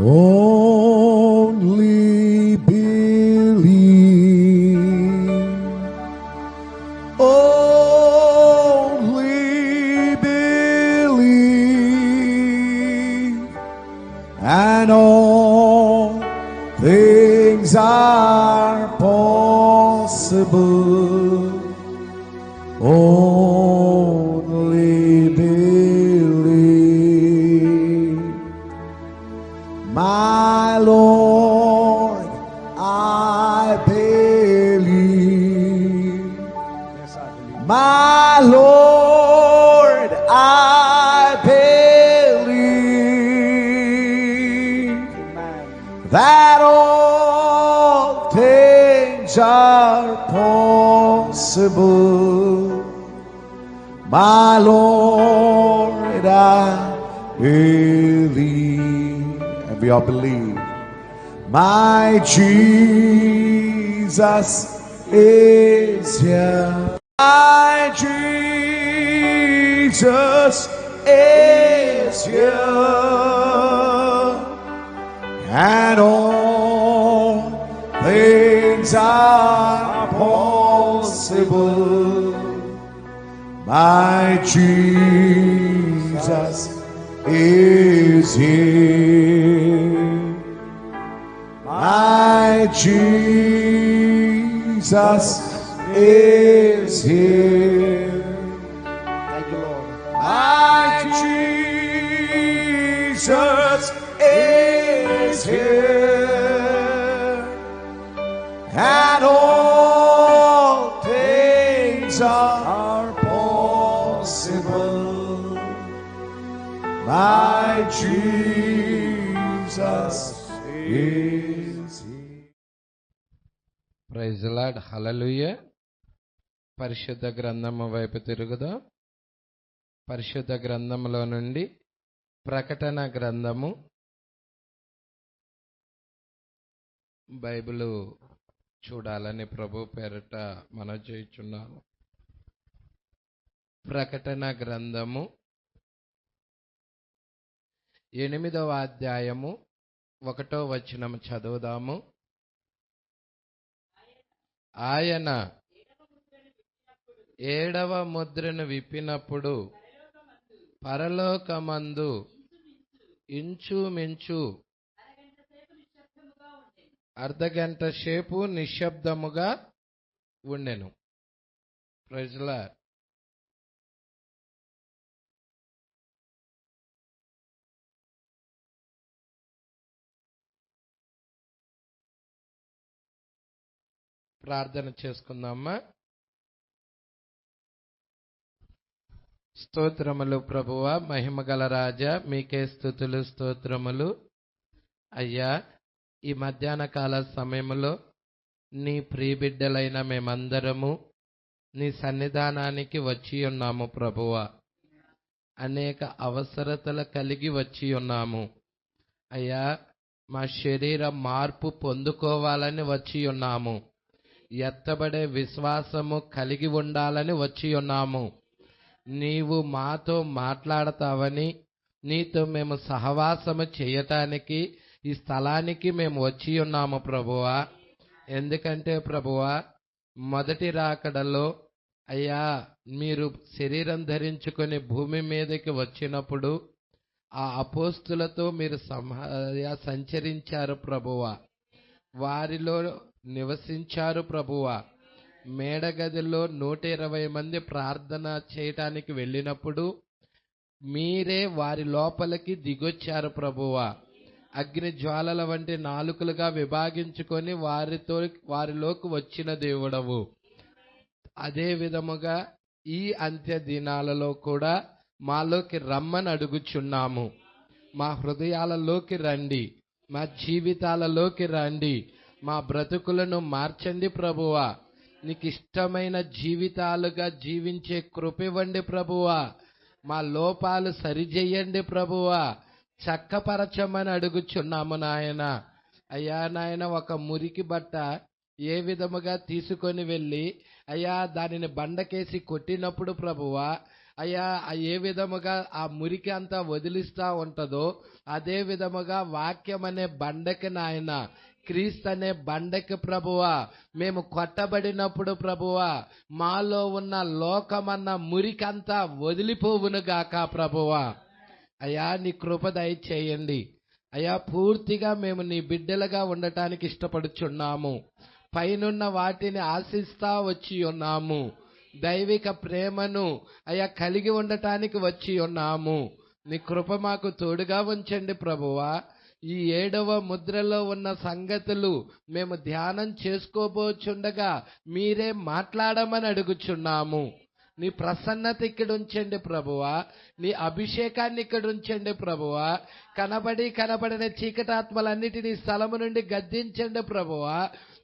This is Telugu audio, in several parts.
Only believe. Only believe. And all things are possible. Only believe. My Lord, I believe. Yes, I believe. My Lord, I believe Amen. that all things are possible. My Lord, I believe. And we all believe. My Jesus is here. My Jesus is here. And all things are possible. My Jesus is here. My Jesus is here. Thank you, Lord. My Jesus is here. And all things are possible. My Jesus is here. Praise lord, hallelujah. పరిశుద్ధ గ్రంథము వైపు తిరుగుదాం. పరిశుద్ధ గ్రంథములో నుండి ప్రకటన గ్రంథము. బైబిలు చూడాలని ప్రభు పేరట మనవి చేయుచున్నాను. ప్రకటన గ్రంథము 8వ అధ్యాయము 1వ వచనం చదువుదాము. ఆయన 7వ ముద్రను విప్పినప్పుడు పరలోకమందు ఇంచుమించు అర్ధగంట సేపు నిశ్శబ్దముగా ఉండెను. Praise lord. ప్రార్థన చేసుకుందామా. స్తోత్రములు ప్రభువా, మహిమగల రాజా, మీకే స్తుతులు స్తోత్రములు. అయ్యా, ఈ మధ్యాహ్న కాల సమయంలో నీ ప్రియబిడ్డలైన మేమందరము నీ సన్నిధానానికి వచ్చి ఉన్నాము ప్రభువా. అనేక అవసరతలు కలిగి వచ్చి ఉన్నాము అయ్యా. మా శరీర మార్పు పొందుకోవాలని వచ్చి ఉన్నాము. ఎత్తబడే విశ్వాసము కలిగి ఉండాలని వచ్చి ఉన్నాము. నీవు మాతో మాట్లాడతావని, నీతో మేము సహవాసము చేయటానికి ఈ స్థలానికి మేము వచ్చి ఉన్నాము ప్రభువా. ఎందుకంటే ప్రభువా, మొదటి రాకడలో అయ్యా మీరు శరీరం ధరించుకొని భూమి మీదకి వచ్చినప్పుడు ఆ అపోస్తులతో మీరు సంచరించారు ప్రభువా. వారిలో నివసించారు ప్రభువా. మేడగదిలో 120 మంది ప్రార్థన చేయటానికి వెళ్ళినప్పుడు మీరే వారి లోపలికి దిగొచ్చారు ప్రభువా. అగ్ని జ్వాలల వంటి నాలుకలుగా విభాగించుకొని వారిలోకి వచ్చిన దేవుడవు. అదే విధముగా ఈ అంత్య దినాలలో కూడా మాలోకి రమ్మని అడుగుచున్నాము. మా హృదయాలలోకి రండి, మా జీవితాలలోకి రండి, మా బ్రతుకులను మార్చండి ప్రభువా. నీకు ఇష్టమైన జీవితాలుగా జీవించే కృపివ్వండి ప్రభువా. మా లోపాలు సరిచేయండి ప్రభువా. చక్కపరచమని అడుగుచున్నాము నాయన. అయ్యా నాయన, ఒక మురికి బట్ట ఏ విధముగా తీసుకొని వెళ్ళి అయ్యా దానిని బండకేసి కొట్టినప్పుడు ప్రభువా అయ్యా ఏ విధముగా ఆ మురికి అంతా వదిలిస్తా ఉంటుందో అదే విధముగా వాక్యం అనే బండకి నాయన, క్రీస్తు అనే బండకి ప్రభువా, మేము కొట్టబడినప్పుడు ప్రభువా మాలో ఉన్న లోకమన్న మురికంతా వదిలిపోవును గాక ప్రభువా. అయ్యా నీ కృప దయచేయండి అయ్యా. పూర్తిగా మేము నీ బిడ్డలుగా ఉండటానికి ఇష్టపడుచున్నాము. పైనున్న వాటిని ఆశిస్తా వచ్చి ఉన్నాము. దైవిక ప్రేమను అయ్యా కలిగి ఉండటానికి వచ్చి ఉన్నాము. నీ కృప మాకు తోడుగా ఉంచండి ప్రభువా. ఈ 7వ ముద్రలో ఉన్న సంగతులు మేము ధ్యానం చేసుకోబోచుండగా మీరే మాట్లాడమని అడుగుచున్నాము. నీ ప్రసన్నత ఇక్కడ ఉంచండి ప్రభువా. నీ అభిషేకాన్ని ఇక్కడ ఉంచండి ప్రభువా. కనబడిన చీకటాత్మలన్నిటినీ స్థలము నుండి గద్దించండి ప్రభువా.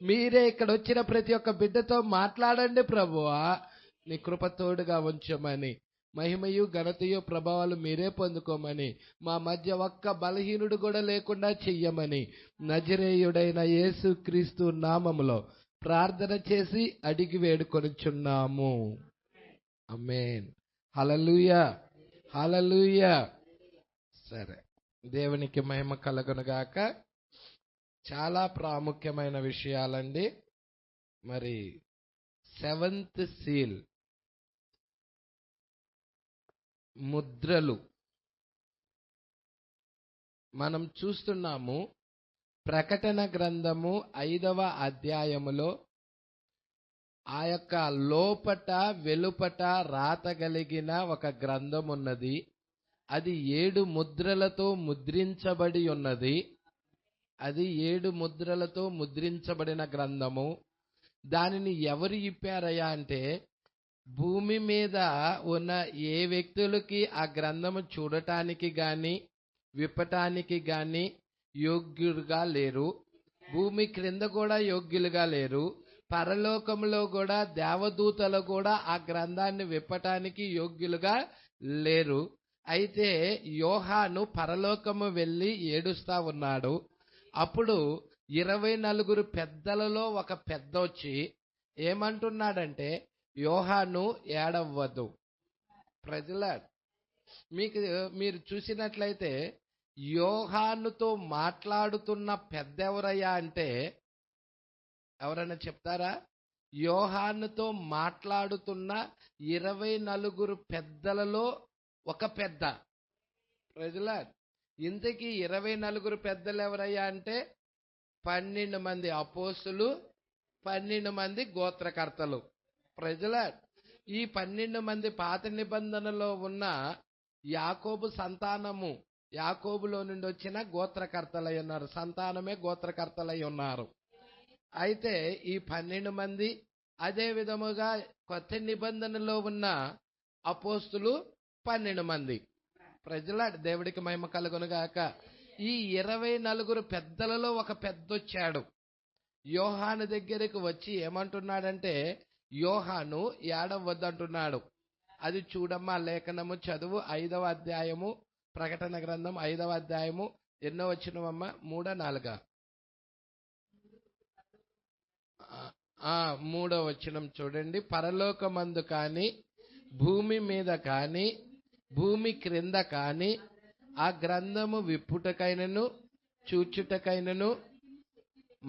మీరే ఇక్కడ వచ్చిన ప్రతి ఒక్క బిడ్డతో మాట్లాడండి ప్రభువా. నీ కృప తోడుగా ఉంచమని, మహిమయు ఘనతయు ప్రభావాలు మీరే పొందుకోమని, మా మధ్య ఒక్క బలహీనుడు కూడా లేకుండా చెయ్యమని నజరేయుడైన యేసుక్రీస్తు నామములో ప్రార్థన చేసి అడిగి వేడుకొనుచున్నాము. ఆమేన్. హల్లెలూయా, హల్లెలూయా. సరే, దేవునికి మహిమ కలుగునుగాక. చాలా ప్రాముఖ్యమైన విషయాలండి. మరి 7th సీల్, ముద్రలు మనం చూస్తున్నాము. ప్రకటన గ్రంథము 5వ అధ్యాయములో ఆ యొక్క లోపట వెలుపట రాతగలిగిన ఒక గ్రంథం ఉన్నది. అది 7 ముద్రలతో ముద్రించబడి ఉన్నది. అది 7 ముద్రలతో ముద్రించబడిన గ్రంథము. దానిని ఎవరు ఇప్పారయ్యా అంటే, భూమి మీద ఉన్న ఏ వ్యక్తులకి ఆ గ్రంథము చూడటానికి గాని విప్పటానికి గాని యోగ్యులుగా లేరు. భూమి క్రింద కూడా యోగ్యులుగా లేరు. పరలోకంలో కూడా దేవదూతలు కూడా ఆ గ్రంథాన్ని విప్పటానికి యోగ్యులుగా లేరు. అయితే యోహాను పరలోకము వెళ్ళి ఏడుస్తా ఉన్నాడు. అప్పుడు 24 పెద్దలలో ఒక పెద్ద వచ్చి ఏమంటున్నాడంటే, యోహాను ఏడవద్దు. ప్రజల మీరు చూసినట్లయితే యోహానుతో మాట్లాడుతున్న పెద్ద ఎవరయ్యా అంటే, ఎవరైనా చెప్తారా? యోహానుతో మాట్లాడుతున్న 24 పెద్దలలో ఒక పెద్ద. ప్రజల ఇంతకీ 24 పెద్దలు ఎవరయ్యా అంటే 12 మంది అపోస్తులు, 12 మంది గోత్రకర్తలు. ప్రజల ఈ 12 మంది పాత నిబంధనలో ఉన్న యాకోబు సంతానము, యాకోబులో నుండి వచ్చిన గోత్రకర్తలై ఉన్నారు. సంతానమే గోత్రకర్తలై ఉన్నారు. అయితే ఈ 12 మంది, అదే విధముగా కొత్త నిబంధనలో ఉన్న అపోస్తులు 12 మంది. ప్రజల దేవుడికి మహిమ కలుగునుగాక. ఈ 24 పెద్దలలో ఒక పెద్ద వచ్చాడు. యోహాను దగ్గరికి వచ్చి ఏమంటున్నాడంటే, యోహాను ఏడవద్దంటున్నాడు. అది చూడమ్మా, లేఖనము చదువు. 5వ అధ్యాయము, ప్రకటన గ్రంథం 5వ అధ్యాయము ఎన్నో వచనమమ్మా? 3, 4? 3వ వచనం చూడండి. పరలోకమందు కాని భూమి మీద కాని భూమి క్రింద కాని ఆ గ్రంథము విప్పుటకైనను చూచుటకైనను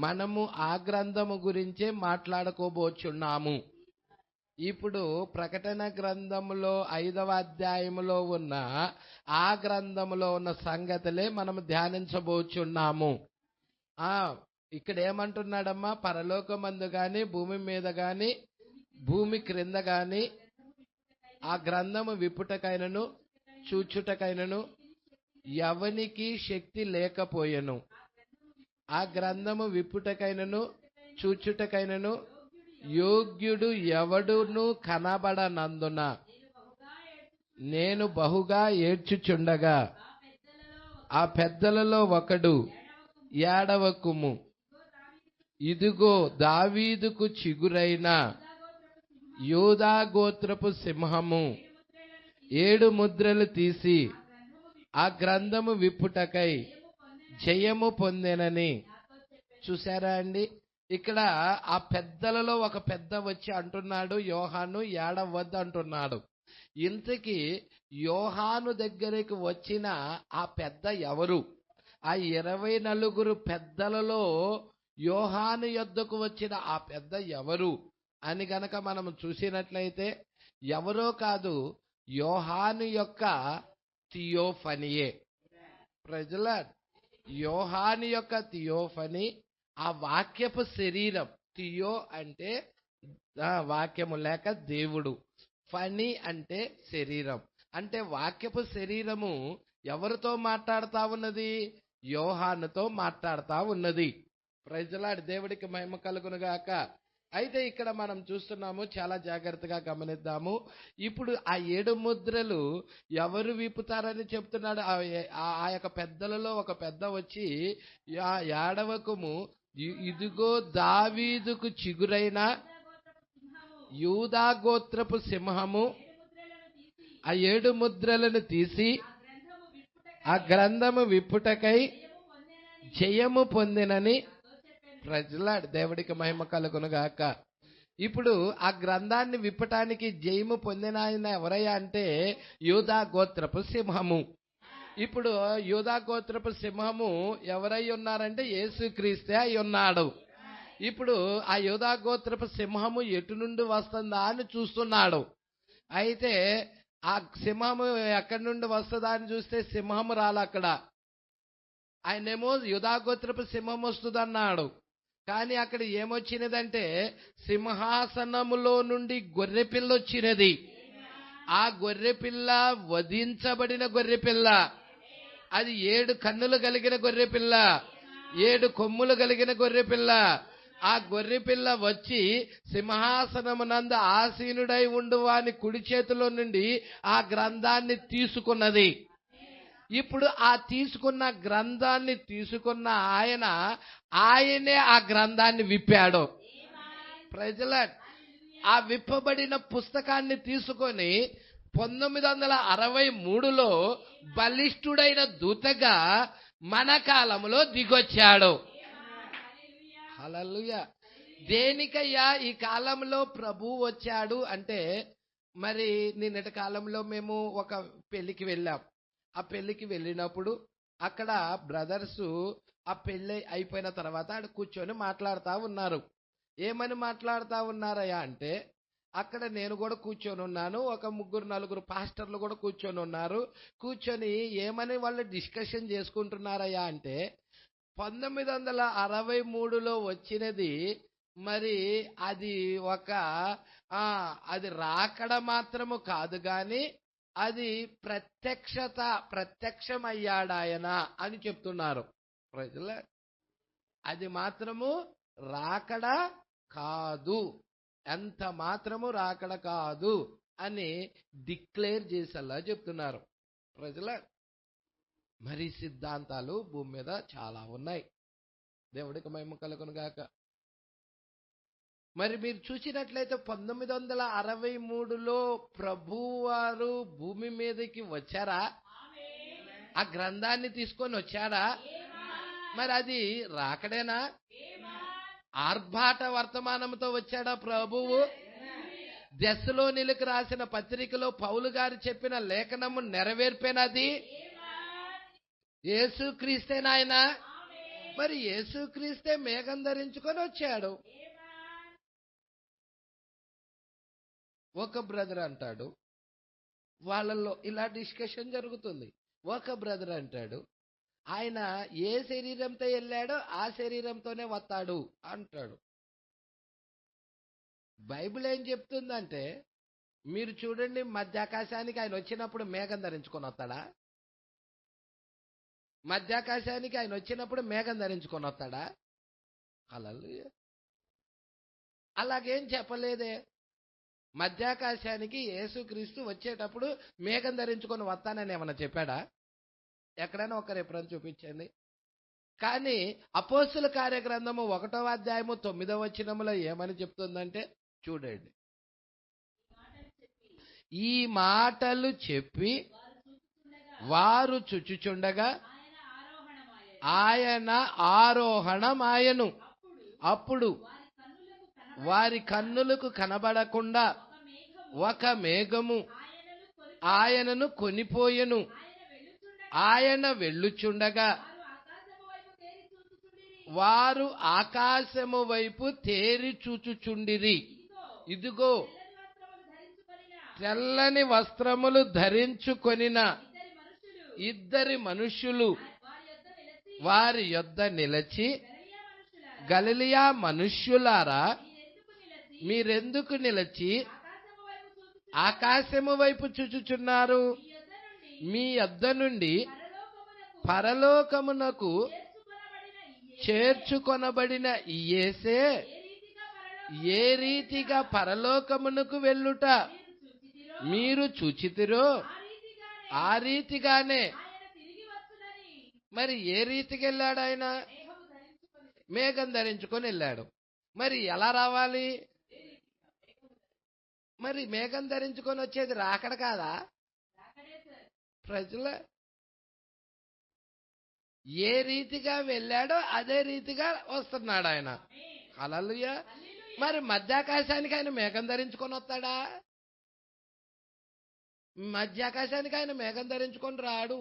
మనము ఆ గ్రంథము గురించే మాట్లాడుకోబోచున్నాము. ఇప్పుడు ప్రకటన గ్రంథములో 5వ అధ్యాయములో ఉన్న ఆ గ్రంథములో ఉన్న సంగతులే మనము ధ్యానించబోచున్నాము. ఇక్కడ ఏమంటున్నాడమ్మా? పరలోకమందు గాని భూమి మీద గాని భూమి క్రింద గాని ఆ గ్రంథము విప్పుటకైనను చూచుటకైనను ఎవనికి శక్తి లేకపోయెను. ఆ గ్రంథము విప్పుటకైనను చూచుటకైనను యోగ్యుడు ఎవడును కనబడనందున నేను బహుగా ఏడ్చుచుండగా ఆ పెద్దలలో ఒకడు, ఏడవకుము, ఇదిగో దావీదుకు చిగురైన యూదా గోత్రపు సింహము 7 ముద్రలు తీసి ఆ గ్రంథము విప్పుటకై జయము పొందెనని. చూసారా అండి? ఇక్కడ ఆ పెద్దలలో ఒక పెద్ద వచ్చి అంటున్నాడు, యోహాను ఏడవద్దు అంటున్నాడు. ఇంతకీ యోహాను దగ్గరికి వచ్చిన ఆ పెద్ద ఎవరు? ఆ 24 పెద్దలలో యోహాను యొద్దకు వచ్చిన ఆ పెద్ద ఎవరు అని గనక మనం చూసినట్లయితే ఎవరో కాదు, యోహాను యొక్క థియోఫనియే. ప్రజల యోహాను యొక్క థియోఫనీ, ఆ వాక్యపు శరీరం. థియో అంటే వాక్యము లేక దేవుడు, ఫనీ అంటే శరీరం. అంటే వాక్యపు శరీరము ఎవరితో మాట్లాడుతా ఉన్నది? యోహానుతో మాట్లాడుతా ఉన్నది. ప్రజలాడి దేవుడికి మహిమ కలుగును గాక. అయితే ఇక్కడ మనం చూస్తున్నాము, చాలా జాగ్రత్తగా గమనిద్దాము. ఇప్పుడు ఆ 7 ముద్రలు ఎవరు విప్పుతారని చెప్తున్నాడు. ఆ యొక్క పెద్దలలో ఒక పెద్ద వచ్చి, ఏడవకము, ఇదిగో దావీదుకు చిగురైన యూదా గోత్రపు సింహము ఆ 7 ముద్రలను తీసి ఆ గ్రంథము విప్పుటకై జయము పొందినని ప్రజల దేవుడికి మహిమ కలుగును గాక. ఇప్పుడు ఆ గ్రంథాన్ని విప్పటానికి జయము పొందిన ఆయన ఎవరయ్యా అంటే యూదా గోత్రపు సింహము. ఇప్పుడు యూదా గోత్రపు సింహము ఎవరై ఉన్నారంటే యేసుక్రీస్తే అయి ఉన్నాడు. ఇప్పుడు ఆ యూదా గోత్రపు సింహము ఎటు నుండి వస్తుందా అని చూస్తున్నాడు. అయితే ఆ సింహము ఎక్కడి నుండి వస్తుందా అని చూస్తే సింహము రాలే అక్కడ. ఆయనేమో యూదా గోత్రపు సింహం వస్తుందన్నాడు, కానీ అక్కడ ఏమొచ్చినదంటే సింహాసనములో నుండి గొర్రెపిల్ల వచ్చినది. ఆ గొర్రెపిల్ల వధించబడిన గొర్రెపిల్ల. అది 7 కన్నులు కలిగిన గొర్రెపిల్ల, 7 కొమ్ములు కలిగిన గొర్రెపిల్ల. ఆ గొర్రెపిల్ల వచ్చి సింహాసనమునందు ఆసీనుడై ఉండు వాని కుడి చేతిలో నుండి ఆ గ్రంథాన్ని తీసుకున్నది. ఇప్పుడు ఆ తీసుకున్న గ్రంథాన్ని తీసుకున్న ఆయనే ఆ గ్రంథాన్ని విప్పాడు. ప్రజల ఆ విప్పబడిన పుస్తకాన్ని తీసుకొని 1963లో బలిష్ఠుడైన దూతగా మన కాలంలో దిగొచ్చాడు. హల్లెలూయా. దేనికయ్యా ఈ కాలంలో ప్రభు వచ్చాడు అంటే, మరి నిన్నటి కాలంలో మేము ఒక పెళ్లికి వెళ్ళాం. ఆ పెళ్లికి వెళ్ళినప్పుడు అక్కడ బ్రదర్స్ ఆ పెళ్లి అయిపోయిన తర్వాత ఆడ కూర్చొని మాట్లాడుతూ ఉన్నారు. ఏమని మాట్లాడుతూ ఉన్నారయ్యా అంటే, అక్కడ నేను కూడా కూర్చొని ఉన్నాను, ఒక 3-4 పాస్టర్లు కూడా కూర్చొని ఉన్నారు. కూర్చొని ఏమని వాళ్ళు డిస్కషన్ చేసుకుంటున్నారయ్యా అంటే, 1963లో వచ్చినది మరి అది అది రాకడ మాత్రము కాదు గాని అది ప్రత్యక్షమయ్యాడాయన అని చెప్తున్నారు. ప్రజల అది మాత్రము రాకడ కాదు, ఎంత మాత్రము రాకడ కాదు అని డిక్లేర్ చేసేలా చెప్తున్నారు. ప్రజల మరి సిద్ధాంతాలు భూమి మీద చాలా ఉన్నాయి. దేవుడికి మహిమ కలుగును గాక. మరి మీరు చూసినట్లయితే 1963లో ప్రభువారు భూమి మీదకి వచ్చారా? ఆ గ్రంథాన్ని తీసుకొని వచ్చాడా? మరి అది రాకడేనా? ఆర్భాట వర్తమానంతో వచ్చాడా ప్రభువు? దెస్సలోనిలకు రాసిన పత్రికలో పౌలు గారు చెప్పిన లేఖనము నెరవేర్పేనది యేసుక్రీస్తే నాయన. మరి యేసుక్రీస్తే మేఘం ధరించుకొని వచ్చాడు. ఒక బ్రదర్ అంటాడు, వాళ్ళల్లో ఇలా డిస్కషన్ జరుగుతుంది. ఒక బ్రదర్ అంటాడు, ఆయన ఏ శరీరంతో వెళ్ళాడో ఆ శరీరంతోనే వస్తాడు అంటాడు. బైబిల్ ఏం చెప్తుందంటే, మీరు చూడండి, మధ్యాకాశానికి ఆయన వచ్చినప్పుడు మేఘం ధరించుకొని వస్తాడా? మధ్యాకాశానికి ఆయన వచ్చినప్పుడు మేఘం ధరించుకొని వస్తాడా? హల్లెలూయా. అలాగేం చెప్పలేదే. మధ్యాకాశానికి యేసుక్రీస్తు వచ్చేటప్పుడు మేఘం ధరించుకొని వస్తానని ఏమన్నా చెప్పాడా? ఎక్కడైనా ఒక రిఫరెన్స్ చూపించండి. కానీ అపోస్తుల కార్యగ్రంథము 1వ అధ్యాయము 9వ వచనములో ఏమని చెప్తుందంటే చూడండి, ఈ మాటలు చెప్పి వారు చుచ్చుచుండగా ఆయన ఆరోహణమాయను. అప్పుడు వారి కన్నులకు కనబడకుండా ఒక మేఘము ఆయనను కొనిపోయెను. ఆయన వెళ్ళుచుండగా వారు ఆకాశము వైపు తేరి చూచుచుండిరి. ఇదిగో తెల్లని వస్త్రములు ధరించుకొనిన ఇద్దరి మనుష్యులు వారి యొద్ద నిలిచి, గలిలయ మనుష్యులారా, మీరెందుకు నిలిచి ఆకాశము వైపు చూచుచున్నారు? మీ యొద్ద నుండి పరలోకమునకు చేర్చుకొనబడిన యేసే ఏ రీతిగా పరలోకమునకు వెళ్ళుట మీరు చూచితిరో ఆ రీతిగానే. మరి ఏ రీతికి వెళ్ళాడు ఆయన? మేఘం ధరించుకొని వెళ్ళాడు. మరి ఎలా రావాలి? మరి మేఘం ధరించుకొని వచ్చేది రాకడ కాదా? ప్రజల ఏ రీతిగా వెళ్ళాడో అదే రీతిగా వస్తున్నాడు ఆయన. హల్లెలూయా. మరి మధ్యాకాశానికి ఆయన మేఘం ధరించుకొని వస్తాడా? మధ్యాకాశానికి ఆయన మేఘం ధరించుకొని రాడు.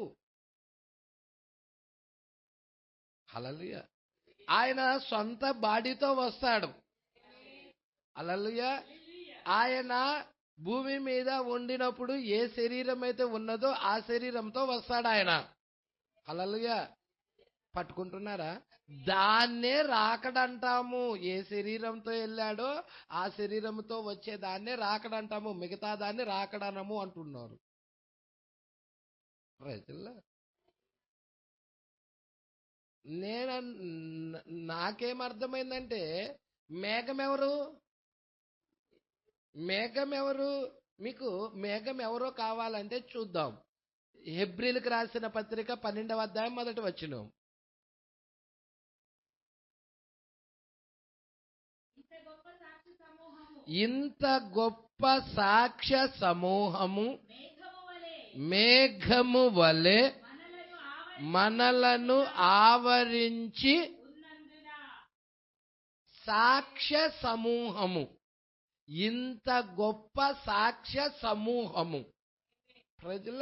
హల్లెలూయా. ఆయన సొంత బాడీతో వస్తాడు. హల్లెలూయా. ఆయన భూమి మీద ఉండినప్పుడు ఏ శరీరం అయితే ఉన్నదో ఆ శరీరంతో వస్తాడు ఆయన. హల్లెలూయా. పట్టుకుంటున్నారా? దాన్నే రాకడంటాము. ఏ శరీరంతో వెళ్ళాడో ఆ శరీరంతో వచ్చే దాన్నే రాకడంటాము. మిగతా దాన్ని రాకడనము అంటున్నారు ప్రజల్లో. నాకేమర్థమైందంటే మేఘం ఎవరు? మేఘం ఎవరు? మీకు మేఘం ఎవరో కావాలంటే చూద్దాం. హెబ్రీలకు రాసిన పత్రిక 12వ అధ్యాయం 1వ వచనం. ఇంత గొప్ప సాక్ష్య సమూహము మేఘము వలె మనలను ఆవరించి, సాక్ష్య సమూహము, ఇంత గొప్ప సాక్ష్య సమూహము ప్రజల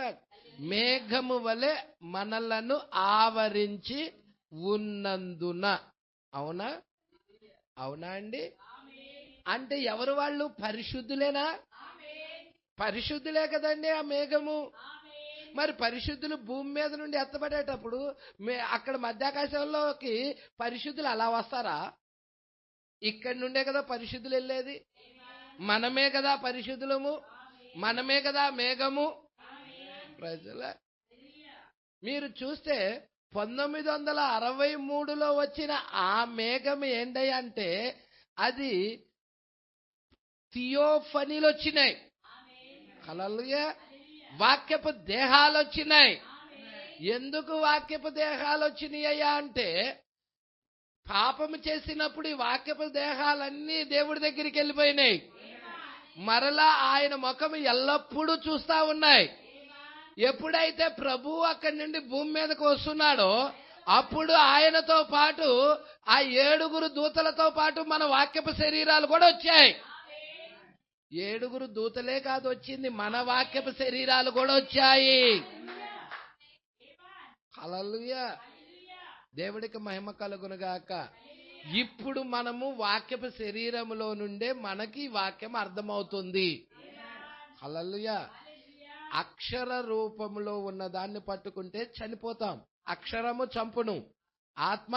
మేఘము వలె మనలను ఆవరించి ఉన్నందున. అవునా? అవునా అండి? అంటే ఎవరు వాళ్ళు? పరిశుద్ధులేనా? పరిశుద్ధులే కదండి ఆ మేఘము. మరి పరిశుద్ధులు భూమి మీద నుండి ఎత్తబడేటప్పుడు అక్కడ మధ్యాకాశంలోకి పరిశుద్ధులు అలా వస్తారా? ఇక్కడి నుండే కదా పరిశుద్ధులు వెళ్ళేది. మనమే కదా పరిశుద్ధులము, మనమే కదా మేఘము. ప్రజల మీరు చూస్తే 1963లో వచ్చిన ఆ మేఘం ఏంటంటే అది థియోఫనీలు వచ్చినాయి. హల్లెలూయా. వాక్యపు దేహాలు వచ్చినాయి. ఎందుకు వాక్యపు దేహాలు వచ్చినాయ్యా అంటే పాపము చేసినప్పుడు ఈ వాక్యపు దేహాలన్నీ దేవుడి దగ్గరికి వెళ్ళిపోయినాయి. మరలా ఆయన ముఖము ఎల్లప్పుడూ చూస్తా ఉన్నాయి. ఎప్పుడైతే ప్రభువు అక్కడి నుండి భూమి మీదకు వస్తున్నాడో అప్పుడు ఆయనతో పాటు ఆ 7 దూతలతో పాటు మన వాక్యపు శరీరాలు కూడా వచ్చాయి. 7 దూతలే కాదు వచ్చింది, మన వాక్యపు శరీరాలు కూడా వచ్చాయి. హల్లెలూయా. దేవుడికి మహిమ కలుగునుగాక. ఇప్పుడు మనము వాక్యపు శరీరములో నుండే మనకి వాక్యం అర్థమవుతుంది. హల్లెలూయా. అక్షర రూపములో ఉన్న దాన్ని పట్టుకుంటే చనిపోతాం. అక్షరము చంపును, ఆత్మ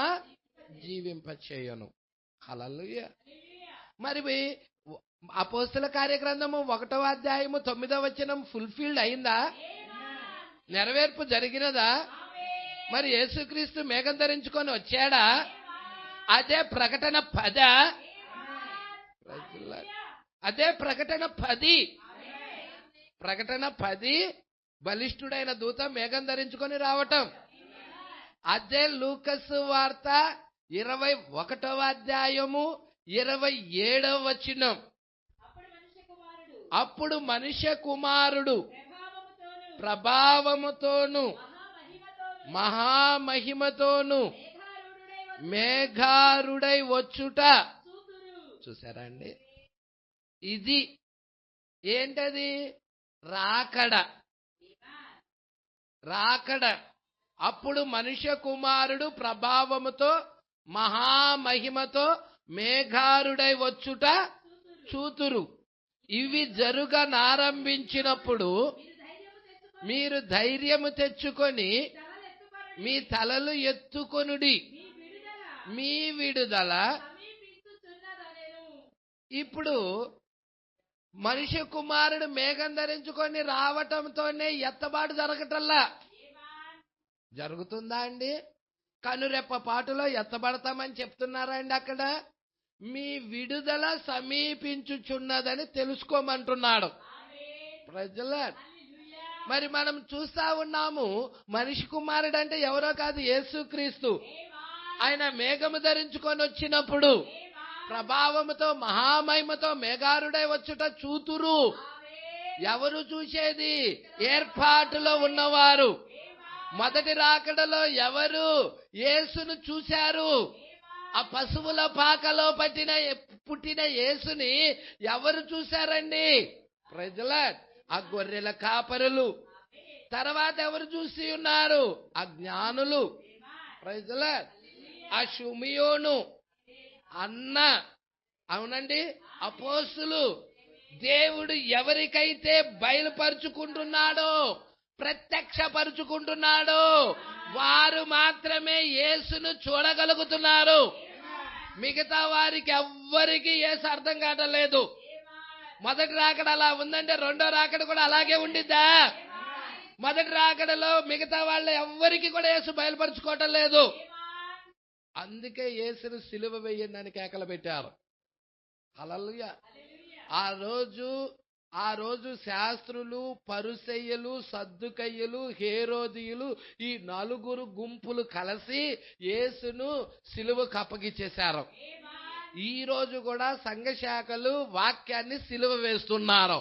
జీవింపచేయను. హల్లెలూయా. మరి అపోస్తల కార్యగ్రంథము 1వ అధ్యాయము 9వ వచనం ఫుల్ఫిల్డ్ అయిందా? నెరవేర్పు జరిగినదా? మరి యేసుక్రీస్తు మేఘం ధరించుకొని వచ్చాడా? అదే ప్రకటన 10. అదే ప్రకటన 10. ప్రకటన 10 బలిష్ఠుడైన దూత మేఘం ధరించుకొని రావటం. అదే లూకాసు వార్త 21వ అధ్యాయము 27వ వచనం. అప్పుడు మనుష్య కుమారుడు ప్రభావముతోను మహామహిమతోను మేఘారుడై వచ్చుట. చూసారా అండి? ఇది ఏంటది? రాకడ. రాకడ. అప్పుడు మనుష్య కుమారుడు ప్రభావముతో మహామహిమతో మేఘారుడై వచ్చుట చూతురు. ఇవి జరుగనారంభించినప్పుడు మీరు ధైర్యము తెచ్చుకొని మీ తలలు ఎత్తుకొనుడి, మీ విడుదల. ఇప్పుడు మనుష్య కుమారుడు మేఘం ధరించుకొని రావటంతోనే ఎత్తబాటు జరగటల్లా. జరుగుతుందా అండి? కనురెప్ప పాటులో ఎత్తబడతామని చెప్తున్నారా అండి? అక్కడ మీ విడుదల సమీపించుచున్నదని తెలుసుకోమంటున్నాడు. ప్రజల మరి మనం చూస్తా ఉన్నాము, మనిషి కుమారుడు అంటే ఎవరో కాదు, యేసుక్రీస్తు. ఆయన మేఘము ధరించుకొని వచ్చినప్పుడు ప్రభావముతో మహామహిమతో మేఘారుడై వచ్చుట చూతురు. ఎవరు చూసేది? ఏర్పాటులో ఉన్నవారు. మొదటి రాకడలో ఎవరు యేసును చూశారు? ఆ పశువుల పాకలో పుట్టిన యేసుని ఎవరు చూశారండి? ప్రజల ఆ గొర్రెల కాపరులు. తర్వాత ఎవరు చూసి ఉన్నారు? ఆ జ్ఞానులు. ప్రజల ఆ షిమియోను అన్న, అవునండి, అపోస్తులు. దేవుడు ఎవరికైతే బయలుపరుచుకుంటున్నాడో, ప్రత్యక్షపరుచుకుంటున్నాడో వారు మాత్రమే యేసును చూడగలుగుతున్నారు. మిగతా వారికి ఎవ్వరికి యేసు అర్థం కావట్లేదు. మొదటి రాకడ అలా ఉందంటే రెండో రాకడ కూడా అలాగే ఉండిద్దా? మొదటి రాకడలో మిగతా వాళ్ళు ఎవ్వరికి కూడా యేసు బయలుపరుచుకోవటం లేదు. అందుకే యేసును సిలువ వేయండి అని కేకలు పెట్టారు. హల్లెలూయా. ఆ రోజు శాస్త్రులు, పరిసయ్యులు, సద్దుకయ్యులు, హేరోదీయులు ఈ నలుగురు గుంపులు కలిసి యేసును సిలువకు అప్పగిచ్చేశారు. ఈ రోజు కూడా సంఘ శాఖలు వాక్యాన్ని సిలువ వేస్తున్నారు.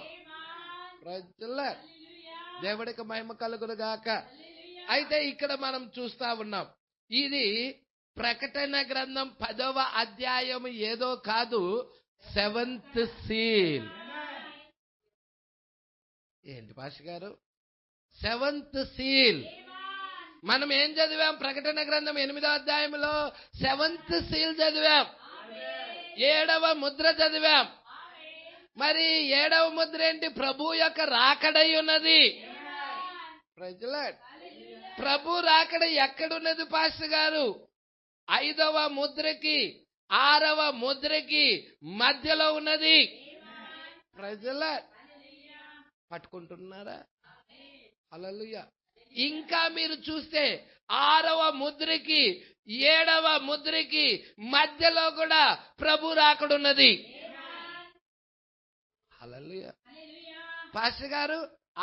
దేవుడికి మహిమ కలుగును గాక. అయితే ఇక్కడ మనం చూస్తా ఉన్నాం, ఇది ప్రకటన గ్రంథం 10వ అధ్యాయం ఏదో కాదు, 7th సీల్. ఏంటి పాష గారు? 7th seal. మనం ఏం చదివాం? ప్రకటన గ్రంథం 8వ అధ్యాయంలో 7th సీల్ చదివాం, 7వ ముద్ర చదివాం. మరి 7వ ముద్ర ఏంటి? ప్రభు యొక్క రాకడై ఉన్నది. ప్రభు రాకడ ఎక్కడున్నది పాస్టర్ గారు? 5వ ముద్రకి 6వ ముద్రకి మధ్యలో ఉన్నది. ప్రజల పట్టుకుంటున్నారా? హల్లెలూయా. ఇంకా మీరు చూస్తే 6వ ముద్రకి 7వ ముద్రకి మధ్యలో కూడా ప్రభు రాకడున్నది. హల్లెలూయా. పాస్టర్ గారు,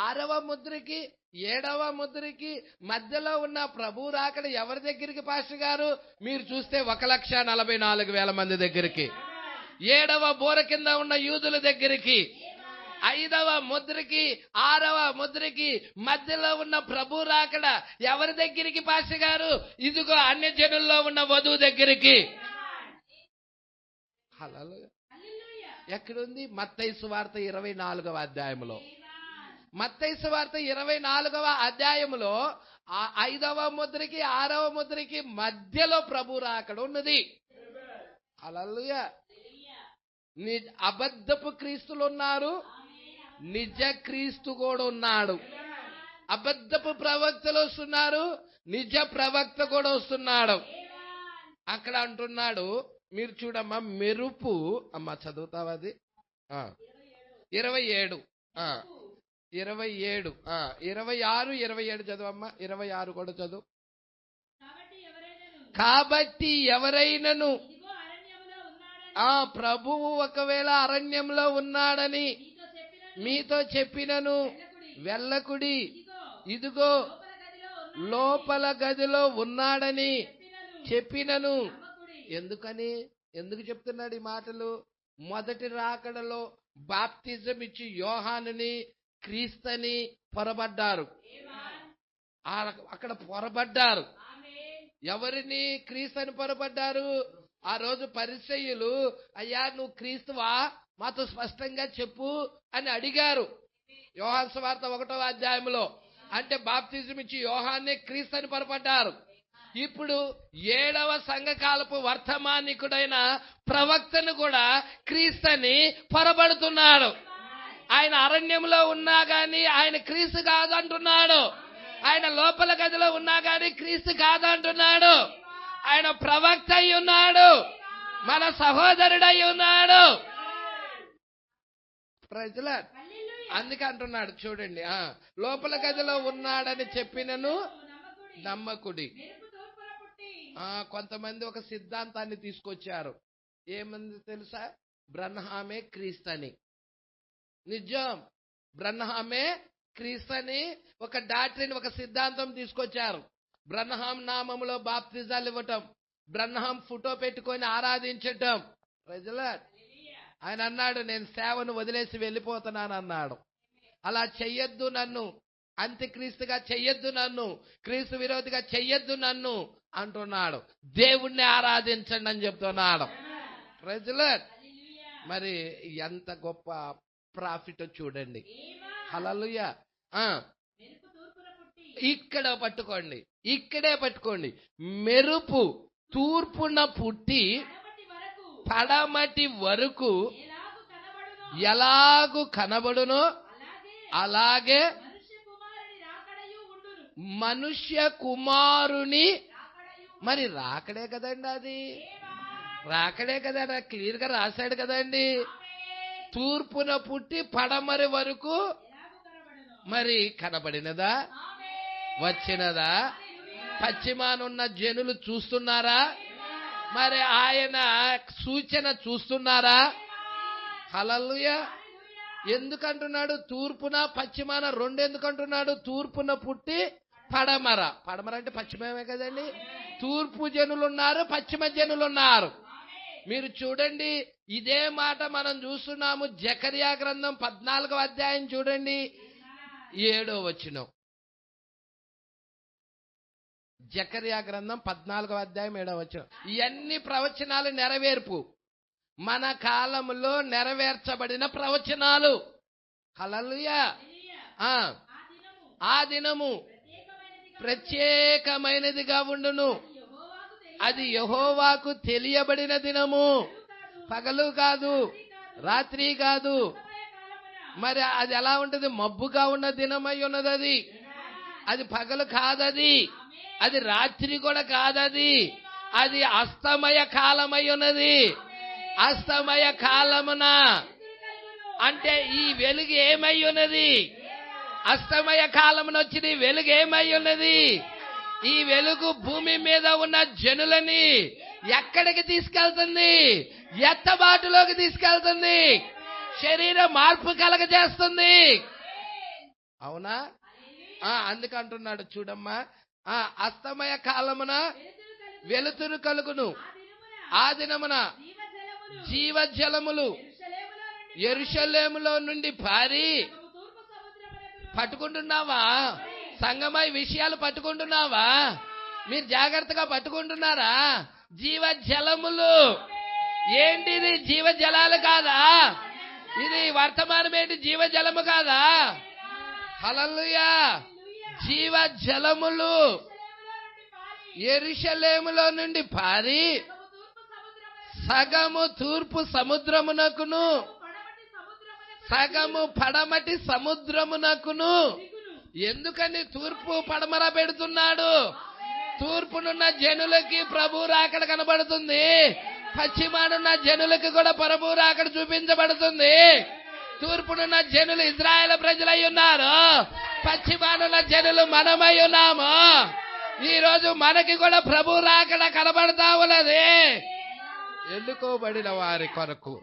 6వ ముద్రకి 7వ ముద్రకి మధ్యలో ఉన్న ప్రభు రాకడ ఎవరి దగ్గరికి పాస్టర్ గారు? మీరు చూస్తే 1,44,000 మంది దగ్గరికి, 7వ బోర కింద ఉన్న యూదుల దగ్గరికి, 5వ ముద్రకి 6వ ముద్రకి మధ్యలో ఉన్న ప్రభు రాకడ ఎవరి దగ్గరికి పాస్టర్ గారు? ఇదిగో అన్య జనుల్లో ఉన్న వధువు దగ్గరికి. హల్లెలూయా. ఎక్కడుంది? మత్తయి సువార్త 24వ అధ్యాయంలో. మత్తయి సువార్త 24వ అధ్యాయంలో 5వ ముద్రకి 6వ ముద్రకి మధ్యలో ప్రభు రాకడ ఉన్నది. హల్లెలూయా. అబద్ధపు క్రీస్తులు ఉన్నారు, నిజ క్రీస్తు కూడా ఉన్నాడు. అబద్ధపు ప్రవక్తలు వస్తున్నారు, నిజ ప్రవక్త కూడా వస్తున్నాడు. అక్కడ అంటున్నాడు, మీరు చూడమ్మా, మెరుపు. అమ్మా చదువుతావా అది? 27 26 27 చదువమ్మా. 26 కూడా చదువు. కాబట్టి ఎవరైనను ప్రభువు ఒకవేళ అరణ్యంలో ఉన్నాడని మీతో చెప్పినను వెళ్ళకుడి, ఇదిగో లోపల గదిలో ఉన్నాడని చెప్పినను. ఎందుకు చెప్తున్నాడు ఈ మాటలు? మొదటి రాకడలో బాప్తిజం ఇచ్చి యోహానుని క్రీస్తుని పొరబడ్డారు. అక్కడ పొరబడ్డారు. ఎవరిని క్రీస్తుని పొరబడ్డారు? ఆ రోజు పరిసయ్యులు, అయ్యా నువ్వు క్రీస్తువా, మాతో స్పష్టంగా చెప్పు అని అడిగారు. యోహాను సువార్త 1వ అధ్యాయంలో అంటే బాప్తిజం ఇచ్చి యోహాన్నే క్రీస్తు అని పొరపడ్డారు. ఇప్పుడు 7వ సంఘకాలపు వర్తమానికుడైన ప్రవక్తను కూడా క్రీస్తుని పొరబడుతున్నాడు. ఆయన అరణ్యంలో ఉన్నా గాని ఆయన క్రీస్తు కాదు అంటున్నాడు. ఆయన లోపల గదిలో ఉన్నా గాని క్రీస్తు కాదు అంటున్నాడు. ఆయన ప్రవక్త అయి ఉన్నాడు, మన సహోదరుడై ఉన్నాడు. ప్రజల అందుకే అంటున్నాడు చూడండి, లోపల గదిలో ఉన్నాడని చెప్పినను నమ్మకుడి. కొంతమంది ఒక సిద్ధాంతాన్ని తీసుకొచ్చారు. ఏమంది తెలుసా? బ్రన్హామే క్రీస్తని. నిజం, బ్రన్హామే క్రీస్తని ఒక డాక్ట్రిన్, ఒక సిద్ధాంతం తీసుకొచ్చారు. బ్రన్హాం నామములో బాప్తిజాలు ఇవ్వటం, బ్రన్హాం ఫోటో పెట్టుకొని ఆరాధించటం. ప్రజల ఆయన అన్నాడు, నేను సేవను వదిలేసి వెళ్ళిపోతున్నాను అన్నాడు. అలా చెయ్యొద్దు నన్ను, అంత్యక్రీస్తుగా చెయ్యొద్దు నన్ను, క్రీస్తు విరోధిగా చెయ్యొద్దు నన్ను అంటున్నాడు. దేవుణ్ణి ఆరాధించండి అని చెప్తున్నాడు. ప్రజల మరి ఎంత గొప్ప ప్రాఫిట్ చూడండి. హల్లెలూయా. ఇక్కడ పట్టుకోండి, ఇక్కడే పట్టుకోండి. మెరుపు తూర్పున పుట్టి పడమటి వరకు ఎలాగు కనబడునో అలాగే మనుష్య కుమారుని మరి రాకడే కదండి. అది రాకడే కదా, క్లియర్ గా రాశాడు కదండి. తూర్పున పుట్టి పడమరి వరకు మరి కనబడినదా, వచ్చినదా? పశ్చిమానున్న జనులు చూస్తున్నారా? మరి ఆయన సూచన చూస్తున్నారా? హల్లెలూయా. ఎందుకంటున్నాడు తూర్పున పశ్చిమాన రెండు? ఎందుకంటున్నాడు తూర్పున పుట్టి పడమర? పడమర అంటే పశ్చిమమే కదండి. తూర్పు జనులున్నారు, పశ్చిమ జనులున్నారు. మీరు చూడండి, ఇదే మాట మనం చూస్తున్నాము. జకర్యా గ్రంథం 14వ అధ్యాయం చూడండి, 7వ వచనం. జకర్యా గ్రంథం 14వ అధ్యాయం 7వ వచనం. ఇవన్నీ ప్రవచనాలు నెరవేర్పు, మన కాలంలో నెరవేర్చబడిన ప్రవచనాలు. హల్లెలూయా. ఆ దినము ప్రత్యేకమైనదిగా ఉండును. అది యెహోవాకు తెలియబడిన దినము. పగలు కాదు, రాత్రి కాదు. మరి అది ఎలా ఉంటది? మబ్బుగా ఉన్న దినమై ఉన్నది. అది పగలు కాదది, అది రాత్రి కూడా కాదది. అది అస్తమయ కాలమై ఉన్నది. అస్తమయ కాలమున అంటే ఈ వెలుగు ఏమై ఉన్నది? అస్తమయ కాలమున వచ్చిన వెలుగు ఏమై ఉన్నది? ఈ వెలుగు భూమి మీద ఉన్న జనులని ఎక్కడికి తీసుకెళ్తుంది? ఎత్తబాటులోకి తీసుకెళ్తుంది. శరీర మార్పు కలగజేస్తుంది. అవునా? అందుకంటున్నాడు చూడమ్మా, అస్తమయ కాలమున వెలుతురు కలుగును. ఆ దినమున జీవజలములు యెరూషలేములో నుండి పారి. పట్టుకుంటున్నావా సంగమై విషయాలు? పట్టుకుంటున్నావా? మీరు జాగ్రత్తగా పట్టుకుంటున్నారా? జీవజలములు ఏంటిది? జీవజలాలు కాదా? ఇది వర్తమానం ఏంటి? జీవజలము కాదా? హల్లెలూయా. జీవజలములు యెరూషలేములో నుండి పారి సగము తూర్పు సముద్రమునకును సగము పడమటి సముద్రమునకును. ఎందుకని తూర్పు పడమర పెడుతున్నాడు? తూర్పునున్న జనులకి ప్రభు రాకడ కనబడుతుంది, పశ్చిమానున్న జనులకి కూడా ప్రభు రాకడ చూపించబడుతుంది. తూర్పునున్న జనులు ఇజ్రాయేల్ ప్రజలై ఉన్నారు, పశ్చిమానున్న జనులు మనమై ఉన్నాము. ఈ రోజు మనకి కూడా ప్రభు రాకడ కనబడతా ఉన్నది. ఎన్నుకోబడిన వారి కొరకు,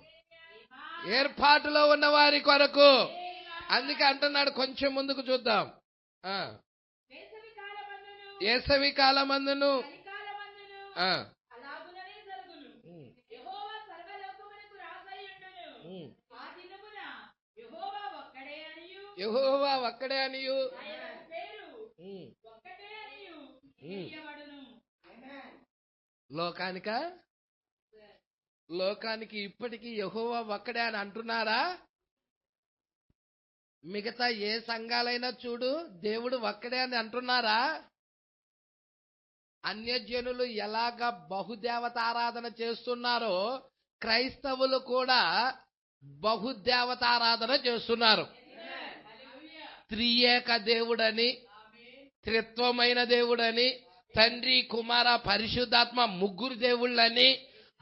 ఏర్పాటులో ఉన్న వారి కొరకు. అందుకే అంటున్నాడు. కొంచెం ముందుకు చూద్దాం. వేసవి కాలమందును యెహోవా ఒక్కడే అనియు లోకానికి ఇప్పటికీ యెహోవా ఒక్కడే అని అంటున్నారా? మిగతా ఏ సంఘాలైనా చూడు, దేవుడు ఒక్కడే అని అంటున్నారా? అన్యజనులు ఎలాగ బహుదేవత ఆరాధన చేస్తున్నారో క్రైస్తవులు కూడా బహుదేవత ఆరాధన చేస్తున్నారు. త్రియేక దేవుడని, త్రిత్వమైన దేవుడని, తండ్రి కుమార పరిశుద్ధాత్మ ముగ్గురు దేవుళ్ళని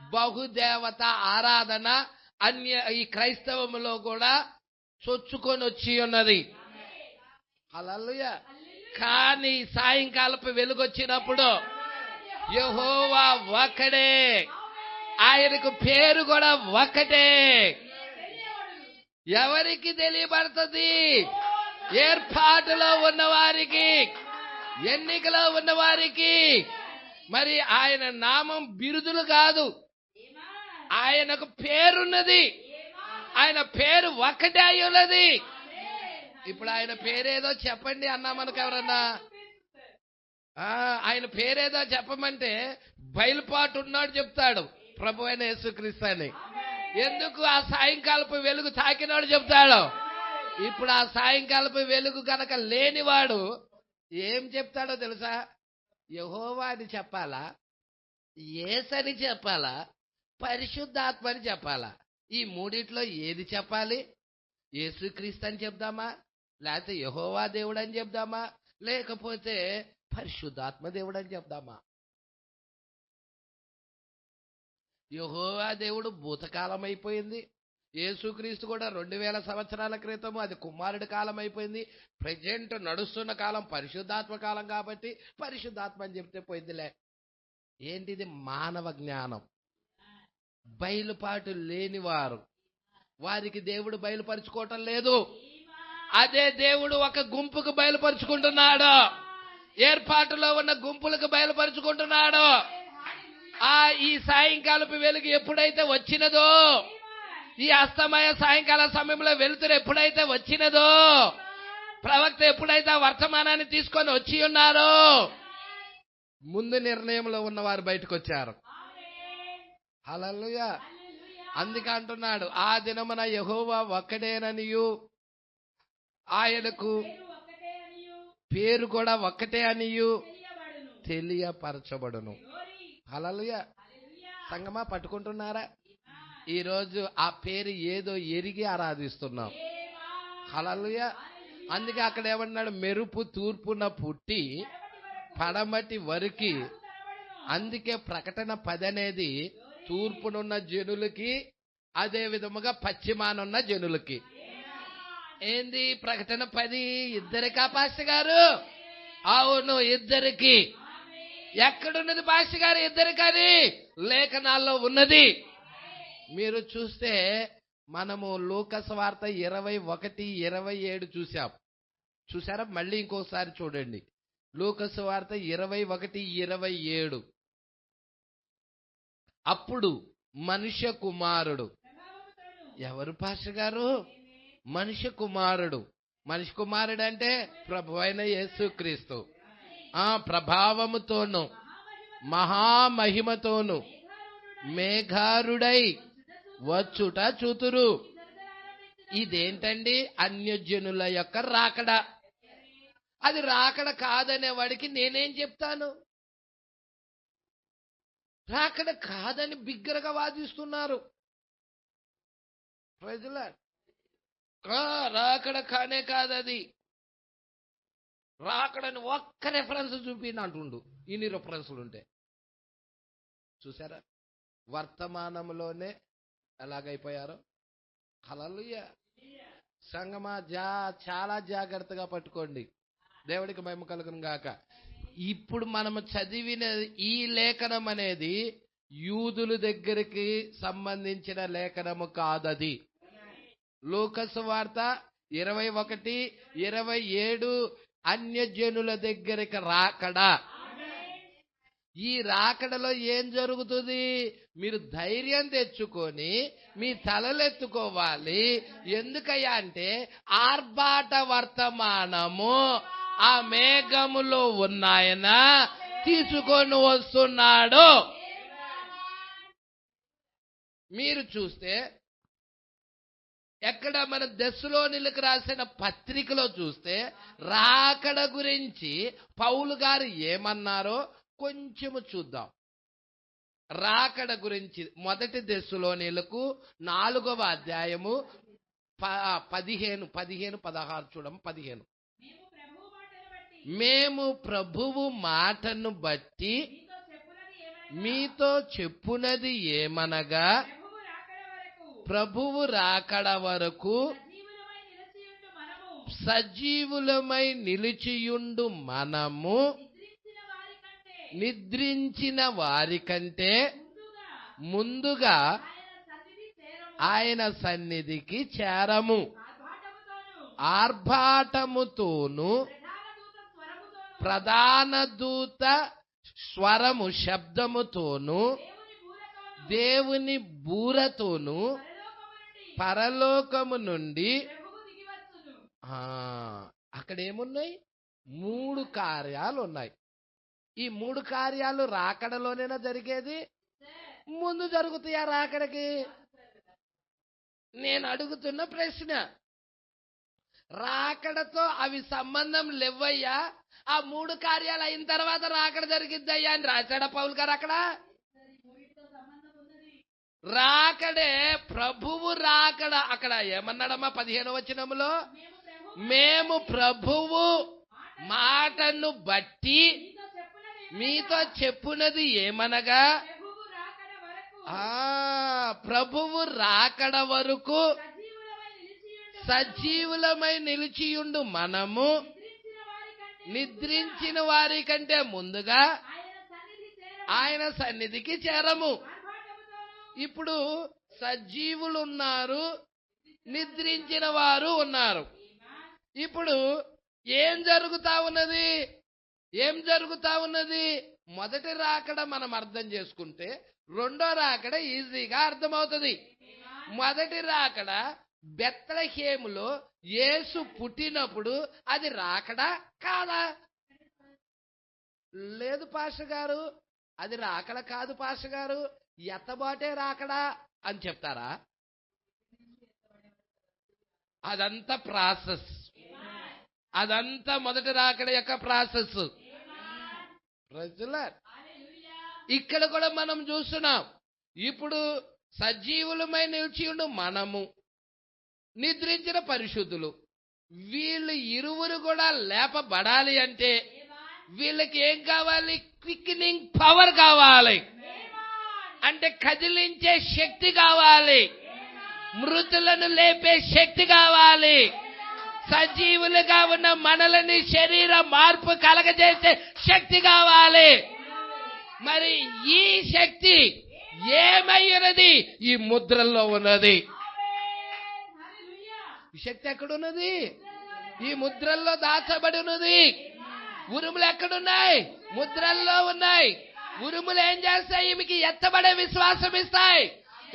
బహుదేవత ఆరాధన ఈ క్రైస్తవములో కూడా చొచ్చుకొని వచ్చి ఉన్నది. హల్లెలూయా. కానీ సాయంకాలపు వెలుగొచ్చినప్పుడు యెహోవా ఒక్కడే, ఆయనకు పేరు కూడా ఒక్కటే. ఎవరికి తెలియబడుతుంది? ఏర్పాటులో ఉన్నవారికి, ఎన్నికలో ఉన్నవారికి. మరి ఆయన నామం బిరుదులు కాదు, ఆయనకు పేరున్నది. ఆయన పేరు ఒక్కటే అయి ఉన్నది. ఇప్పుడు ఆయన పేరేదో చెప్పండి అన్నా మనకు ఎవరన్నా ఆయన పేరేదో చెప్పమంటే బయలుపాటు ఉన్నాడు చెప్తాడు ప్రభు అయిన యేసుక్రీస్తు అని. ఎందుకు? ఆ సాయంకాలపు వెలుగు తాకినాడు చెప్తాడు. ఇప్పుడు ఆ సాయంకాలపు వెలుగు కనుక లేనివాడు ఏం చెప్తాడో తెలుసా? యెహోవా అని చెప్పాలా, యేసని చెప్పాలా, పరిశుద్ధాత్మ అని చెప్పాలా? ఈ మూడిట్లో ఏది చెప్పాలి? యేసుక్రీస్తు అని చెప్దామా, లేకపోతే యెహోవా దేవుడు అని చెప్దామా, లేకపోతే పరిశుద్ధాత్మ దేవుడు అని చెప్దామా? యెహోవా దేవుడు భూతకాలం అయిపోయింది. యేసుక్రీస్తు కూడా 2000 సంవత్సరాల క్రితం అది కుమారుడి కాలం అయిపోయింది. ప్రజెంట్ నడుస్తున్న కాలం పరిశుద్ధాత్మ కాలం కాబట్టి పరిశుద్ధాత్మ అని చెప్తే పోయిందిలే. ఏంటిది? మానవ జ్ఞానం. బయలుపాటు లేనివారు, వారికి దేవుడు బయలుపరుచుకోవటం లేదు. అదే దేవుడు ఒక గుంపుకు బయలుపరుచుకుంటున్నాడు, ఏర్పాటులో ఉన్న గుంపులకు బయలుపరుచుకుంటున్నాడు. ఈ సాయంకాలపు వెలుగు ఎప్పుడైతే వచ్చినదో, ఈ అస్తమయ సాయంకాల సమయంలో వెలుతురు ఎప్పుడైతే వచ్చినదో, ప్రవక్త ఎప్పుడైతే వర్తమానాన్ని తీసుకొని వచ్చి ఉన్నారో, ముందు నిర్ణయంలో ఉన్నవారు బయటకు వచ్చారు. హల్లెలూయా. అందుకే అంటున్నాడు, ఆ దినమున యెహోవా ఒక్కడేననియు, ఆయనకు పేరు కూడా ఒక్కటే అనియు తెలియపరచబడును. హల్లెలూయా. సంగమా పట్టుకుంటున్నారా? ఈరోజు ఆ పేరు ఏదో ఎరిగి ఆరాధిస్తున్నాం. హల్లెలూయా. అందుకే అక్కడ ఏమన్నాడు? మెరుపు తూర్పున పుట్టి పడమటి వరకు. అందుకే ప్రకటన 10 అనేది తూర్పునున్న జనులకి, అదే విధముగా పశ్చిమానున్న జనులకి. ఏంది ప్రకటన 10? ఇద్దరికా పాస్టర్ గారు? అవును, ఇద్దరికి. ఎక్కడున్నది పాస్టర్ గారు? ఇద్దరికని లేఖనాల్లో ఉన్నది. మీరు చూస్తే మనము లూకా సువార్త 21:27 చూసాం. చూసారా? మళ్ళీ ఇంకోసారి చూడండి. లూకా సువార్త 21:27. అప్పుడు మనుష్య కుమారుడు. ఎవరు పాస్టర్ గారు? మనుష్య కుమారుడు. మనిషి కుమారుడు అంటే ప్రభు అయిన యేసుక్రీస్తు. ప్రభావముతోను మహామహిమతోను మేఘారుడై వచ్చుట చూతురు. ఇదేంటండి? అన్యజనుల యొక్క రాకడ. అది రాకడ కాదనే వాడికి నేనేం చెప్తాను? రాకడ కాదని బిగ్గరగా వాదిస్తున్నారు ప్రజలు. రాకడ కానే కాదది. రాకడని ఒక్క రెఫరెన్స్ చూపిన అంటుండు. ఇన్ని రెఫరెన్స్లు ఉంటే చూసారా? వర్తమానంలోనే ఎలాగైపోయారో. హల్లెలూయా. సంగమా చాలా జాగ్రత్తగా పట్టుకోండి. దేవుడికి మహిమ కలుగును గాక. ఇప్పుడు మనము చదివిన ఈ లేఖనం అనేది యూదుల దగ్గరికి సంబంధించిన లేఖనము కాదది. లూకా సువార్త 21:27 అన్యజనుల దగ్గరికి రాకడ. ఈ రాకడలో ఏం జరుగుతుంది? మీరు ధైర్యం తెచ్చుకొని మీ తలలెత్తుకోవాలి. ఎందుకయ్యా అంటే ఆర్భాట వర్తమానము ఆ మేఘములో ఉన్నాయన తీసుకొని వస్తున్నాడు. మీరు చూస్తే ఎక్కడ మన దెస్సలోనిలకు రాసిన పత్రికలో చూస్తే రాకడ గురించి పౌలు గారు ఏమన్నారో కొంచెము చూద్దాం. రాకడ గురించి మొదటి దెస్సలోనిలకు 4వ అధ్యాయము 15-16 చూడము. 15 మేము ప్రభువు మాటను బట్టి మీతో చెప్పునది ఏమనగా ప్రభువు రాకడ వరకు సజీవులమై నిలిచియుండు మనము నిద్రించిన వారికంటే ముందుగా ఆయన సన్నిధికి చేరము. ఆర్భాటముతోను ప్రధాన దూత స్వరము శబ్దముతోను దేవుని బూరతోను పరలోకము నుండి అక్కడ ఏమున్నాయి? 3 కార్యాలు ఉన్నాయి. ఈ 3 కార్యాలు రాకడలోనేనా జరిగేది? ముందు జరుగుతాయా రాకడకి? నేను అడుగుతున్న ప్రశ్న. రాకడతో అవి సంబంధం లేవయ్యా, ఆ 3 కార్యాలు అయిన తర్వాత రాకడ జరిగిద్దయ్యా అని రాశాడా పౌలు గారు అక్కడ? రాకడే ప్రభువు రాకడ. అక్కడ ఏమన్నాడమ్మా 15వ వచనములో? మేము ప్రభువు మాటను బట్టి మీతో చెప్పునది ఏమనగా ప్రభువు రాకడ వరకు సజీవులమై నిలిచియుండు మనము నిద్రించిన వారి కంటే ముందుగా ఆయన సన్నిధికి చేరము. ఇప్పుడు సజీవులు ఉన్నారు, నిద్రించిన వారు ఉన్నారు. ఇప్పుడు ఏం జరుగుతా ఉన్నది? మొదటి రాకడ మనం అర్థం చేసుకుంటే రెండో రాకడ ఈజీగా అర్థమవుతుంది. మొదటి రాకడ బెత్లెహేములో యేసు పుట్టినప్పుడు అది రాకడా కాదా? లేదు పాస్టర్ గారు, అది రాకడ కాదు పాస్టర్ గారు, ఎత్తబాటే రాకడా అని చెప్తారా? అదంతా ప్రాసెస్, అదంతా మొదటి రాకడ యొక్క ప్రాసెస్. ఇక్కడ కూడా మనం చూస్తున్నాం. ఇప్పుడు సజీవులమై నిలిచియుండు మనము నిద్రించిన పరిశుద్ధులు, వీళ్ళు ఇరువురు కూడా లేపబడాలి అంటే వీళ్ళకి ఏం కావాలి? క్విక్నింగ్ పవర్ కావాలి. అంటే కదిలించే శక్తి కావాలి, మృతులను లేపే శక్తి కావాలి, సజీవులుగా ఉన్న మనలని శరీర మార్పు కలగజేసే శక్తి కావాలి. మరి ఈ శక్తి ఏమై ఉన్నది? ఈ ముద్రల్లో ఉన్నది. ఈ శక్తి ఎక్కడున్నది? ఈ ముద్రల్లో దాచబడి ఉన్నది. ఉరుములు ఎక్కడున్నాయి? ముద్రల్లో ఉన్నాయి. ఉరుములు ఏం చేస్తాయి? మీకు ఎత్తబడే విశ్వాసం ఇస్తాయి.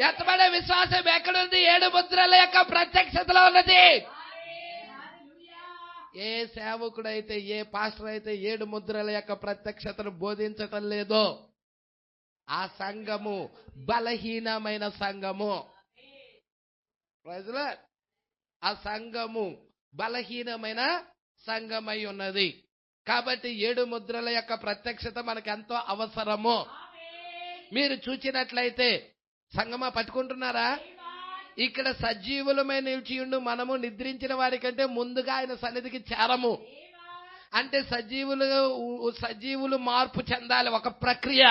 ఎత్తబడే విశ్వాసం ఎక్కడుంది? 7 ముద్రల యొక్క ప్రత్యక్షతలో ఉన్నది. ఏ సేవకుడైతే, ఏ పాస్టర్ అయితే 7 ముద్రల యొక్క ప్రత్యక్షతను బోధించటం లేదో ఆ సంఘము బలహీనమైన సంఘము. ఆ సంఘము బలహీనమైన సంఘమై ఉన్నది. కాబట్టి 7 ముద్రల యొక్క ప్రత్యక్షత మనకు ఎంతో అవసరము. మీరు చూచినట్లయితే సంఘమా పట్టుకుంటున్నారా? ఇక్కడ సజీవులమై నిలిచియుండు మనము నిద్రించిన వారి కంటే ముందుగా ఆయన సన్నిధికి చేరము. అంటే సజీవులు మార్పు చెందాలి, ఒక ప్రక్రియ.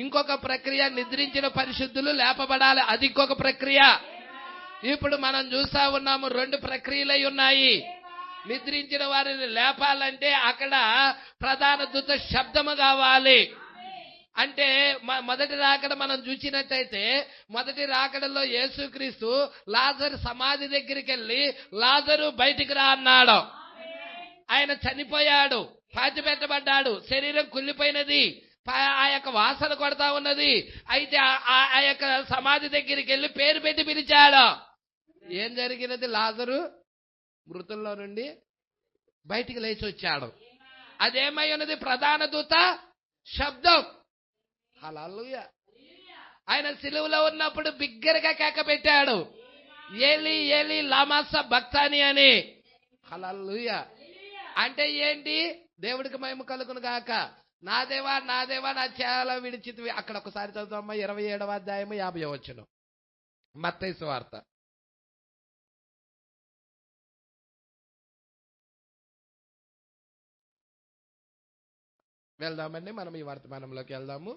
ఇంకొక ప్రక్రియ నిద్రించిన పరిశుద్ధులు లేపబడాలి, అది ఇంకొక ప్రక్రియ. ఇప్పుడు మనం చూస్తా ఉన్నాము 2 ప్రక్రియలై ఉన్నాయి. నిద్రించిన వారిని లేపాలంటే అక్కడ ప్రధాన దూత శబ్దము కావాలి. అంటే మొదటి రాకడ మనం చూసినట్టయితే మొదటి రాకడలో యేసుక్రీస్తు లాజరు సమాధి దగ్గరికి వెళ్ళి లాజరు బయటికి రా అన్నాడు. ఆయన చనిపోయాడు, పాతి పెట్టబడ్డాడు, శరీరం కుళ్ళిపోయినది, ఆ యొక్క వాసన కొడతా ఉన్నది. అయితే ఆ యొక్క సమాధి దగ్గరికి వెళ్ళి పేరు పెట్టి పిలిచాడు. ఏం జరిగినది? లాజరు మృతుల్లో నుండి బయటికి లేచి వచ్చాడు. అదేమై ఉన్నది? ప్రధాన దూత శబ్దం. హల్లెలూయా. ఆయన సిలువలో ఉన్నప్పుడు బిగ్గరగా కేక పెట్టాడు. ఏలి ఏలి లమా సబక్తాని అని. హల్లెలూయా. అంటే ఏంటి? దేవుడికి మహిమ కలుగును గాక. నా దేవా నా దేవా నా చాలా విడిచితివి. అక్కడ ఒకసారి చదువుతామా 27వ అధ్యాయము 50వ వచనం మత్తయి సువార్త. వెళ్దామండి, మనం ఈ వర్తమానంలోకి వెళ్దాము.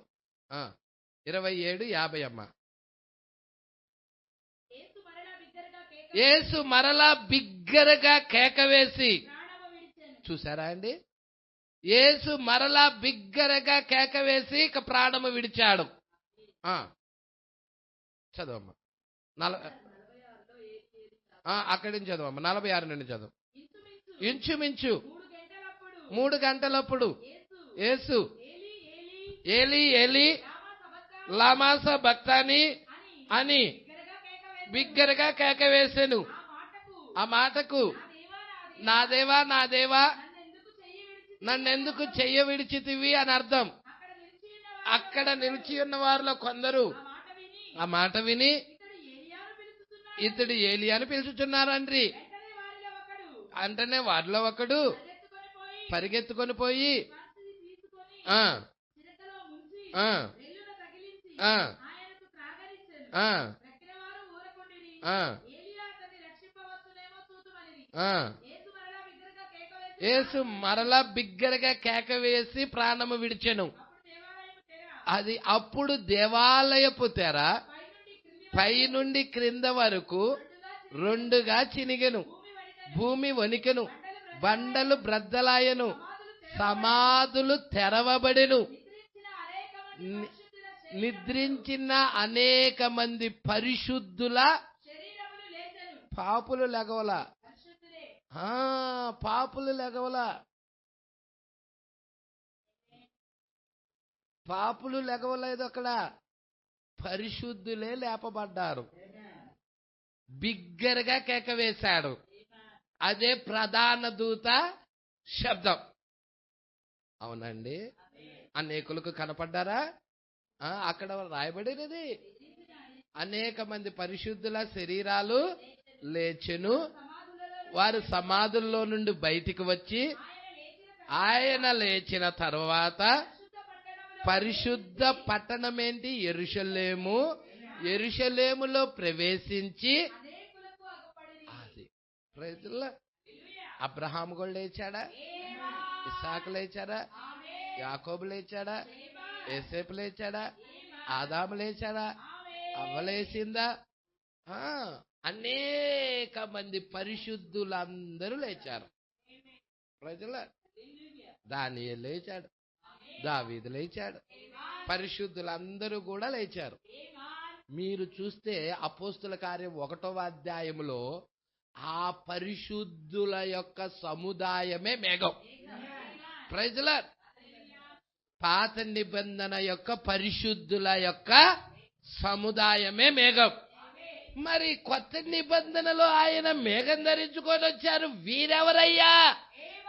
27:50 అమ్మ. యేసు మరలా బిగ్గరగా కేక వేసి, చూసారా అండి? యేసు మరలా బిగ్గరగా కేక వేసి ఇక ప్రాణము విడిచాడు. చదవమ్మా. అక్కడి నుంచి చదవమ్మా. 46 నుండి చదువు. ఇంచుమించు 3 గంటలప్పుడు యేసు ఏలి ఏలి లమా సబక్తాని అని బిగ్గరగా కేక వేసెను. ఆ మాటకు నా దేవా నా దేవా నన్నెందుకు చెయ్య విడిచితివి అని అర్థం. అక్కడ నిలిచి ఉన్న వారిలో కొందరు ఆ మాట విని ఇతడు ఏలియాను పిలుచుచున్నారండ్రి. అంటనే వారిలో ఒకడు పరిగెత్తుకొని పోయి యేసు మరలా బిగ్గరగా కేక వేసి ప్రాణము విడిచెను. అది అప్పుడు దేవాలయపు తెర పై నుండి క్రింద వరకు 2గా చినిగెను. భూమి వణికెను, బండలు బ్రద్దలాయను, సమాధులు తెరవబడెను. నిద్రించిన అనేక మంది పరిశుద్ధుల పాపులు లెగవల. పాపులు లెగవల. పాపులు లెగవలేదు, అక్కడ పరిశుద్ధులే లేపబడ్డారు. బిగ్గరగా కేక వేశాడు. అదే ప్రధాన దూత శబ్దం. అవునండి, అనేకులకు కనపడ్డారా? అక్కడ రాయబడినది అనేక మంది పరిశుద్ధుల శరీరాలు లేచెను. వారు సమాధుల్లో నుండి బయటికి వచ్చి ఆయన లేచిన తర్వాత పరిశుద్ధ పట్టణం ఏంటి? యెరూషలేము. యెరూషలేములో ప్రవేశించి అది అబ్రహాము కూడా లేచాడా? ఇస్సాకు లేచాడా? యాకోబు లేచాడా? యోసేపు లేచాడా? ఆదాము లేచాడా? అవ్వ లేచిందా? అనేక మంది పరిశుద్ధులందరూ లేచారు. ప్రజల దానియేలు లేచాడు, దావీదు లేచాడు, పరిశుద్ధులందరూ కూడా లేచారు. మీరు చూస్తే అపోస్తుల కార్యం 1వ అధ్యాయంలో ఆ పరిశుద్ధుల యొక్క సముదాయమే మేఘం. ప్రజల పాత నిబంధన యొక్క పరిశుద్ధుల యొక్క సముదాయమే మేఘం. మరి కొత్త నిబంధనలో ఆయన మేఘం ధరించుకొని వచ్చారు. వీరెవరయ్యా?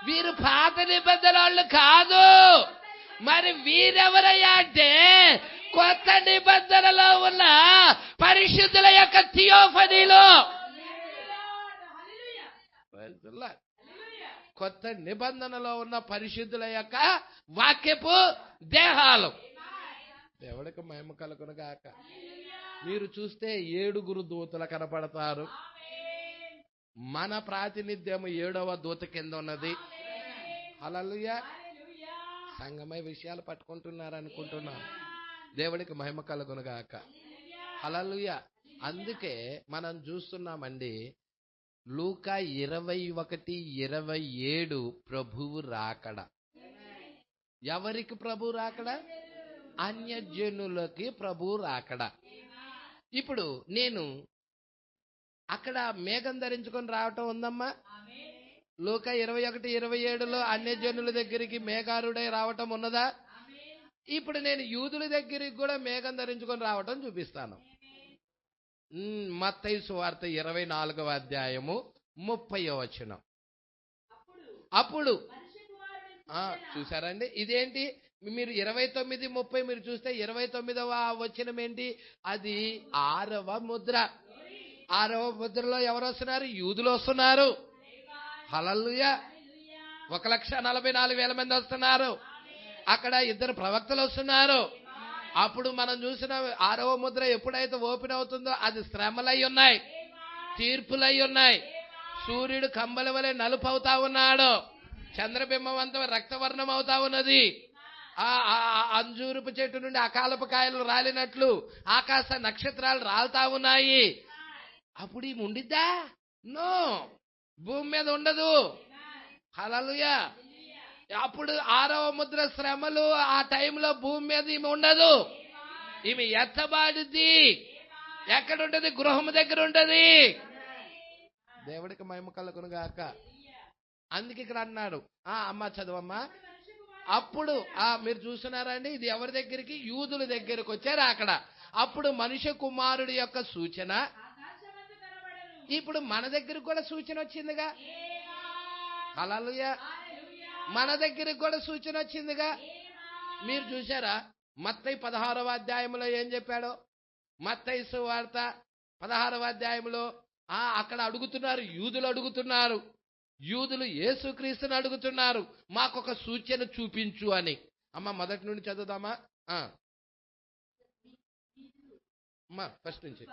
వీరు పాత నిబంధన వాళ్ళు కాదు. మరి వీరెవరయ్యా అంటే కొత్త నిబంధనలో ఉన్న పరిశుద్ధుల యొక్క థియోఫనీలో. కొత్త నిబంధనలో ఉన్న పరిశుద్ధుల యొక్క వాక్యపు దేహాలు. దేవుడికి మహిమ కలుగును గాక. మీరు చూస్తే 7 దూతలు కనపడతారు. మన ప్రాతినిధ్యం 7వ దూత కింద ఉన్నది. హల్లెలూయా. సంగమై విషయాలు పట్టుకుంటున్నారు అనుకుంటున్నాను. దేవుడికి మహిమ కలుగును గాక. హల్లెలూయా. అందుకే మనం చూస్తున్నామండి, లూకా 21:27 ప్రభువు రాకడ. ఎవరికి ప్రభు రాకడ? అన్యజనులకి ప్రభు రాకడ. ఇప్పుడు నేను అక్కడ మేఘం ధరించుకొని రావటం ఉందమ్మా. లూకా 21:27లో అన్యజనుల దగ్గరికి మేఘారుడై రావటం ఉన్నదా? ఇప్పుడు నేను యూదుల దగ్గరికి కూడా మేఘం ధరించుకొని రావటం చూపిస్తాను. మత్తయి సువార్త 24వ అధ్యాయము 30వ వచనం. అప్పుడు చూసారండి, ఇదేంటి? మీరు 29, 30 మీరు చూస్తే 29వ వచనం ఏంటి? అది 6వ ముద్ర. 6వ ముద్రలో ఎవరు వస్తున్నారు? యూదులు వస్తున్నారు. హల్లెలూయా. 1,44,000 మంది వస్తున్నారు. అక్కడ 2 ప్రవక్తలు వస్తున్నారు. అప్పుడు మనం చూసిన 6వ ముద్ర ఎప్పుడైతే ఓపెన్ అవుతుందో అది శ్రమలై ఉన్నాయి, తీర్పులై ఉన్నాయి. సూర్యుడు కంబల వలె నలుపు అవుతా ఉన్నాడు. చంద్రబింబం అంతా రక్తవర్ణం అవుతా ఉన్నది. ఆ అంజూరుపు చెట్టు నుండి అకాలపు కాయలు రాలినట్లు ఆకాశ నక్షత్రాలు రాలుతా ఉన్నాయి. అప్పుడు ఈ ఉండిద్దా? నో, భూమి మీద ఉండదు. హల్లెలూయా. అప్పుడు 6వ ముద్ర శ్రమలు ఆ టైంలో భూమి మీద ఈమె ఉండదు. ఈమె ఎత్తబాడిద్ది. ఎక్కడుంటది? గృహం దగ్గర ఉంటది. దేవుడికి మహిమ కలుగును గాక. అందుకే ఇక్కడ అన్నాడు. అమ్మ చదువమ్మా. అప్పుడు మీరు చూస్తున్నారండి, ఇది ఎవరి దగ్గరికి? యూదుల దగ్గరకు వచ్చారు. అక్కడ అప్పుడు మనుష్య కుమారుడి యొక్క సూచన. ఇప్పుడు మన దగ్గరకు కూడా సూచన వచ్చిందిగా. హల్లెలూయా. మన దగ్గరికి కూడా సూచన వచ్చిందిగా. మీరు చూసారా మత్తయి 16వ అధ్యాయంలో ఏం చెప్పాడో? మత్తయి సువార్త 16వ అధ్యాయంలో అక్కడ అడుగుతున్నారు, యూదులు అడుగుతున్నారు. యూదులు యేసుక్రీస్తుని అడుగుతున్నారు, మాకొక సూచన చూపించు అని. అమ్మ మొదటి నుండి చదువుదామా? అమ్మా ఫస్ట్ నుంచి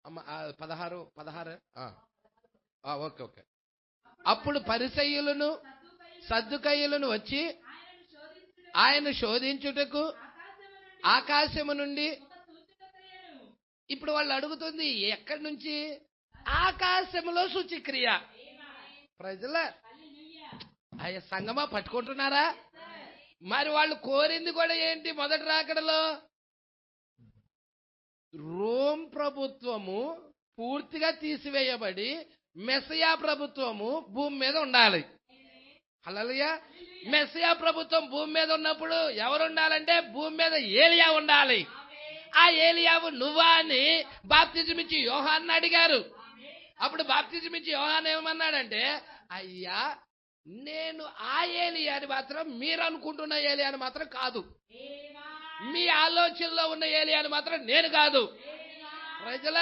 అమ్మ 16. ఓకే. అప్పుడు పరిసయ్యులను సద్దుకయ్యులను వచ్చి ఆయన శోధించుటకు ఆకాశము నుండి. ఇప్పుడు వాళ్ళు అడుగుతుంది ఎక్కడి నుంచి? ఆకాశములో సూచక్రియ. ప్రజల సంగమా పట్టుకుంటున్నారా? మరి వాళ్ళు కోరింది కూడా ఏంటి? మొదటి రాకడలో రోమ్ ప్రభుత్వము పూర్తిగా తీసివేయబడి మెస్సియా ప్రభుత్వము భూమి మీద ఉండాలి. హల్లెలూయా. మెస్సియా ప్రభుత్వం భూమి మీద ఉన్నప్పుడు ఎవరు ఉండాలంటే భూమి మీద ఏలియా ఉండాలి. ఆ ఏలియావు నువ్వా అని బాప్తిజం ఇచ్చి యోహాన్ని అడిగారు. అప్పుడు బాప్తిజం ఇచ్చి యోహాన్ ఏమన్నాడంటే, అయ్యా నేను ఆ ఏలియాని మాత్రం, మీరు అనుకుంటున్న ఏలియాని మాత్రం కాదు, మీ ఆలోచనలో ఉన్న ఏలియాని మాత్రం నేను కాదు. ప్రజల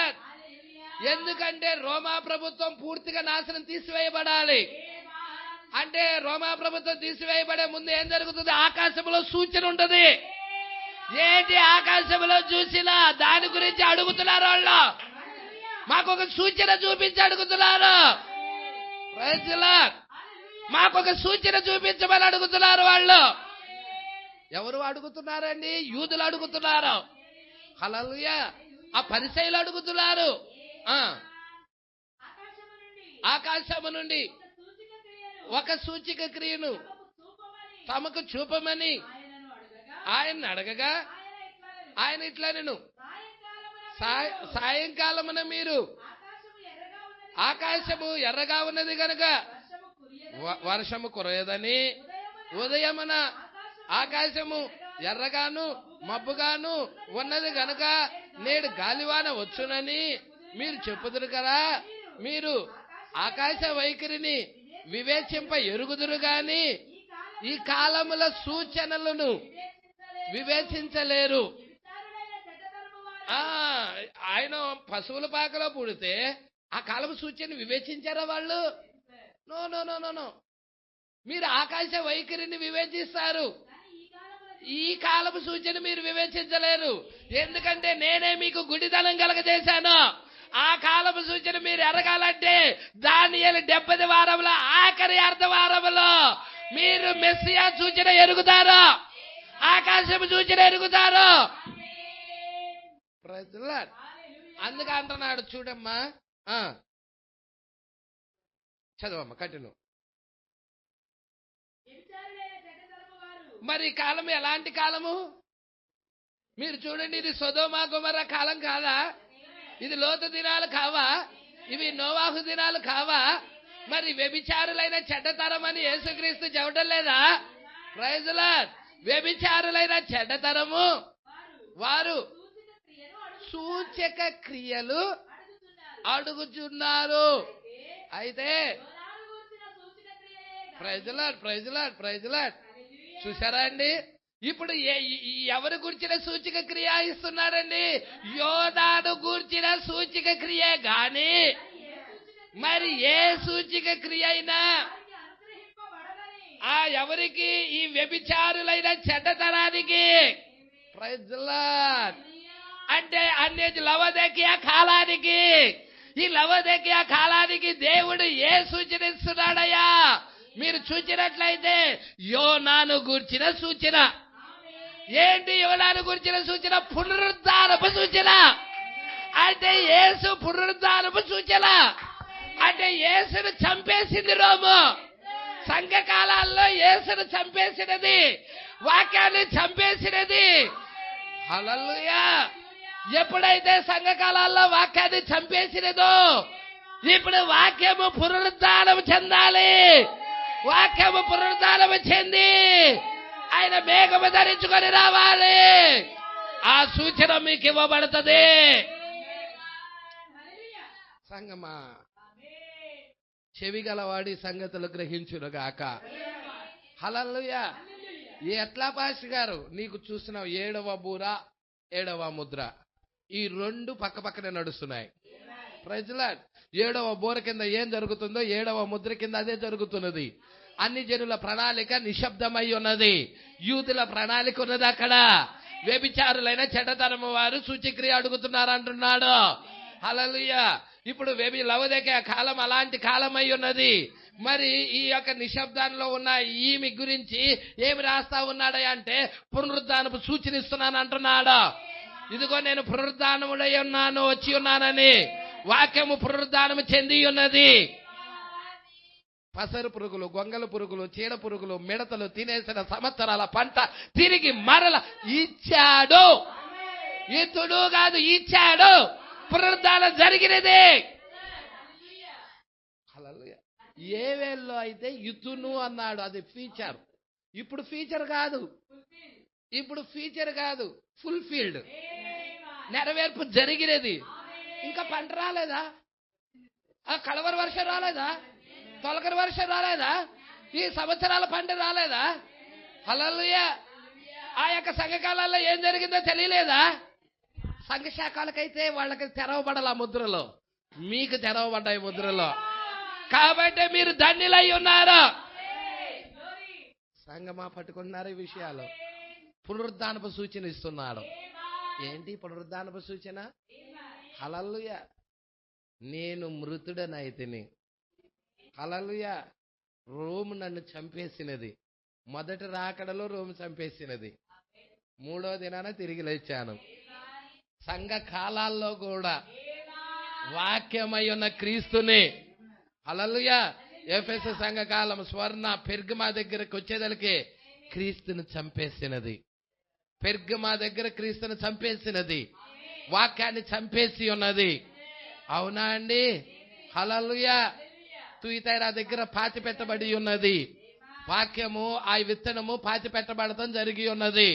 ఎందుకంటే రోమా ప్రభుత్వం పూర్తిగా నాశనం తీసివేయబడాలి. అంటే రోమా ప్రభుత్వం తీసివేయబడే ముందు ఏం జరుగుతుంది? ఆకాశంలో సూచన ఉంటది. ఏంటి? ఆకాశంలో చూసినా దాని గురించి అడుగుతున్నారు వాళ్ళు. మాకొక సూచన చూపించి అడుగుతున్నారు. మాకొక సూచన చూపించమని అడుగుతున్నారు వాళ్ళు. ఎవరు అడుగుతున్నారండి? యూదులు అడుగుతున్నారు. హల్లెలూయా. ఆ పరిసయ్యులు అడుగుతున్నారు. ఆకాశము నుండి ఒక సూచిక క్రియను తమకు చూపమని ఆయన అడగగా ఆయన ఇట్లా, నేను సాయంకాలమున మీరు ఆకాశము ఎర్రగా ఉన్నది గనుక వర్షము కురయదని, ఉదయమున ఆకాశము ఎర్రగాను మబ్బుగాను ఉన్నది గనుక నేడు గాలివాన వచ్చునని మీరు చెప్పుదురు కదా. మీరు ఆకాశ వైఖరిని వివేచింప ఎరుగుదురు గాని ఈ కాలముల సూచనలను వివేచించలేరు. ఆయన పశువుల పాకలో పుడితే ఆ కాలపు సూచన వివేచించారా వాళ్ళు? No no no no no. మీరు ఆకాశ వైఖరిని వివేచిస్తారు, ఈ కాలపు సూచన మీరు వివేచించలేరు. ఎందుకంటే నేనే మీకు గుడితనం కలగజేశాను. ఆ కాలపు సూచన మీరు ఎరగాలంటే దానియేలు 70 వారంలో ఆఖరి అర్ధవారంలో మీరు మెస్సియా సూచన ఎరుగుతారు, ఆకాశపు సూచన ఎరుగుతారు. అందుకే అంటున్నాడు చూడమ్మా. చదవమ్మా, కంటిన్యూ. మరి కాలం ఎలాంటి కాలము? మీరు చూడండి, ఇది సొదొమ గొమొర్రా కాలం కాదా? ఇది లోతు దినాలు కావా? ఇవి నోవాహు దినాలు కావా? మరి వ్యభిచారులైన చెడ్డతరం అని యేసుక్రీస్తు చెప్పడం లేదా? Praise lord. వ్యభిచారులైన చెడ్డతరము వారు సూచక క్రియలు అడుగుచున్నారు. అయితే praise lord, praise lord, praise lord. చూసారా అండి? ఇప్పుడు ఎవరు గురించిన సూచిక క్రియ ఇస్తున్నాడండి? యోనాను గూర్చిన సూచిక క్రియే గాని మరి ఏ సూచిక క్రియ అయినా ఎవరికి? ఈ వ్యభిచారులైన చెడ్డతనానికి. Praise the lord. అంటే అన్య లవదకియా కాలానికి, ఈ లవదకియా కాలానికి దేవుడు ఏ సూచన ఇస్తున్నాడయ్యా? మీరు చూచినట్లయితే యోనాను గూర్చిన సూచన. ఏంటి యోనాను గూర్చిన సూచన? పునరుద్ధానపు సూచన. అంటే యేసు పునరుద్ధానపు సూచన. అంటే యేసును చంపేసింది రోము. సంఘకాలాల్లో యేసును చంపేసినది, వాక్యాన్ని చంపేసినది. హల్లెలూయా. ఎప్పుడైతే సంఘకాలాల్లో వాక్యాన్ని చంపేసినదో ఇప్పుడు వాక్యము పునరుద్ధానం చెందాలి. వాక్యము పునరుద్ధానం చెంది ఆయన మేఘము ధరించుకొని రావాలి. ఆ సూచన మీకు ఇవ్వబడుతుంది. సంగమా, చెవి గలవాడి సంగతులు గ్రహించునుగాక. హల్లెలూయా. ఎట్లా పాస్టర్ గారు నీకు చూస్తున్నావు? 7వ బూర 7వ ముద్ర, ఈ రెండు పక్క పక్కనే నడుస్తున్నాయి. Praise the lord. 7వ బూర కింద ఏం జరుగుతుందో 7వ ముద్ర కింద అదే జరుగుతున్నది. అన్ని జనుల ప్రణాళిక నిశ్శబ్దమై ఉన్నది. యూదుల ప్రణాళిక ఉన్నది అక్కడ. వ్యభిచారులైన చెడ్డతనము వారు సూచిక్రియ అడుగుతున్నారు అంటున్నాడు. హల్లెలూయా. ఇప్పుడు లవదకియా కాలం అలాంటి కాలం అయి ఉన్నది. మరి ఈ యొక్క నిశ్శబ్దంలో ఉన్న ఈమె గురించి ఏమి రాస్తా ఉన్నాడు అంటే పునరుద్ధానపు సూచనిస్తున్నాను అంటున్నాడు. ఇదిగో నేను పునరుద్ధానముడై ఉన్నాను, వచ్చి ఉన్నానని. వాక్యము పునరుద్ధానము చెంది ఉన్నది. పసరు పురుగులు, గొంగల పురుగులు, చీడ పురుగులు, మిడతలు తినేసిన సంవత్సరాల పంట తిరిగి మరల ఇచ్చాడు. ఇతడు కాదు, ఇచ్చాడు. పునరుద్ధానం జరిగినది. ఏ వేల్లో అయితే ఇతును అన్నాడు, అది ఫీచర్. ఇప్పుడు ఫీచర్ కాదు, ఇప్పుడు ఫీచర్ కాదు, ఫుల్ఫిల్డ్. నెరవేర్పు జరిగినది. ఇంకా పంట రాలేదా? కడవరి వర్షం రాలేదా? తొలకరి వర్షం రాలేదా? ఈ సంవత్సరాల పంట రాలేదా? హల్లెలూయా. ఆ యొక్క సంఘకాలాల్లో ఏం జరిగిందో తెలియలేదా? సంఘ శాఖలకైతే వాళ్ళకి తెరవబడాల ముద్రలో, మీకు తెరవబడ్డాయి ముద్రలో. కాబట్టి మీరు ధన్యులై ఉన్నారు. సంఘమా పట్టుకున్నారు ఈ విషయాలు. పునరుద్ధానపు సూచన ఇస్తున్నాడు. ఏంటి పునరుద్ధానపు సూచన? హల్లెలూయా. నేను మృతుడనైతిని. హల్లెలూయా. రోము నన్ను చంపేసినది. మొదటి రాకడలో రోము చంపేసినది. 3వ దినాన తిరిగి లేచాను. సంఘ కాలాల్లో కూడా వాక్యమై ఉన్న క్రీస్తుని, హల్లెలూయా, ఎఫెసు సంఘ కాలం స్వర్ణ పెర్గమా దగ్గరకు వచ్చేదలికి క్రీస్తుని చంపేసినది. పెర్గమా దగ్గర క్రీస్తుని చంపేసినది. వాక్యాన్ని చంపేసి ఉన్నది. అవునా అండి? హల్లెలూయా. తుయితైరా దగ్గర పాతి పెట్టబడి ఉన్నది. వాక్యము, ఆ విత్తనము పాతి పెట్టబడటం జరిగి ఉన్నది.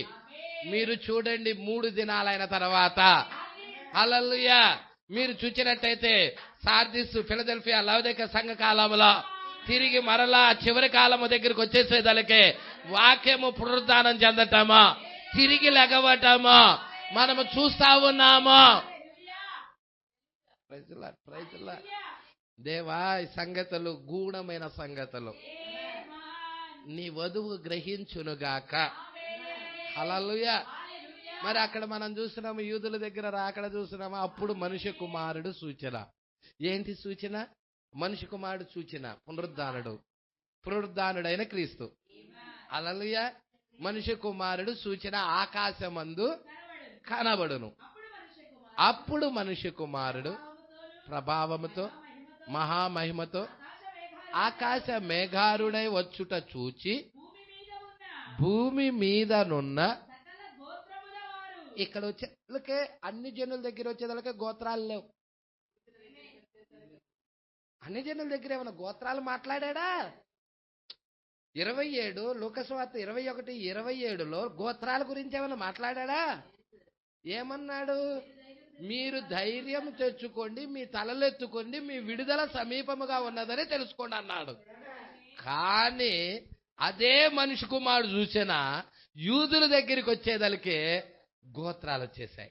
మీరు చూడండి 3 దినాలైన తర్వాత, హల్లెలూయా, మీరు చూచినట్టయితే సార్దిస్, ఫిలదెల్ఫియా, లవదకియా సంఘ కాలంలో తిరిగి మరలా చివరి కాలము దగ్గరికి వచ్చేసేదలకే వాక్యము పునరుద్ధానం చెందటమా, తిరిగి లెగవటమా మనము చూస్తా ఉన్నాము. దేవా, ఈ సంగతులు గూఢమైన సంగతులు నీ వధువు గ్రహించునుగాక. హల్లెలూయా. మరి అక్కడ మనం చూస్తున్నాము, యూదుల దగ్గర రాకడ చూస్తున్నాము. అప్పుడు మనుష్య కుమారుడు సూచన. ఏంటి సూచన? మనుష్య కుమారుడు సూచన పునరుద్ధానుడైన క్రీస్తు. హల్లెలూయా. మనుష్య కుమారుడు సూచన ఆకాశమందు కనబడును. అప్పుడు మనుష్య కుమారుడు ప్రభావముతో మహామహిమతో ఆకాశ మేఘారుడై వచ్చుట చూచి భూమి మీదనున్న, ఇక్కడ వచ్చేదలకే అన్ని జనుల దగ్గర వచ్చేదలకే గోత్రాలు లేవు. అన్ని జనుల దగ్గర ఏమైనా గోత్రాలు మాట్లాడా? 27 లూకాసువార్త 21:27లో గోత్రాల గురించి ఏమైనా మాట్లాడా? ఏమన్నాడు? మీరు ధైర్యం తెచ్చుకోండి, మీ తలలెత్తుకోండి, మీ విడుదల సమీపముగా ఉన్నదని తెలుసుకోండి అన్నాడు. కానీ అదే మనిషి కుమారుడు చూసినా యూదుల దగ్గరికి వచ్చేదలికే గోత్రాలు వచ్చేసాయి.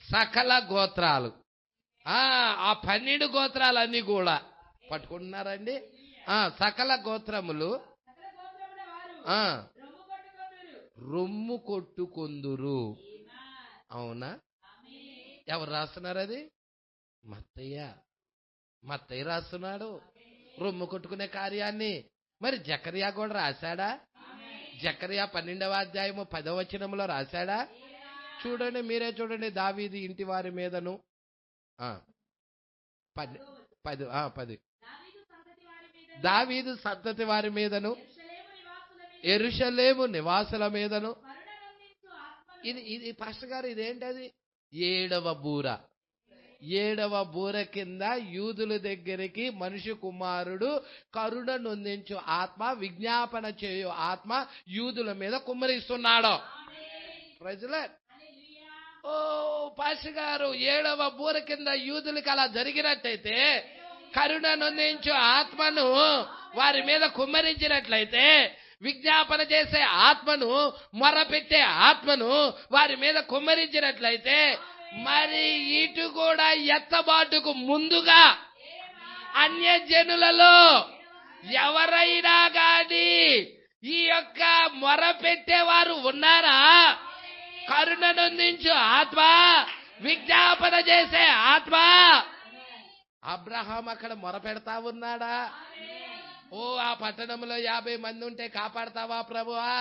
సకల గోత్రాలు, ఆ 12 గోత్రాలన్నీ కూడా పట్టుకుంటున్నారండి. సకల గోత్రములు రొమ్ము కొట్టుకొందురు. అవునా? ఎవరు రాస్తున్నారు అది? మత్తయ్య రాస్తున్నాడు రొమ్ము కొట్టుకునే కార్యాన్ని. మరి జకర్యా కూడా రాశాడా? జకర్యా 12వ అధ్యాయము 10వ వచనంలో రాశాడా? చూడండి, మీరే చూడండి. దావీదు ఇంటి వారి మీదను 10 దావీదు సంతతి వారి మీదను యెరూషలేము నివాసుల మీదను. ఇది పాస్టర్ గారు ఇదేంటది? 7వ బూర. 7వ బూర కింద యూదుల దగ్గరికి మనిషి కుమారుడు కరుణ నొందించు ఆత్మ, విజ్ఞాపన చేయు ఆత్మ యూదుల మీద కుమ్మరిస్తున్నాడు. ప్రజలే, ఓ పాస్టర్ గారు, 7వ బూర కింద యూదులకి అలా జరిగినట్టయితే, కరుణ నొందించు ఆత్మను వారి మీద కుమ్మరించినట్లయితే, విజ్ఞాపన చేసే ఆత్మను, మొరపెట్టే ఆత్మను వారి మీద కుమ్మరించినట్లయితే, మరి ఇటు కూడా ఎత్తబాటుకు ముందుగా అన్యజనులలో ఎవరైనా గాని ఈ యొక్క మొరపెట్టేవారు ఉన్నారా? కరుణ నొందించు ఆత్మ, విజ్ఞాపన చేసే ఆత్మ. అబ్రహాం అక్కడ మొరపెడతా ఉన్నాడా? ఓ, ఆ పట్టణంలో 50 మంది ఉంటే కాపాడతావా ప్రభువా?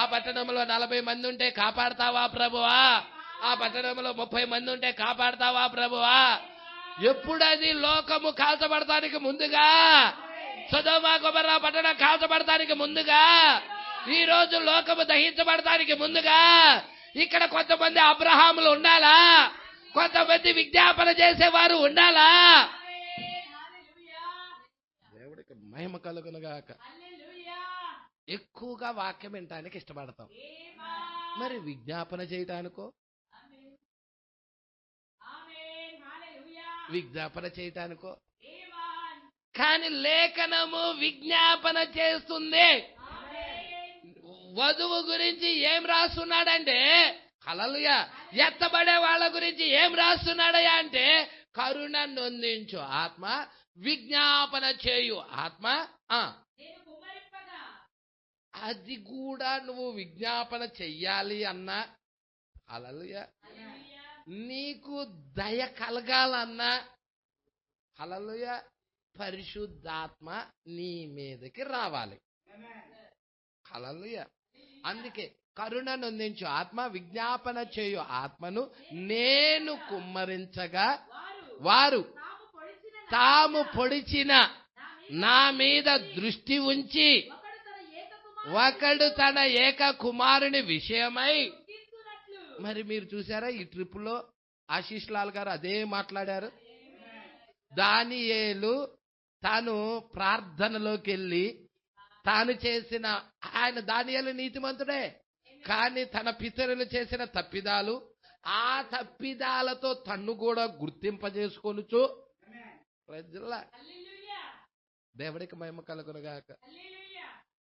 ఆ పట్టణంలో 40 మంది ఉంటే కాపాడతావా ప్రభువా? ఆ పట్టణంలో 30 మంది ఉంటే కాపాడతావా ప్రభువా? ఎప్పుడది లోకము కాల్చబడటానికి ముందుగా, సొదొమ గొమొర్రా పట్టణం కాల్చబడటానికి ముందుగా, ఈ రోజు లోకము దహించబడటానికి ముందుగా ఇక్కడ కొంతమంది అబ్రహాములు ఉండాలా? కొంతమంది విజ్ఞాపన చేసేవారు ఉండాలా? దేవుడికి మహిమ కలుగునుగాక. ఎక్కువగా వాక్యం వినటానికి ఇష్టపడతాం, మరి విజ్ఞాపన చేయటానికో? విజ్ఞాపన చేయటానికో? కానీ లేఖనము విజ్ఞాపన చేస్తుంది. వధువు గురించి ఏం రాస్తున్నాడంటే, హల్లెలూయా, ఎత్తబడే వాళ్ళ గురించి ఏం రాస్తున్నాడయ్యా అంటే, కరుణ నొందించు ఆత్మ, విజ్ఞాపన చేయు ఆత్మ. అది కూడా నువ్వు విజ్ఞాపన చెయ్యాలి అన్నా, హల్లెలూయా, నీకు దయ కలగాలన్నా, హల్లెలూయా, పరిశుద్ధాత్మ నీ మీదకి రావాలి. హల్లెలూయా. అందుకే కరుణ నొందించు ఆత్మ, విజ్ఞాపన చేయు ఆత్మను నేను కుమ్మరించగా వారు తాము పొడిచిన నా మీద దృష్టి ఉంచి ఒకడు తన ఏక కుమారుని విషయమై. మరి మీరు చూసారా ఈ ట్రిప్ లో ఆశీష్ లాల్ గారు అదే మాట్లాడారు. దానియేలు తాను ప్రార్థనలోకి వెళ్ళి తాను చేసిన, ఆయన దానియేలు నీతిమంతుడే, కానీ తన పితరులు చేసిన తప్పిదాలు, ఆ తప్పిదాలతో తన్ను కూడా గుర్తింపజేసుకొనుచు. ప్రజల్లా, దేవుడికి మహిమ కలుగునుగాక.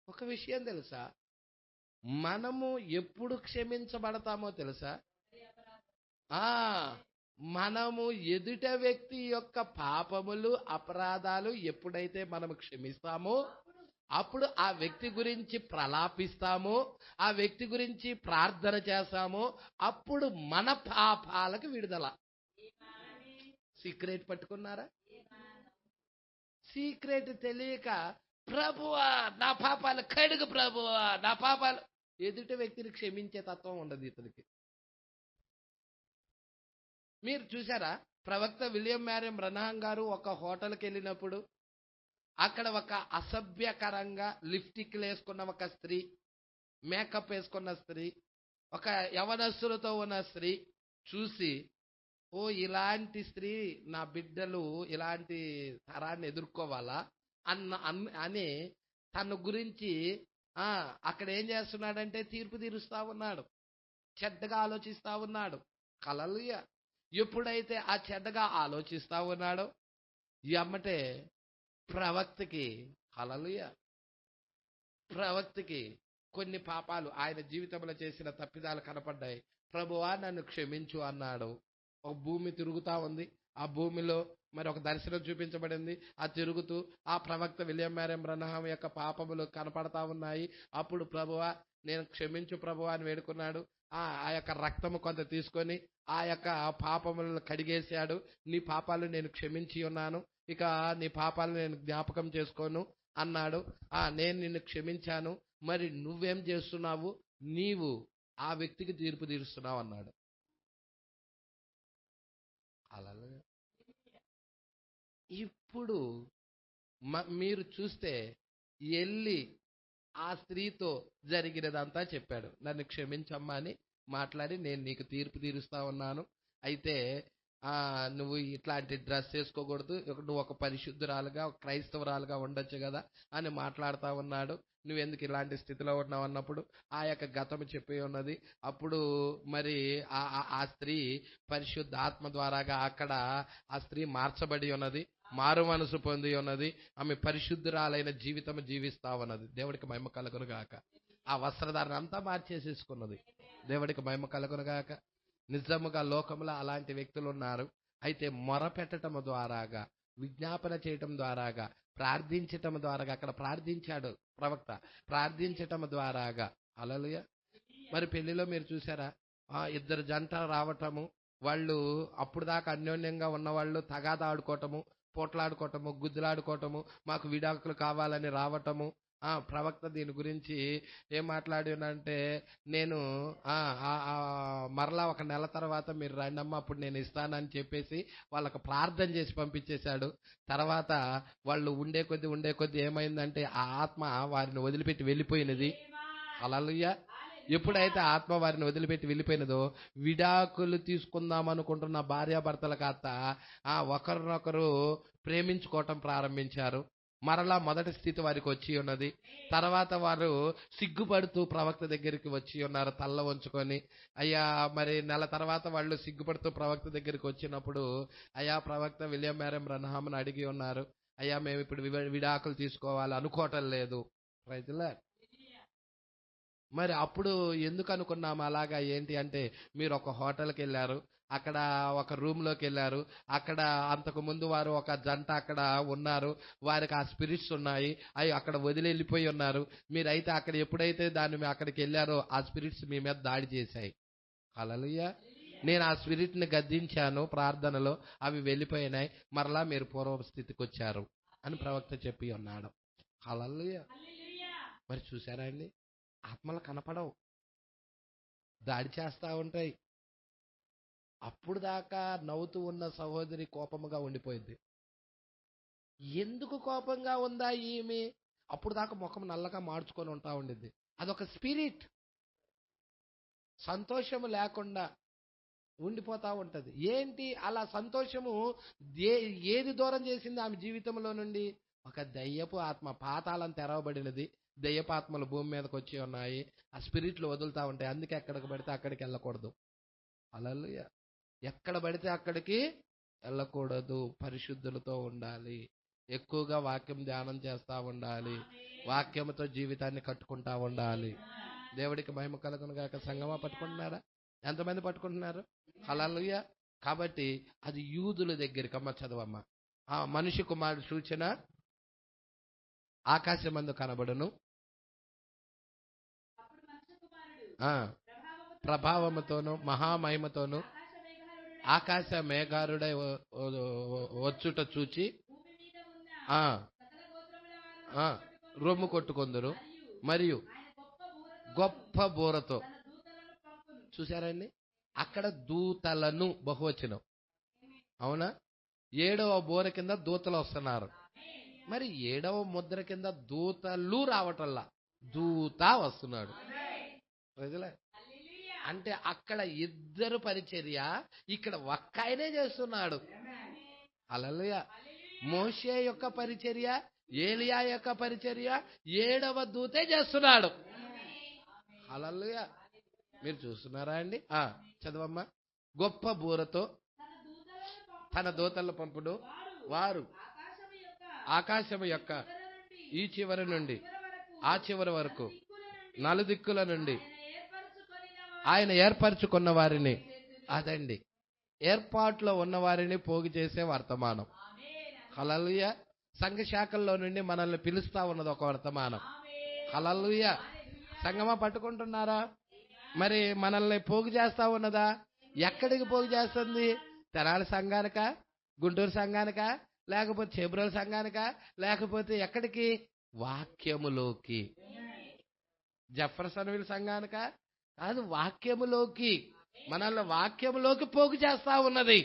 ఒక విషయం తెలుసా? మనము ఎప్పుడు క్షమించబడతామో తెలుసా? మనము ఎదుట వ్యక్తి యొక్క పాపములు, అపరాధాలు ఎప్పుడైతే మనం క్షమిస్తామో, అప్పుడు ఆ వ్యక్తి గురించి ప్రలాపిస్తామో, ఆ వ్యక్తి గురించి ప్రార్థన చేస్తామో, అప్పుడు మన పాపాలకు విడుదల. సీక్రెట్ పట్టుకున్నారా? సీక్రెట్ తెలియక, ప్రభువా నా పాపాలు కడుగు, ప్రభువా నా పాపాలు. ఎదుటి వ్యక్తిని క్షమించే తత్వం ఉండదు ఇతనికి. మీరు చూసారా, ప్రవక్త విలియం మ్యారియం బ్రనహాం గారు ఒక హోటల్కి వెళ్ళినప్పుడు అక్కడ ఒక అసభ్యకరంగా లిప్స్టిక్లు వేసుకున్న ఒక స్త్రీ, మేకప్ వేసుకున్న స్త్రీ, ఒక యవనస్తులతో ఉన్న స్త్రీ చూసి, ఓ ఇలాంటి స్త్రీ నా బిడ్డలు ఇలాంటి తరాన్ని ఎదుర్కోవాలా అని తన గురించి అక్కడ ఏం చేస్తున్నాడంటే తీర్పు తీరుస్తా ఉన్నాడు, చెడ్డగా ఆలోచిస్తా ఉన్నాడు. హల్లెలూయా. ఎప్పుడైతే ఆ చెడ్డగా ఆలోచిస్తా ఉన్నాడో ఎమ్మటే ప్రవక్తకి, హల్లెలూయా, ప్రవక్తకి కొన్ని పాపాలు ఆయన జీవితంలో చేసిన తప్పిదాలు కనపడ్డాయి. ప్రభువా నన్ను క్షమించు అన్నాడు. ఒక భూమి తిరుగుతా ఉంది. ఆ భూమిలో మరి ఒక దర్శనం చూపించబడింది. ఆ తిరుగుతూ ఆ ప్రవక్త విలియం మ్యారియం బ్రనహాం యొక్క పాపములు కనపడతా ఉన్నాయి. అప్పుడు ప్రభువా నేను క్షమించు ప్రభువా అని వేడుకున్నాడు. ఆ యొక్క రక్తము కొంత తీసుకొని ఆ యొక్క పాపములను కడిగేశాడు. నీ పాపాలు నేను క్షమించి ఉన్నాను, ఇక నీ పాపాలు నేను జ్ఞాపకం చేసుకోను అన్నాడు. నేను నిన్ను క్షమించాను, మరి నువ్వేం చేస్తున్నావు, నీవు ఆ వ్యక్తికి తీర్పు తీరుస్తున్నావు అన్నాడు. అలా ఇప్పుడు మీరు చూస్తే వెళ్ళి ఆ స్త్రీతో జరిగినదంతా చెప్పాడు. నన్ను క్షమించమ్మా అని మాట్లాడి, నేను నీకు తీర్పు తీరుస్తా ఉన్నాను, అయితే నువ్వు ఇట్లాంటి డ్రెస్ వేసుకోకూడదు, నువ్వు ఒక పరిశుద్ధురాలుగా ఒక క్రైస్తవురాలుగా ఉండొచ్చు కదా అని మాట్లాడుతూ ఉన్నాడు. నువ్వెందుకు ఇలాంటి స్థితిలో ఉన్నావు అన్నప్పుడు ఆ యొక్క గతం చెప్పి ఉన్నది. అప్పుడు మరి ఆ స్త్రీ పరిశుద్ధ ఆత్మ ద్వారాగా అక్కడ ఆ స్త్రీ మార్చబడి ఉన్నది, మారు మనసు పొంది ఉన్నది, ఆమె పరిశుద్ధురాలైన జీవితం జీవిస్తా ఉన్నది. దేవుడికి మహిమ కలుగును గాక. ఆ వస్త్రధారణ అంతా మార్చేసేసుకున్నది. దేవుడికి మహిమ కలుగును గాక. నిజముగా లోకంలో అలాంటి వ్యక్తులు ఉన్నారు. అయితే మొర పెట్టడం ద్వారాగా, విజ్ఞాపన చేయటం ద్వారాగా, ప్రార్థించటం ద్వారాగా, అక్కడ ప్రార్థించాడు ప్రవక్త, ప్రార్థించటం ద్వారాగా. హల్లెలూయా. మరి పెళ్లిలో మీరు చూసారా, ఇద్దరు జంట రావటము, వాళ్ళు అప్పుడు దాకా అన్యోన్యంగా ఉన్నవాళ్ళు తగాదాడుకోవటము, పోట్లాడుకోవటము, గుద్దులాడుకోవటము, మాకు విడాకులు కావాలని రావటము. ప్రవక్త దీని గురించి ఏం మాట్లాడినంటే, నేను మరలా ఒక నెల తర్వాత మీరు రండమ్మా అప్పుడు నేను ఇస్తానని చెప్పేసి వాళ్ళకు ప్రార్థన చేసి పంపించేశాడు. తర్వాత వాళ్ళు ఉండే కొద్ది ఏమైందంటే ఆ ఆత్మ వారిని వదిలిపెట్టి వెళ్ళిపోయినది. హల్లెలూయా. ఎప్పుడైతే ఆత్మ వారిని వదిలిపెట్టి వెళ్ళిపోయినదో, విడాకులు తీసుకుందాం అనుకుంటున్న భార్యాభర్తల కాస్త ఒకరినొకరు ప్రేమించుకోవటం ప్రారంభించారు. మరలా మొదటి స్థితి వారికి వచ్చి ఉన్నది. తర్వాత వారు సిగ్గుపడుతూ ప్రవక్త దగ్గరికి వచ్చి ఉన్నారు తల్ల వంచుకొని. అయ్యా మరి నెల తర్వాత వాళ్ళు సిగ్గుపడుతూ ప్రవక్త దగ్గరికి వచ్చినప్పుడు, అయ్యా ప్రవక్త విలియం మ్యారియం బ్రనహాంను అడిగి ఉన్నారు, అయ్యా మేము ఇప్పుడు విడాకులు తీసుకోవాలి అనుకోవటం లేదు. Praise the lord. మరి అప్పుడు ఎందుకు అనుకున్నాము అలాగా, ఏంటి అంటే, మీరు ఒక హోటల్కి వెళ్ళారు, అక్కడ ఒక రూమ్ లోకి వెళ్ళారు, అక్కడ అంతకు ముందు వారు ఒక జంట అక్కడ ఉన్నారు, వారికి ఆ స్పిరిట్స్ ఉన్నాయి, అవి అక్కడ వదిలి వెళ్ళిపోయి ఉన్నారు. మీరైతే అక్కడ ఎప్పుడైతే అక్కడికి వెళ్ళారో ఆ స్పిరిట్స్ మీ మీద దాడి చేశాయి. హల్లెలూయా. నేను ఆ స్పిరిట్ ని గద్దించాను ప్రార్థనలో, అవి వెళ్ళిపోయినాయి, మరలా మీరు పూర్వ స్థితికి వచ్చారు అని ప్రవక్త చెప్పి ఉన్నాడు. హల్లెలూయా. మరి చూసారా అండి, ఆత్మలు కనపడవు, దాడి చేస్తా ఉంటాయి. అప్పుడు దాకా నవ్వుతూ ఉన్న సహోదరి కోపముగా ఉండిపోయింది. ఎందుకు కోపంగా ఉందా ఈమె? అప్పుడు దాకా ముఖం నల్లగా మార్చుకొని ఉంటా ఉండింది. అదొక స్పిరిట్, సంతోషము లేకుండా ఉండిపోతా ఉంటది. ఏంటి అలా సంతోషము ఏది దూరం చేసింది ఆమె జీవితంలో నుండి? ఒక దయ్యపు ఆత్మ, పాతాళం తెరవబడినది, దయ్యపు ఆత్మలు భూమి మీదకి వచ్చి ఉన్నాయి, ఆ స్పిరిట్లు వదులుతా ఉంటాయి. అందుకే ఎక్కడికి పడితే అక్కడికి వెళ్ళకూడదు. హల్లెలూయా. ఎక్కడ పడితే అక్కడికి వెళ్ళకూడదు, పరిశుద్ధులతో ఉండాలి, ఎక్కువగా వాక్యం ధ్యానం చేస్తా ఉండాలి, వాక్యంతో జీవితాన్ని కట్టుకుంటా ఉండాలి. దేవుడికి మహిమ కలుగును గాక. సంగమా పట్టుకుంటున్నారా? ఎంతమంది పట్టుకుంటున్నారు? హల్లెలూయా. కాబట్టి అది యూదుల దగ్గరికి, అమ్మ చదవమ్మ. మనిషి కుమారుడు సూచన ఆకాశమందు కనబడును, ప్రభావముతోను మహామహిమతోను ఆకాశ మేఘారుడై వచ్చుట చూచి రొమ్ము కొట్టుకొందురు, మరియు గొప్ప బూరతో. చూసారండి, అక్కడ దూతలను బహువచనం, అవునా? 7వ బూర కింద దూతలు వస్తున్నారు. మరి 7వ ముద్ర కింద దూతలు రావటల్లా, దూత వస్తున్నాడు. అంటే అక్కడ ఇద్దరు పరిచర్య, ఇక్కడ ఒక్క ఆయనే చేస్తున్నాడు. హల్లెలూయా. మోషే యొక్క పరిచర్య, ఏలియా యొక్క పరిచర్య 7వ దూతే చేస్తున్నాడు. హల్లెలూయా. మీరు చూస్తున్నారా అండి? చదవమ్మా. గొప్ప బూరతో తన దూతలను పంపుడు, వారు ఆకాశము యొక్క ఈ చివరి నుండి ఆ చివరి వరకు నలుదిక్కుల నుండి ఆయన ఏర్పరచుకున్న వారిని, అదండి ఏర్పాట్లో ఉన్న వారిని పోగు చేసే వర్తమానం. హల్లెలూయా. సంఘ శాఖల్లో నుండి మనల్ని పిలుస్తా ఉన్నది ఒక వర్తమానం. హల్లెలూయా. సంగమా పట్టుకుంటున్నారా? మరి మనల్ని పోగు చేస్తా ఉన్నదా? ఎక్కడికి పోగు చేస్తుంది? తెనాలి సంఘానికా, గుంటూరు సంఘానికా, లేకపోతే చేబ్రోలు సంఘానికా, లేకపోతే ఎక్కడికి? వాక్యములోకి. జెఫర్సన్విల్ సంఘానికా? కాదు, వాక్యములోకి. మనల్ని వాక్యములోకి పోగు చేస్తా ఉన్నది.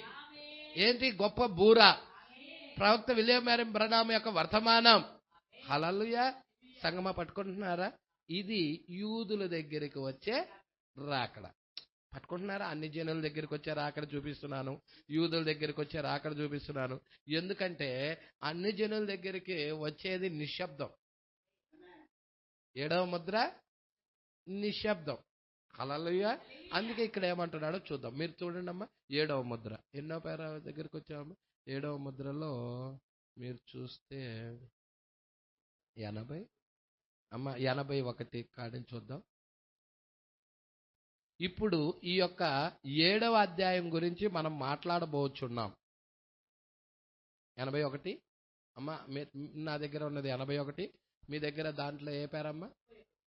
ఏంటి? గొప్ప బూర, ప్రవక్త విలియం మేరీ బ్రనామ్ యొక్క వర్తమానం. హల్లెలూయా. సంగమా పట్టుకుంటున్నారా? ఇది యూదుల దగ్గరికి వచ్చే రాకడ. పట్టుకుంటున్నారా? అన్ని జనుల దగ్గరికి వచ్చే రాకడ చూపిస్తున్నాను, యూదుల దగ్గరికి వచ్చే రాకడ చూపిస్తున్నాను. ఎందుకంటే అన్ని జనుల దగ్గరికి వచ్చేది నిశ్శబ్దం. 7వ ముద్ర నిశ్శబ్దం. హల్లెలూయా. అందుకే ఇక్కడ ఏమంటున్నాడో చూద్దాం. మీరు చూడండి అమ్మా. 7వ ముద్ర ఎన్నో పేర దగ్గరికి వచ్చామమ్మా? 7వ ముద్రలో మీరు చూస్తే 80 అమ్మ 81 కాడిని చూద్దాం. ఇప్పుడు ఈ యొక్క 7వ అధ్యాయం గురించి మనం మాట్లాడబోచున్నాం. 81 అమ్మ, నా దగ్గర ఉన్నది 81. మీ దగ్గర దాంట్లో ఏ పేరమ్మా?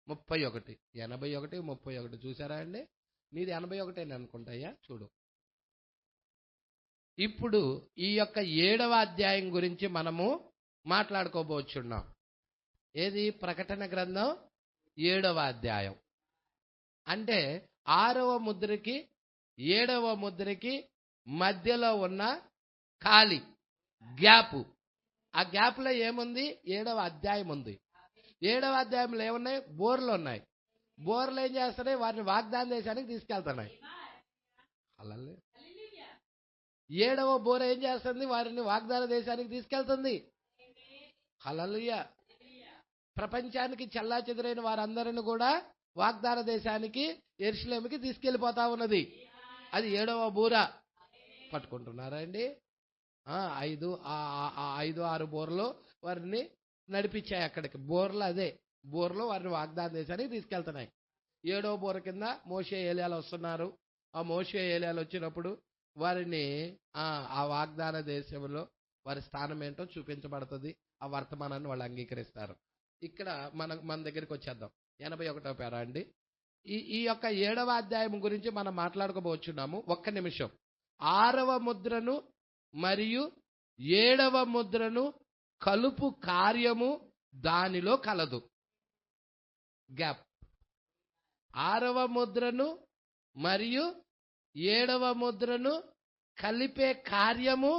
31. 81, 31 చూసారా అండి? నీది 81 అనుకుంటాయ్యా. చూడు, ఇప్పుడు ఈ యొక్క 7వ అధ్యాయం గురించి మనము మాట్లాడుకోబోచున్నాం. ఏది? ప్రకటన గ్రంథం 7వ అధ్యాయం. అంటే 6వ ముద్రకి 7వ ముద్రకి మధ్యలో ఉన్న ఖాళీ గ్యాప్. ఆ గ్యాప్ లో ఏముంది? 7వ అధ్యాయం ఉంది. 7వ అధ్యాయంలో ఏమున్నాయి? బోర్లు ఉన్నాయి. బోర్లు ఏం చేస్తున్నాయి? వారిని వాగ్దాన దేశానికి తీసుకెళ్తున్నాయి. అలాగే 7వ బోర ఏం చేస్తుంది? వారిని వాగ్దాన దేశానికి తీసుకెళ్తుంది. హల్లెలూయా. ప్రపంచానికి చల్లా చెదురైన వారందరిని కూడా వాగ్దాన దేశానికి, యెరూషలేముకి తీసుకెళ్లిపోతా ఉన్నది. అది 7వ బూర. పట్టుకుంటున్నారా అండి? 5-6 బోర్లు వారిని నడిపించాయి అక్కడికి. బోర్లు అదే బోర్లు వారిని వాగ్దాన దేశానికి తీసుకెళ్తున్నాయి. 7వ బోర కింద మోషే ఏలియాలు వస్తున్నారు. ఆ మోషే ఏలియాలు వచ్చినప్పుడు వారిని ఆ వాగ్దాన దేశంలో వారి స్థానం ఏంటో చూపించబడుతుంది. ఆ వర్తమానాన్ని వాళ్ళు అంగీకరిస్తారు. ఇక్కడ మన దగ్గరికి వచ్చేద్దాం. 81వ పేర అండి. ఈ యొక్క 7వ అధ్యాయం గురించి మనం మాట్లాడుకోబోచున్నాము. ఒక్క నిమిషం. 6వ ముద్రను మరియు 7వ ముద్రను కలుపు కార్యము దానిలో కలదు. గ్యాప్. 6వ ముద్రను మరియు 7వ ముద్రను కలిపే కార్యము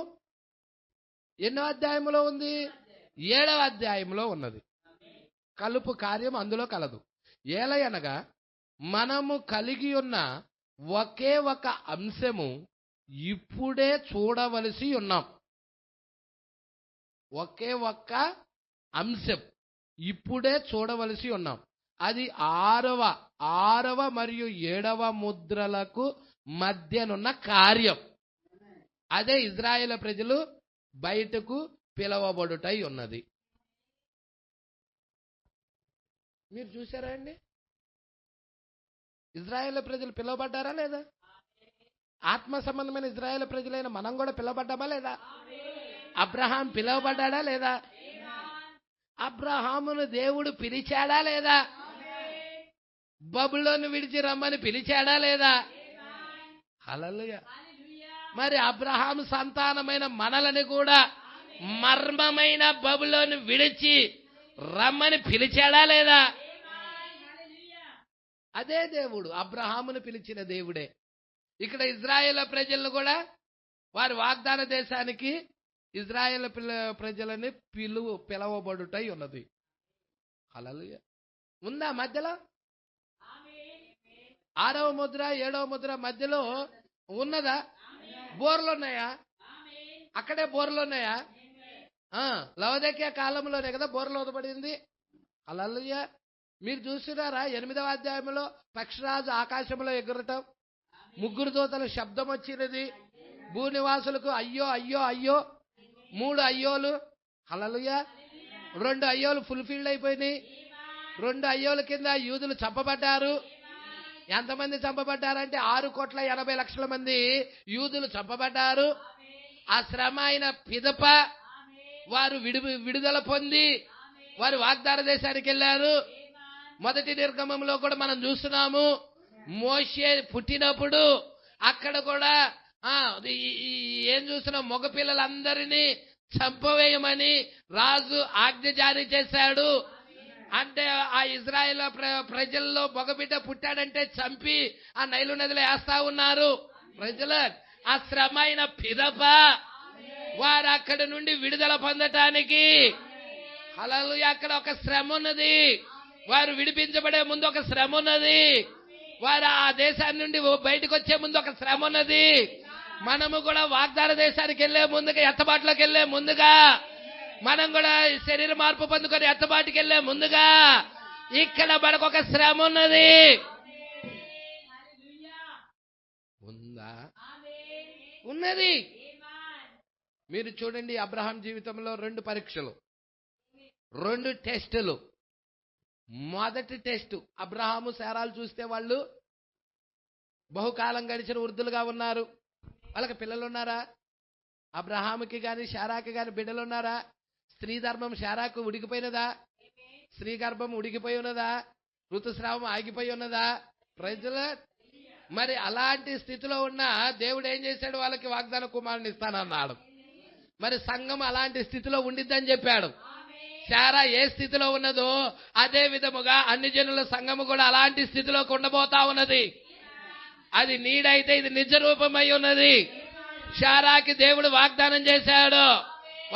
ఎన్నో అధ్యాయంలో ఉంది? 7వ అధ్యాయంలో ఉన్నది. కలుపు కార్యం అందులో కలదు. ఏలయనగా మనము కలిగి ఉన్న ఒకే ఒక అంశము ఇప్పుడే చూడవలసి ఉన్నాం. ఒకే ఒక్క అంశం ఇప్పుడే చూడవలసి ఉన్నాం. అది 6వ మరియు 7వ ముద్రలకు మధ్యనున్న కార్యం. అదే ఇజ్రాయేల్ ప్రజలు బయటకు పిలవబడుటై ఉన్నది. మీరు చూసారా అండి? ఇజ్రాయేల్ ప్రజలు పిలువబడ్డారా లేదా? ఆత్మ సంబంధమైన ఇజ్రాయేల్ ప్రజలైన మనం కూడా పిలువబడ్డామా లేదా? అబ్రహాం పిలువబడ్డాడా లేదా? అబ్రహామును దేవుడు పిలిచాడా లేదా? బబులోను విడిచి రమ్మని పిలిచాడా లేదా? హల్లెలూయా. మరి అబ్రహాము సంతానమైన మనలని కూడా మర్మమైన బబులోను విడిచి రమ్మని పిలిచాడా లేదా? అదే దేవుడు అబ్రహామును పిలిచిన దేవుడే ఇక్కడ ఇజ్రాయేల్ ప్రజలను కూడా వారి వాగ్దాన దేశానికి ఇజ్రాయేల్ ప్రజలని పిలవబడుటై ఉన్నది. హల్లెలూయా. ఉందా మధ్యలో? 6వ ముద్ర 7వ ముద్ర మధ్యలో ఉన్నదా? బోర్లు ఉన్నాయా? అక్కడే బోర్లు ఉన్నాయా? లవదకియా కాలంలోనే కదా బోర్లు ఊదబడింది. హల్లెలూయా. మీరు చూసినారా 8వ అధ్యాయంలో పక్షిరాజు ఆకాశంలో ఎగురటం, 3 దూతల శబ్దం వచ్చినది, భూనివాసులకు అయ్యో అయ్యో అయ్యో, 3 అయ్యోలు. హల్లెలూయా. 2 అయ్యోలు ఫుల్ఫిల్డ్ అయిపోయినాయి. 2 అయ్యోల కింద యూదులు చంపబడ్డారు. ఎంతమంది చంపబడ్డారంటే 6,80,00,000 మంది యూదులు చంపబడ్డారు. ఆ శ్రమ అయిన పిదప వారు విడుదల పొంది వారు వాగ్దాన దేశానికి వెళ్ళారు. మొదటి నిర్గమంలో కూడా మనం చూస్తున్నాము. మోషే పుట్టినప్పుడు అక్కడ కూడా ఏం చూస్తున్నాం, మగపిల్లలందరినీ చంపవేయమని రాజు ఆజ్ఞ జారీ చేశాడు. అంటే ఆ ఇజ్రాయేల్ ప్రజల్లో మగబిడ్డ పుట్టాడంటే చంపి ఆ నైలు నదిలో వేస్తా ఉన్నారు. ప్రజలు ఆ శ్రమ అయిన పిదప వారు అక్కడి నుండి విడుదల పొందటానికి హల్లెలూయా అక్కడ ఒక శ్రమ ఉన్నది. వారు విడిపించబడే ముందు ఒక శ్రమ ఉన్నది. వారు ఆ దేశాన్ని నుండి బయటకు వచ్చే ముందు ఒక శ్రమ ఉన్నది. మనము కూడా వాగ్దాన దేశానికి వెళ్లే ముందుగా, ఎత్తబాటులోకి వెళ్లే ముందుగా, మనం కూడా శరీర మార్పు పొందుకొని ఎత్తబాటుకి వెళ్లే ముందుగా ఇక్కడ మనకు ఒక శ్రమ ఉన్నది. ఉందా? ఉన్నది. మీరు చూడండి, అబ్రహాం జీవితంలో 2 పరీక్షలు, 2 టెస్టులు. మొదటి టెస్ట్, అబ్రహాము శారాలు చూస్తే వాళ్ళు బహుకాలం గడిచిన వృద్ధులుగా ఉన్నారు. వాళ్ళకి పిల్లలు ఉన్నారా? అబ్రహాముకి గాని శారాకి గాని బిడ్డలు ఉన్నారా? స్త్రీ ధర్మం శారాకు ఉడికిపోయినదా? స్త్రీ గర్భం ఉడికిపోయి ఉన్నదా? ఋతుస్రావం ఆగిపోయి ఉన్నదా? ప్రజల మరి అలాంటి స్థితిలో ఉన్న దేవుడు ఏం చేశాడు? వాళ్ళకి వాగ్దాన కుమారుని ఇస్తానన్నాడు. మరి సంఘం అలాంటి స్థితిలో ఉండిద్దని చెప్పాడు. శారా ఏ స్థితిలో ఉన్నదో అదే విధముగా అన్ని జనుల సంఘము కూడా అలాంటి స్థితిలోకి ఉండబోతా ఉన్నది. అది నీడైతే ఇది నిజ రూపమై ఉన్నది. శారాకి దేవుడు వాగ్దానం చేశాడు,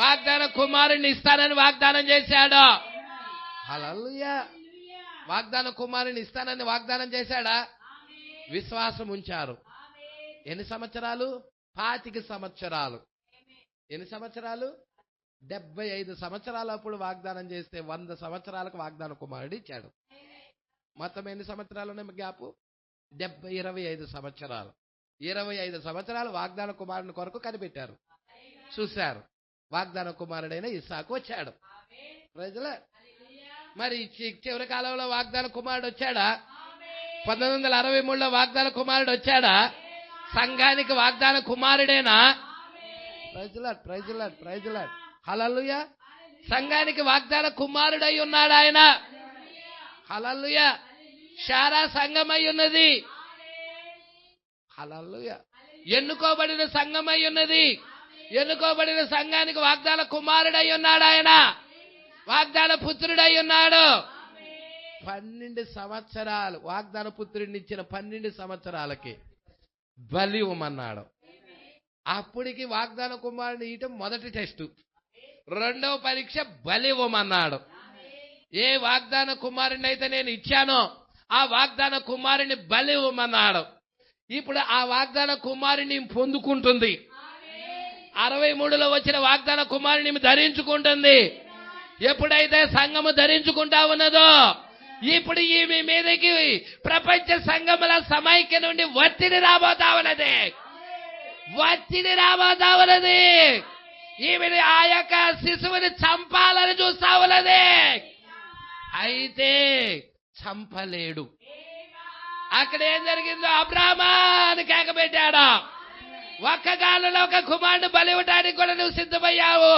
వాగ్దాన కుమారుని ఇస్తానని వాగ్దానం చేశాడు. హల్లెలూయా. వాగ్దాన కుమారుని ఇస్తానని వాగ్దానం చేశాడా? విశ్వాసం ఉంచారు. ఎన్ని సంవత్సరాలు? 25 సంవత్సరాలు. ఎన్ని సంవత్సరాలు? 75 సంవత్సరాలు అప్పుడు వాగ్దానం చేస్తే 100 సంవత్సరాలకు వాగ్దాన కుమారుడు ఇచ్చాడు. మొత్తం ఎన్ని సంవత్సరాలు ఉన్నాయి గ్యాప్? 25 సంవత్సరాలు. 25 సంవత్సరాలు వాగ్దాన కుమారుని కొరకు కనిపెట్టారు, చూశారు. వాగ్దాన కుమారుడైన ఇస్సాకు వచ్చాడు. ప్రజల మరి చివరి కాలంలో వాగ్దాన కుమారుడు వచ్చాడా? 1963లో వాగ్దాన కుమారుడు వచ్చాడా? సంఘానికి వాగ్దాన కుమారుడేనా? ప్రైజ్లాడ్ హల్లెలూయా. సంఘానికి వాగ్దాన కుమారుడై ఉన్నాడు ఆయన. హల్లెలూయా. శారా సంఘమై ఉన్నది. హల్లెలూయా. ఎన్నుకోబడిన సంఘమై ఉన్నది. ఎన్నుకోబడిన సంఘానికి వాగ్దాన కుమారుడై ఉన్నాడు ఆయన. వాగ్దాన పుత్రుడై ఉన్నాడు. 12 సంవత్సరాలు వాగ్దాన పుత్రుడిని ఇచ్చిన 12 సంవత్సరాలకి బలి ఇవ్వమన్నాడు. అప్పటికి వాగ్దాన కుమారుని ఇయటం మొదటి టెస్టు. 2వ పరీక్ష బలి ఇవ్వమన్నాడు. ఏ వాగ్దాన కుమారుని అయితే నేను ఇచ్చానో ఆ వాగ్దాన కుమారుని బలి ఇవ్వమన్నాడు. ఇప్పుడు ఆ వాగ్దాన కుమారుని పొందుకుంటుంది. 63లో వచ్చిన వాగ్దాన కుమారుని ధరించుకుంటుంది. ఎప్పుడైతే సంఘము ధరించుకుంటా ఉన్నదో ఇప్పుడు ఈమె మీదకి ప్రపంచ సంఘముల సమైక్య నుండి ఒత్తిడి రాబోతా ఉన్నది. ఒత్తిడి రాబోతా ఉన్నది. ఈమెని ఆ యొక్క శిశువుని చంపాలని చూస్తా ఉన్నది. అయితే చంపలేడు. అక్కడ ఏం జరిగిందో అబ్రామా అని కేక పెట్టాడు. ఒక్క కాలంలో ఒక కుమారుడు బలి ఇవ్వడానికి కూడా నువ్వు సిద్ధమయ్యావు.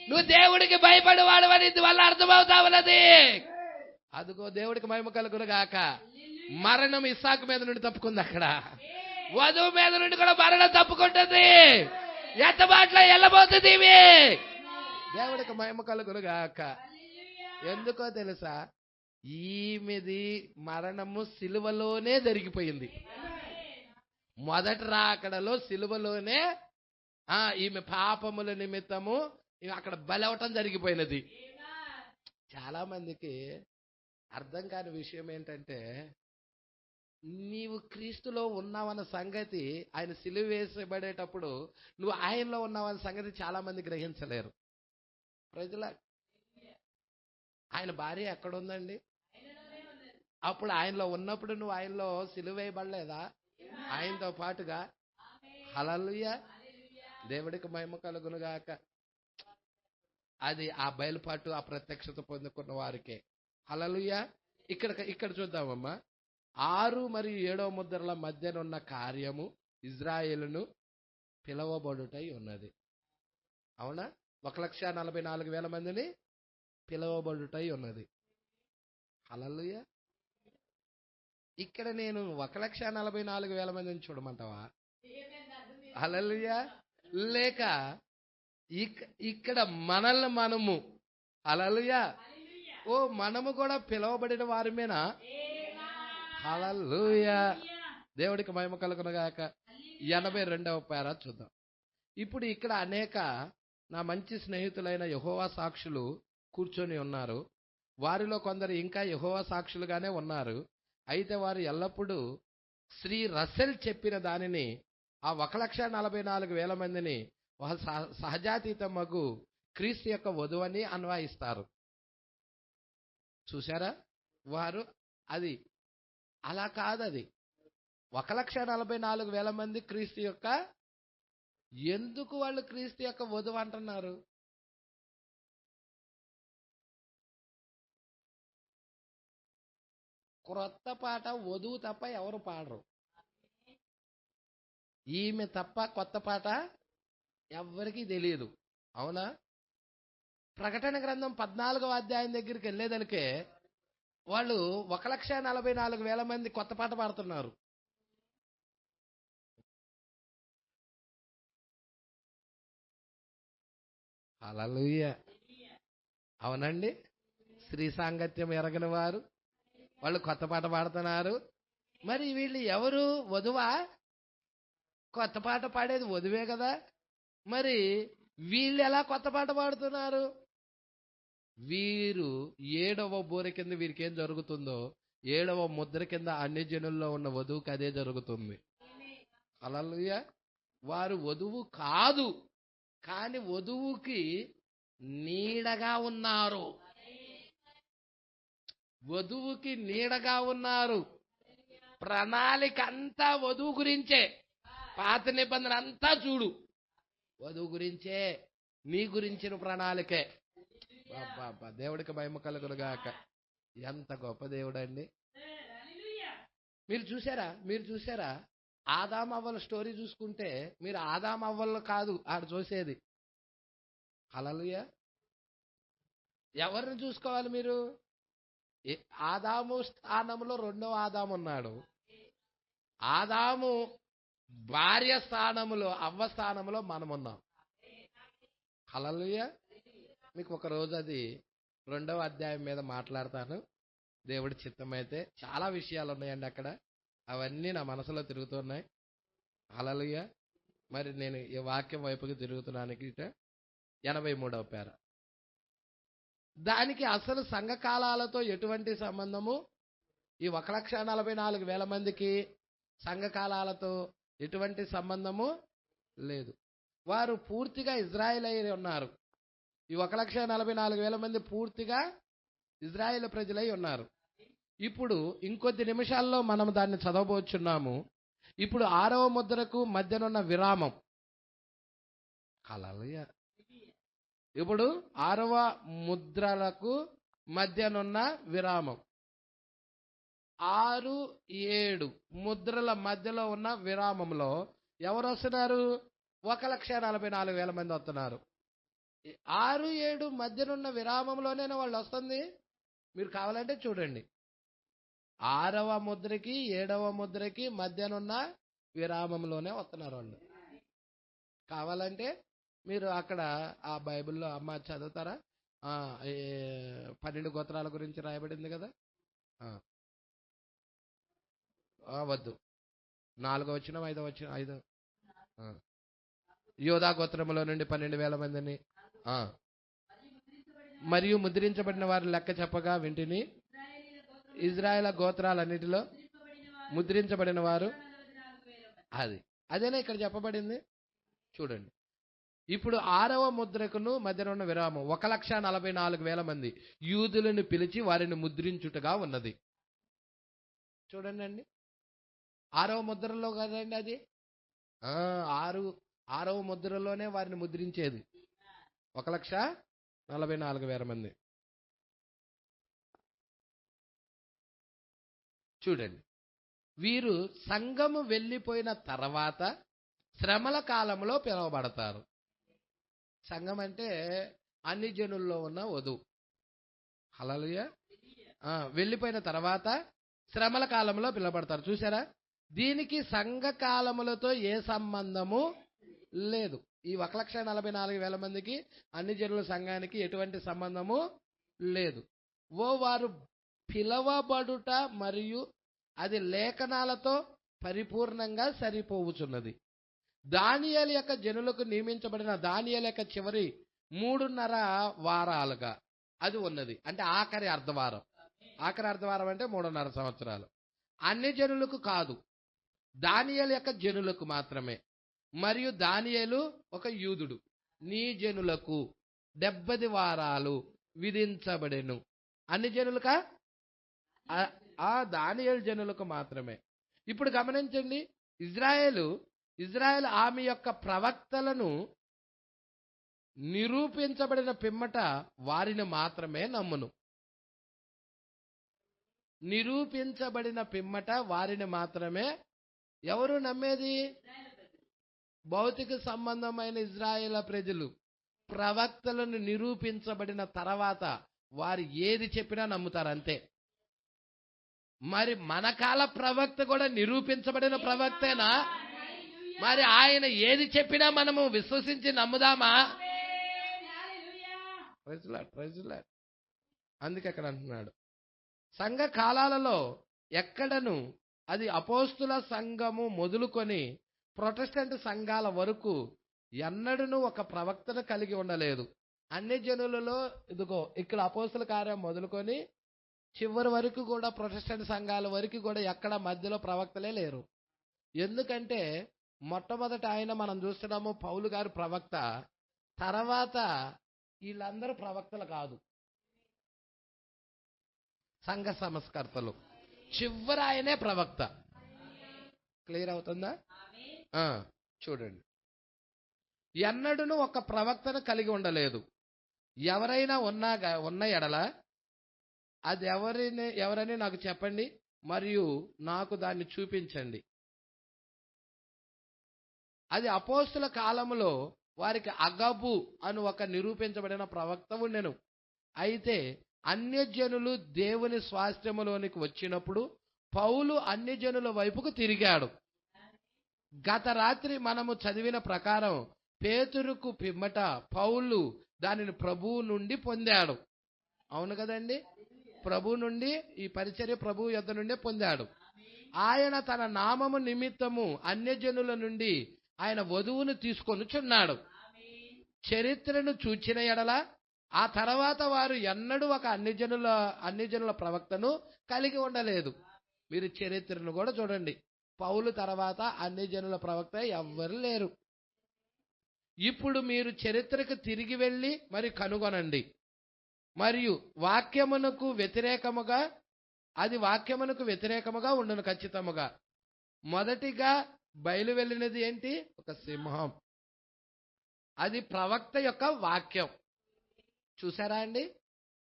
నువ్వు దేవుడికి భయపడేవాడు అని వల్ల అర్థమవుతా ఉన్నది. అదిగో దేవుడికి మహిమ కలుగును గాక. మరణం ఇస్సాకు మీద నుండి తప్పుకుంది. అక్కడ వధువు మీద నుండి కూడా మరణం తప్పుకుంటుంది. ఎత్తబాట్లో వెళ్ళబోతుంది. దేవుడికి మహిమ కలుగును గాక. ఎందుకో తెలుసా? ఈమెది మరణము సిలువలోనే జరిగిపోయింది. మొదటి రాకడలో సిలువలోనే ఈమె పాపముల నిమిత్తము అక్కడ బలవటం జరిగిపోయినది. చాలా మందికి అర్థం కాని విషయం ఏంటంటే, నీవు క్రీస్తులో ఉన్నావన్న సంగతి, ఆయన సిలువ వేసబడేటప్పుడు నువ్వు ఆయనలో ఉన్నావన్న సంగతి చాలా మంది గ్రహించలేరు. ప్రజల ఆయన భార్య ఎక్కడుందండి? అప్పుడు ఆయనలో ఉన్నప్పుడు నువ్వు ఆయనలో సిలువ వేయబడలేదా? ఆయనతో పాటుగా. హల్లెలూయా. దేవుడికి మహిమ కలుగును గాక. అది ఆ బయలుపాటు, ఆ ప్రత్యక్షత పొందుకున్న వారికే. హల్లెలూయా. ఇక్కడ చూద్దామమ్మా. 6 మరియు 7వ ముద్రల మధ్యనున్న కార్యము ఇజ్రాయేలును పిలవబడుటై ఉన్నది. అవునా? 1,44,000 మందిని పిలవబడుటై ఉన్నది. హల్లెలూయా. ఇక్కడ నేను 1,44,000 మందిని చూడమంటావా? హల్లెలూయా. లేక ఇక్కడ మనల్ని మనము, హల్లెలూయా, ఓ మనము కూడా పిలవబడిన వారిమేనా? హల్లెలూయా. దేవుడికి మహిమ కలుగునుగాక. 82వ పేరా చూద్దాం. ఇప్పుడు ఇక్కడ అనేక నా మంచి స్నేహితులైన యెహోవా సాక్షులు కూర్చొని ఉన్నారు. వారిలో కొందరు ఇంకా యెహోవా సాక్షులుగానే ఉన్నారు. అయితే వారు ఎల్లప్పుడూ శ్రీ రసెల్ చెప్పిన దానిని, ఆ 1,44,000 మందిని ఒక సహజాతీత మగు క్రీస్తు యొక్క వధువని అన్వయిస్తారు. చూసారా? వారు అది అలా కాదు. అది 1,44,000 మంది క్రీస్తు యొక్క, ఎందుకు వాళ్ళు క్రీస్తు యొక్క వధువు అంటున్నారు? క్రొత్త పాట వధువు తప్ప ఎవరు పాడరు. ఈమె తప్ప కొత్త పాట ఎవ్వరికీ తెలియదు. అవునా? ప్రకటన గ్రంథం 14వ అధ్యాయం దగ్గరికి వెళ్ళేదలికే వాళ్ళు 1,44,000 మంది కొత్త పాట పాడుతున్నారు. హల్లెలూయా. అవునండి. స్త్రీ సాంగత్యం ఎరగని వారు వాళ్ళు కొత్త పాట పాడుతున్నారు. మరి వీళ్ళు ఎవరు? వధువా? కొత్త పాట పాడేది వధువే కదా. మరి వీళ్ళు ఎలా కొత్త పాట పాడుతున్నారు? వీరు 7వ బూర కింద వీరికి ఏం జరుగుతుందో 7వ ముద్ర కింద అన్ని జనుల్లో ఉన్న వధువుకి అదే జరుగుతుంది. హల్లెలూయా. వారు వధువు కాదు, కానీ వధువుకి నీడగా ఉన్నారు. వధువుకి నీడగా ఉన్నారు. ప్రణాళిక అంతా వధువు గురించే. పాత నిబంధన అంతా చూడు, వధువు గురించే, నీ గురించిన ప్రణాళికే. దేవుడికి మహిమ కలుగునుగాక. ఎంత గొప్ప దేవుడండి. మీరు చూసారా ఆదాం అవ్వల స్టోరీ చూసుకుంటే, మీరు ఆదాం అవ్వలు కాదు ఆడు చూసేది. హల్లెలూయా. ఎవరిని చూసుకోవాలి మీరు? ఆదాము స్థానంలో 2వ ఆదాము ఉన్నాడు. ఆదాము భార్య స్థానంలో, అవ్వ స్థానంలో మనం ఉన్నాం. హల్లెలూయా. మీకు ఒక రోజు అది 2వ అధ్యాయం మీద మాట్లాడతాను, దేవుడి చిత్తమైతే. చాలా విషయాలు ఉన్నాయండి అక్కడ, అవన్నీ నా మనసులో తిరుగుతున్నాయి. హల్లెలూయా. మరి నేను ఈ వాక్యం వైపుకి తిరుగుతున్నానికి 83వ పేర. దానికి అసలు సంఘకాలాలతో ఎటువంటి సంబంధము? ఈ 1,44,000 మందికి సంఘకాలాలతో ఎటువంటి సంబంధము లేదు. వారు పూర్తిగా ఇజ్రాయేల్ అయి ఉన్నారు. ఈ 1,44,000 మంది పూర్తిగా ఇజ్రాయేల్ ప్రజలై ఉన్నారు. ఇప్పుడు ఇంకొద్ది నిమిషాల్లో మనం దాన్ని చదవబోచున్నాము. ఇప్పుడు 6వ ముద్రకు మధ్యనున్న విరామం. హల్లెలూయా. ఇప్పుడు 6వ ముద్రలకు మధ్యనున్న విరామం. 6, 7 ముద్రల మధ్యలో ఉన్న విరామంలో ఎవరు వస్తున్నారు? 1,44,000 మంది వస్తున్నారు. 6, 7 మధ్యనున్న విరామంలోనే వాళ్ళు వస్తుంది. మీరు కావాలంటే చూడండి. 6వ ముద్రకి 7వ ముద్రకి మధ్యనున్న విరామంలోనే వస్తున్నారు వాళ్ళు. కావాలంటే మీరు అక్కడ ఆ బైబిల్లో అమ్మ చదువుతారా? 12 గోత్రాల గురించి రాయబడింది కదా. వద్దు, 4వ వచనం 5వ వచనం 5. యోధా గోత్రములో నుండి 12,000 మందిని, మరియు ముద్రించబడిన వారి లెక్క చెప్పగా వింటిని. ఇజ్రాయేల్ గోత్రాలన్నిటిలో ముద్రించబడిన వారు. అదేనా ఇక్కడ చెప్పబడింది. చూడండి. ఇప్పుడు 6వ ముద్రకును మధ్యన ఉన్న విరామం 1,44,000 మంది యూదులను పిలిచి వారిని ముద్రించుటగా ఉన్నది. చూడండి అండి, 6వ ముద్రలో కదండి అది. 6వ ముద్రలోనే వారిని ముద్రించేది. 1,44,000 మంది. చూడండి, వీరు సంఘము వెళ్ళిపోయిన తర్వాత శ్రమల కాలంలో పిలువబడతారు. సంఘం అంటే అన్ని జనుల్లో ఉన్న వధువు. హల్లెలూయా. వెళ్ళిపోయిన తర్వాత శ్రమల కాలంలో పిలువబడతారు. చూసారా, దీనికి సంఘ కాలములతో ఏ సంబంధము లేదు. ఈ 1,44,000 మందికి అన్ని జనుల సంఘానికి ఎటువంటి సంబంధము లేదు. వారు పిలవబడుట మరియు అది లేఖనాలతో పరిపూర్ణంగా సరిపోవుచున్నది. దానియేలు యొక్క జనులకు నియమించబడిన దానియేలు యొక్క చివరి 3.5 వారాలుగా అది ఉన్నది. అంటే ఆఖరి అర్ధవారం. ఆఖరి అర్ధవారం అంటే 3.5 సంవత్సరాలు. అన్ని జనులకు కాదు, దానియేలు యొక్క జనులకు మాత్రమే. మరియు దానియేలు ఒక యూదుడు. నీ జనులకు 70 వారాలు విధించబడెను. అన్ని జనులకా? ఆ దానియేలు జనులకు మాత్రమే. ఇప్పుడు గమనించండి, ఇజ్రాయేల్ ఆమె యొక్క ప్రవక్తలను నిరూపించబడిన పిమ్మట వారిని మాత్రమే నమ్మును. నిరూపించబడిన పిమ్మట వారిని మాత్రమే ఎవరు నమ్మేది? భౌతిక సంబంధమైన ఇజ్రాయేల్ ప్రజలు ప్రవక్తలను నిరూపించబడిన తర్వాత వారు ఏది చెప్పినా నమ్ముతారు, అంతే. మరి మన కాల ప్రవక్త కూడా నిరూపించబడిన ప్రవక్తేనా? మరి ఆయన ఏది చెప్పినా మనము విశ్వసించి నమ్ముదామా? అందుకే అక్కడ అంటున్నాడు, సంఘ కాలాలలో ఎక్కడను అది అపోస్తుల సంఘము మొదలుకొని ప్రొటెస్టెంట్ సంఘాల వరకు ఎన్నడూ ఒక ప్రవక్తను కలిగి ఉండలేదు. అన్ని జనులలో ఇదిగో ఇక్కడ అపోస్తుల కార్యం మొదలుకొని చివరి వరకు కూడా ప్రొటెస్టెంట్ సంఘాల వరకు కూడా ఎక్కడ మధ్యలో ప్రవక్తలే లేరు. ఎందుకంటే మొట్టమొదట ఆయన మనం చూస్తున్నాము పౌలు గారు ప్రవక్త, తర్వాత వీళ్ళందరూ ప్రవక్తలు కాదు, సంఘ సంస్కర్తలు. చివరి ఆయనే ప్రవక్త. క్లియర్ అవుతుందా? చూడండి, ఎన్నడూ ఒక ప్రవక్తను కలిగి ఉండలేదు. ఎవరైనా ఉన్న ఎడల అది ఎవరని నాకు చెప్పండి, మరియు నాకు దాన్ని చూపించండి. అది అపోస్తుల కాలములో వారికి అగబు అని ఒక నిరూపించబడిన ప్రవక్త ఉండెను. అయితే అన్యజనులు దేవుని స్వాస్థ్యములోనికి వచ్చినప్పుడు పౌలు అన్యజనుల వైపుకు తిరిగాడు. గత రాత్రి మనము చదివిన ప్రకారం పేతురుకు పిమ్మట పౌలు దానిని ప్రభువు నుండి పొందాడు. అవును కదండి? ప్రభు నుండి ఈ పరిచర్య ప్రభువు యొద్ద నుండి పొందాడు. ఆయన తన నామము నిమిత్తము అన్యజనుల నుండి ఆయన వధువును తీసుకొనుచున్నాడు. చరిత్రను చూచిన ఎడల ఆ తర్వాత వారు ఎన్నడూ ఒక అన్యజనుల ప్రవక్తను కలిగి ఉండలేదు. మీరు చరిత్రను కూడా చూడండి, పౌలు తర్వాత అన్యజనుల ప్రవక్త ఎవ్వరు లేరు. ఇప్పుడు మీరు చరిత్రకు తిరిగి వెళ్ళి మరి కనుగొనండి. మరియు వాక్యమునకు వ్యతిరేకముగా ఉండును ఖచ్చితముగా. మొదటిగా బయలు వెళ్ళినది ఏంటి? ఒక సింహం. అది ప్రవక్త యొక్క వాక్యం. చూసారా అండి?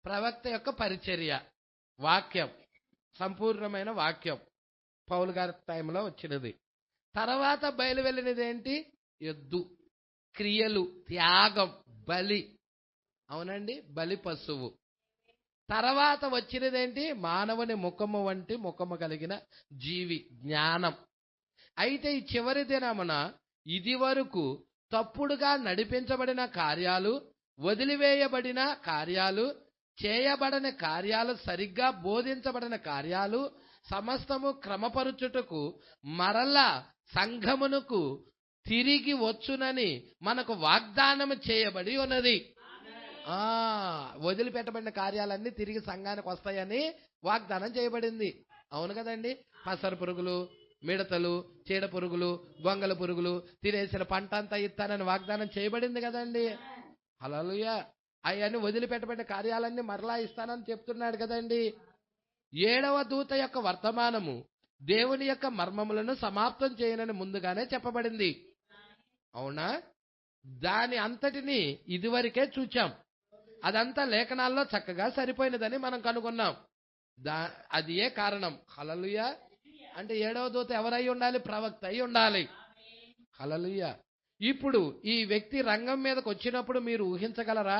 ప్రవక్త యొక్క పరిచర్య, వాక్యం, సంపూర్ణమైన వాక్యం పౌలు గారి టైంలో వచ్చినది. తర్వాత బయలు వెళ్ళినది ఏంటి? ఎద్దు, క్రియలు, త్యాగం, బలి. అవునండి, బలి పశువు. తర్వాత వచ్చినదేంటి? మానవుని ముఖము వంటి ముఖము కలిగిన జీవి, జ్ఞానం. అయితే ఈ చివరి దినమున ఇది వరకు తప్పుడుగా నడిపించబడిన కార్యాలు, వదిలివేయబడిన కార్యాలు, చేయబడని కార్యాలు, సరిగ్గా బోధించబడిన కార్యాలు సమస్తము క్రమపరుచుటకు మరలా సంఘమునకు తిరిగి వచ్చునని మనకు వాగ్దానం చేయబడి ఉన్నది. వదిలిపెట్టబడిన కార్యాలన్నీ తిరిగి సంఘానికి వస్తాయని వాగ్దానం చేయబడింది. అవును కదండి? పసరు పురుగులు, మిడతలు, చీడ పురుగులు, గొంగల పురుగులు తినేసిన పంట అంతా ఇస్తానని వాగ్దానం చేయబడింది కదండి. హల్లెలూయా. అవన్నీ వదిలిపెట్టబడిన కార్యాలన్నీ మరలా ఇస్తానని చెప్తున్నాడు కదండి. 7వ దూత యొక్క వర్తమానము దేవుని యొక్క మర్మములను సమాప్తం చేయనని ముందుగానే చెప్పబడింది. అవునా? దాని అంతటిని ఇదివరకే చూచాం. అదంతా లేఖనాల్లో చక్కగా సరిపోయినదని మనం కనుగొన్నాం. అది ఏ కారణం. హల్లెలూయా. అంటే 7వ దూత ఎవరై ఉండాలి? ప్రవక్త అయి ఉండాలి. హల్లెలూయా. ఇప్పుడు ఈ వ్యక్తి రంగం మీదకి వచ్చినప్పుడు మీరు ఊహించగలరా?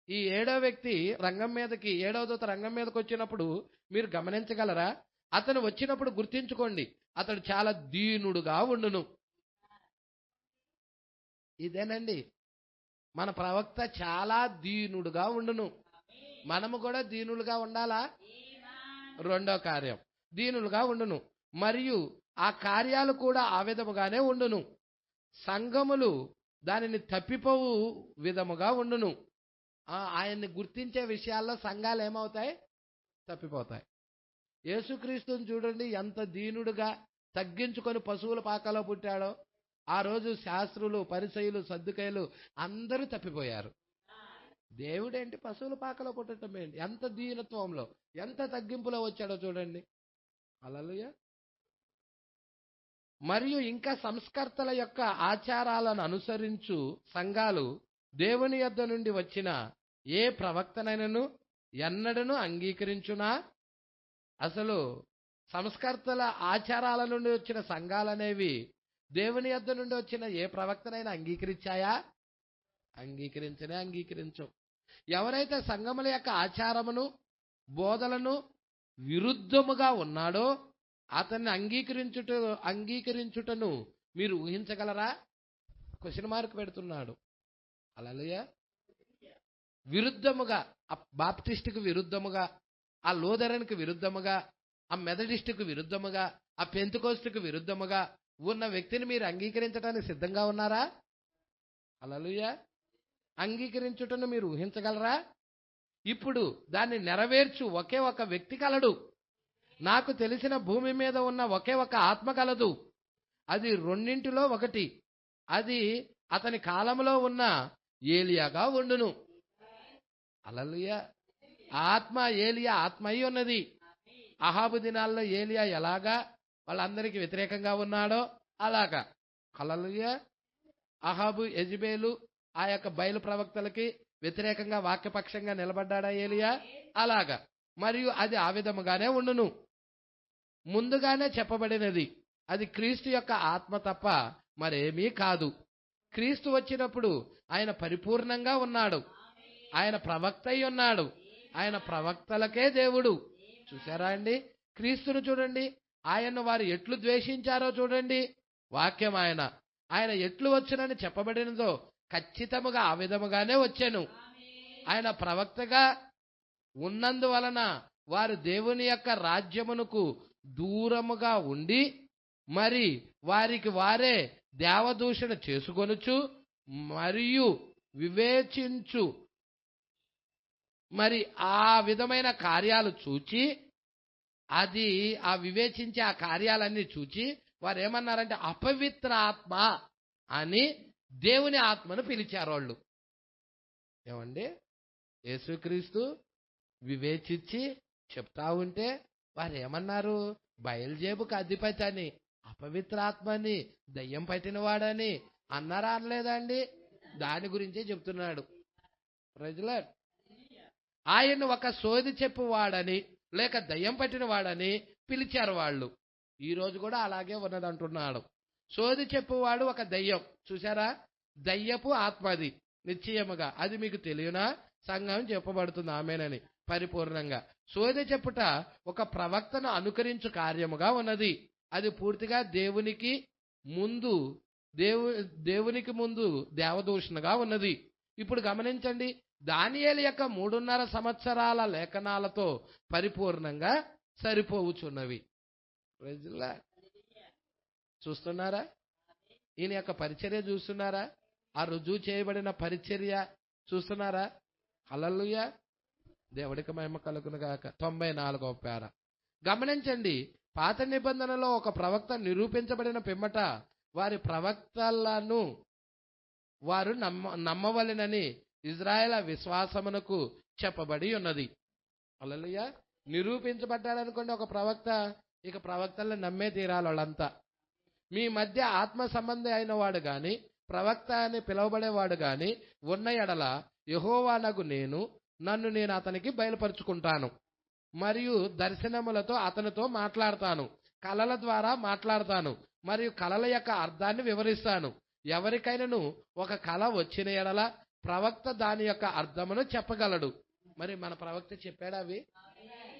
ఈ 7వ వ్యక్తి రంగం మీదకి, 7వ దూత రంగం మీదకి వచ్చినప్పుడు మీరు గమనించగలరా? అతను వచ్చినప్పుడు గుర్తించుకోండి, అతడు చాలా దీనుడుగా ఉండును. ఇదేనండి, మన ప్రవక్త చాలా దీనుడుగా ఉండును. మనము కూడా దీనులుగా ఉండాలా? రెండో కార్యం, దీనులుగా ఉండును. మరియు ఆ కార్యాలు కూడా ఆ విధముగానే ఉండును. సంఘములు దానిని తప్పిపోవు విధముగా ఉండును. ఆయన్ని గుర్తించే విషయాల్లో సంఘాలు ఏమవుతాయి? తప్పిపోతాయి. యేసుక్రీస్తుని చూడండి, ఎంత దీనుడుగా తగ్గించుకొని పశువుల పాకలో పుట్టాడో. ఆ రోజు శాస్త్రులు, పరిసయ్యులు, సద్దుకయ్యులు అందరూ తప్పిపోయారు. దేవుడేంటి పశువుల పాకలో పుట్టడం ఏంటి? ఎంత దీనత్వంలో, ఎంత తగ్గింపులో వచ్చాడో చూడండి. హల్లెలూయా. మరియు ఇంకా సంస్కర్తల యొక్క ఆచారాలను అనుసరించు సంఘాలు దేవుని యొద్ద నుండి వచ్చిన ఏ ప్రవక్తనైనను ఎన్నడను అంగీకరించునా? అసలు సంస్కర్తల ఆచారాల నుండి వచ్చిన సంఘాలనేవి దేవుని యొద్ద నుండి వచ్చిన ఏ ప్రవక్తనైనా అంగీకరించాయా? అంగీకరించవు. ఎవరైతే సంఘముల యొక్క ఆచారమును, బోధలను విరుద్ధముగా ఉన్నాడో అతన్ని అంగీకరించుటను మీరు ఊహించగలరా? క్వశ్చన్ మార్క్ పెడుతున్నాడు. హల్లెలూయా. విరుద్ధముగా, ఆ బాప్టిస్టుకు విరుద్ధముగా, ఆ లూథరన్కు విరుద్ధముగా, ఆ మెథడిస్టుకు విరుద్ధముగా, ఆ పెంతెకోస్తుకు విరుద్ధముగా ఉన్న వ్యక్తిని మీరు అంగీకరించడానికి సిద్ధంగా ఉన్నారా? హల్లెలూయా. అంగీకరించుటను మీరు ఊహించగలరా? ఇప్పుడు దాన్ని నెరవేర్చు ఒకే ఒక వ్యక్తి కలడు. నాకు తెలిసిన భూమి మీద ఉన్న ఒకే ఒక ఆత్మ కలదు. అది రెండింటిలో ఒకటి. అది అతని కాలంలో ఉన్న ఏలియాగా ఉండును. హల్లెలూయా. ఆత్మ ఏలియా ఆత్మ అయి ఉన్నది. అహాబు దినాల్లో ఏలియా ఎలాగా వాళ్ళందరికీ వ్యతిరేకంగా ఉన్నాడో అలాగా. హల్లెలూయా. అహాబు, యెజబేలు ఆ యొక్క బయలు ప్రవక్తలకి వ్యతిరేకంగా వాక్యపక్షంగా నిలబడ్డాడా ఏలియా? అలాగా. మరియు అది ఆ విధముగానే ఉండును. ముందుగానే చెప్పబడినది. అది క్రీస్తు యొక్క ఆత్మ తప్ప మరేమీ కాదు. క్రీస్తు వచ్చినప్పుడు ఆయన పరిపూర్ణంగా ఉన్నాడు. ఆయన ప్రవక్త అయి ఉన్నాడు. ఆయన ప్రవక్తలకే దేవుడు. చూసారా అండి? క్రీస్తును చూడండి, ఆయన్ను వారు ఎట్లు ద్వేషించారో చూడండి. వాక్యం ఆయన ఎట్లు వచ్చునని చెప్పబడినదో ఖచ్చితముగా ఆ విధముగానే వచ్చాను. ఆయన ప్రవక్తగా ఉన్నందువలన వారు దేవుని యొక్క రాజ్యమునకు దూరముగా ఉండి మరి వారికి వారే దేవదూషణ చేసుకొనుచు మరియు వివేచించు మరి ఆ విధమైన కార్యాలు చూచి, అది ఆ వివేచించి ఆ కార్యాలన్నీ చూచి వారు ఏమన్నారంటే అపవిత్ర ఆత్మ అని దేవుని ఆత్మను పిలిచారు వాళ్ళు. ఏమండి? యేసుక్రీస్తు వివేచించి చెప్తా ఉంటే వారు ఏమన్నారు? బయలుజేబుకు అధిపతి అని, అపవిత్రాత్మని, దయ్యం పట్టినవాడని అన్నారా? అనలేదండి? దాని గురించే చెప్తున్నాడు. ప్రజలారా, ఆయన ఒక సోది చెప్పువాడని లేక దయ్యం పట్టిన వాడని పిలిచారు వాళ్ళు. ఈ రోజు కూడా అలాగే ఉన్నదంటున్నాడు. సోది చెప్పువాడు ఒక దయ్యం. చూసారా? దయ్యపు ఆత్మది నిశ్చయముగా. అది మీకు తెలియనా? సంఘం చెప్పబడుతుంది ఆమేనని పరిపూర్ణంగా. సోది చెప్పుట ఒక ప్రవక్తను అనుకరించు కార్యముగా ఉన్నది. అది పూర్తిగా దేవునికి ముందు దేవదూషణగా ఉన్నది. ఇప్పుడు గమనించండి, దానియేలు యొక్క 3.5 సంవత్సరాల లేఖనాలతో పరిపూర్ణంగా సరిపోవుచున్నవి. చూస్తున్నారా? ఈయన యొక్క పరిచర్య చూస్తున్నారా? ఆ రుజువు చేయబడిన పరిచర్య చూస్తున్నారా? హల్లెలూయా. దేవుడికి మహిమ కలుగును గాక. 94వ పేర గమనించండి. పాత నిబంధనలో ఒక ప్రవక్త నిరూపించబడిన పిమ్మట వారి ప్రవక్తలను వారు నమ్మవలెనని ఇజ్రాయేల్ విశ్వాసమునకు చెప్పబడి ఉన్నది. హల్లెలూయా. నిరూపించబడ్డాడనుకోండి ఒక ప్రవక్త, ఇక ప్రవక్తలను నమ్మే తీరాలి వాళ్ళంతా. మీ మధ్య ఆత్మ సంబంధి అయిన వాడు గాని, ప్రవక్త అని పిలువబడేవాడు గాని ఉన్న ఎడల యెహోవానగు నన్ను నేను అతనికి బయలుపరుచుకుంటాను. మరియు దర్శనములతో అతనితో మాట్లాడతాను, కలల ద్వారా మాట్లాడతాను, మరియు కలల యొక్క అర్థాన్ని వివరిస్తాను. ఎవరికైనాను ఒక కల వచ్చిన ఎడల ప్రవక్త దాని యొక్క అర్థమును చెప్పగలడు. మరి మన ప్రవక్త చెప్పాడా? అవి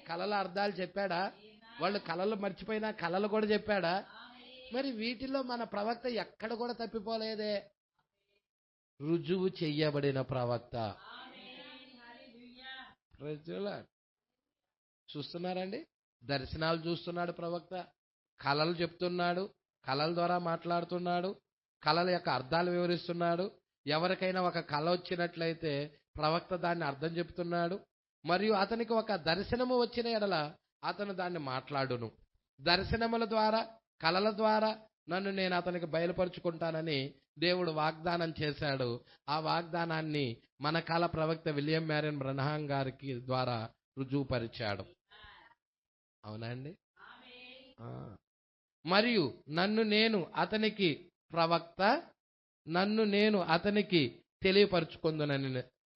కలల అర్థాలు చెప్పాడా? వాళ్ళు కలలు మర్చిపోయినా కలలు కూడా చెప్పాడా? మరి వీటిలో మన ప్రవక్త ఎక్కడ కూడా తప్పిపోలేదే. రుజువు చెయ్యబడిన ప్రవక్త. ప్రజల చూస్తున్నారండి, దర్శనాలు చూస్తున్నాడు ప్రవక్త, కలలు చెప్తున్నాడు, కలల ద్వారా మాట్లాడుతున్నాడు, కలల యొక్క అర్థాలు వివరిస్తున్నాడు. ఎవరికైనా ఒక కల వచ్చినట్లయితే ప్రవక్త దాన్ని అర్థం చెప్తున్నాడు. మరియు అతనికి ఒక దర్శనము వచ్చిన ఎడల అతను దాన్ని మాట్లాడును. దర్శనముల ద్వారా, కలల ద్వారా నేను అతనికి బయలుపరుచుకుంటానని దేవుడు వాగ్దానం చేశాడు. ఆ వాగ్దానాన్ని మన కాల ప్రవక్త విలియం మ్యారియన్ బ్రనహాం గారికి ద్వారా రుజువుపరిచాడు. అవునా అండి? మరియు నన్ను నేను అతనికి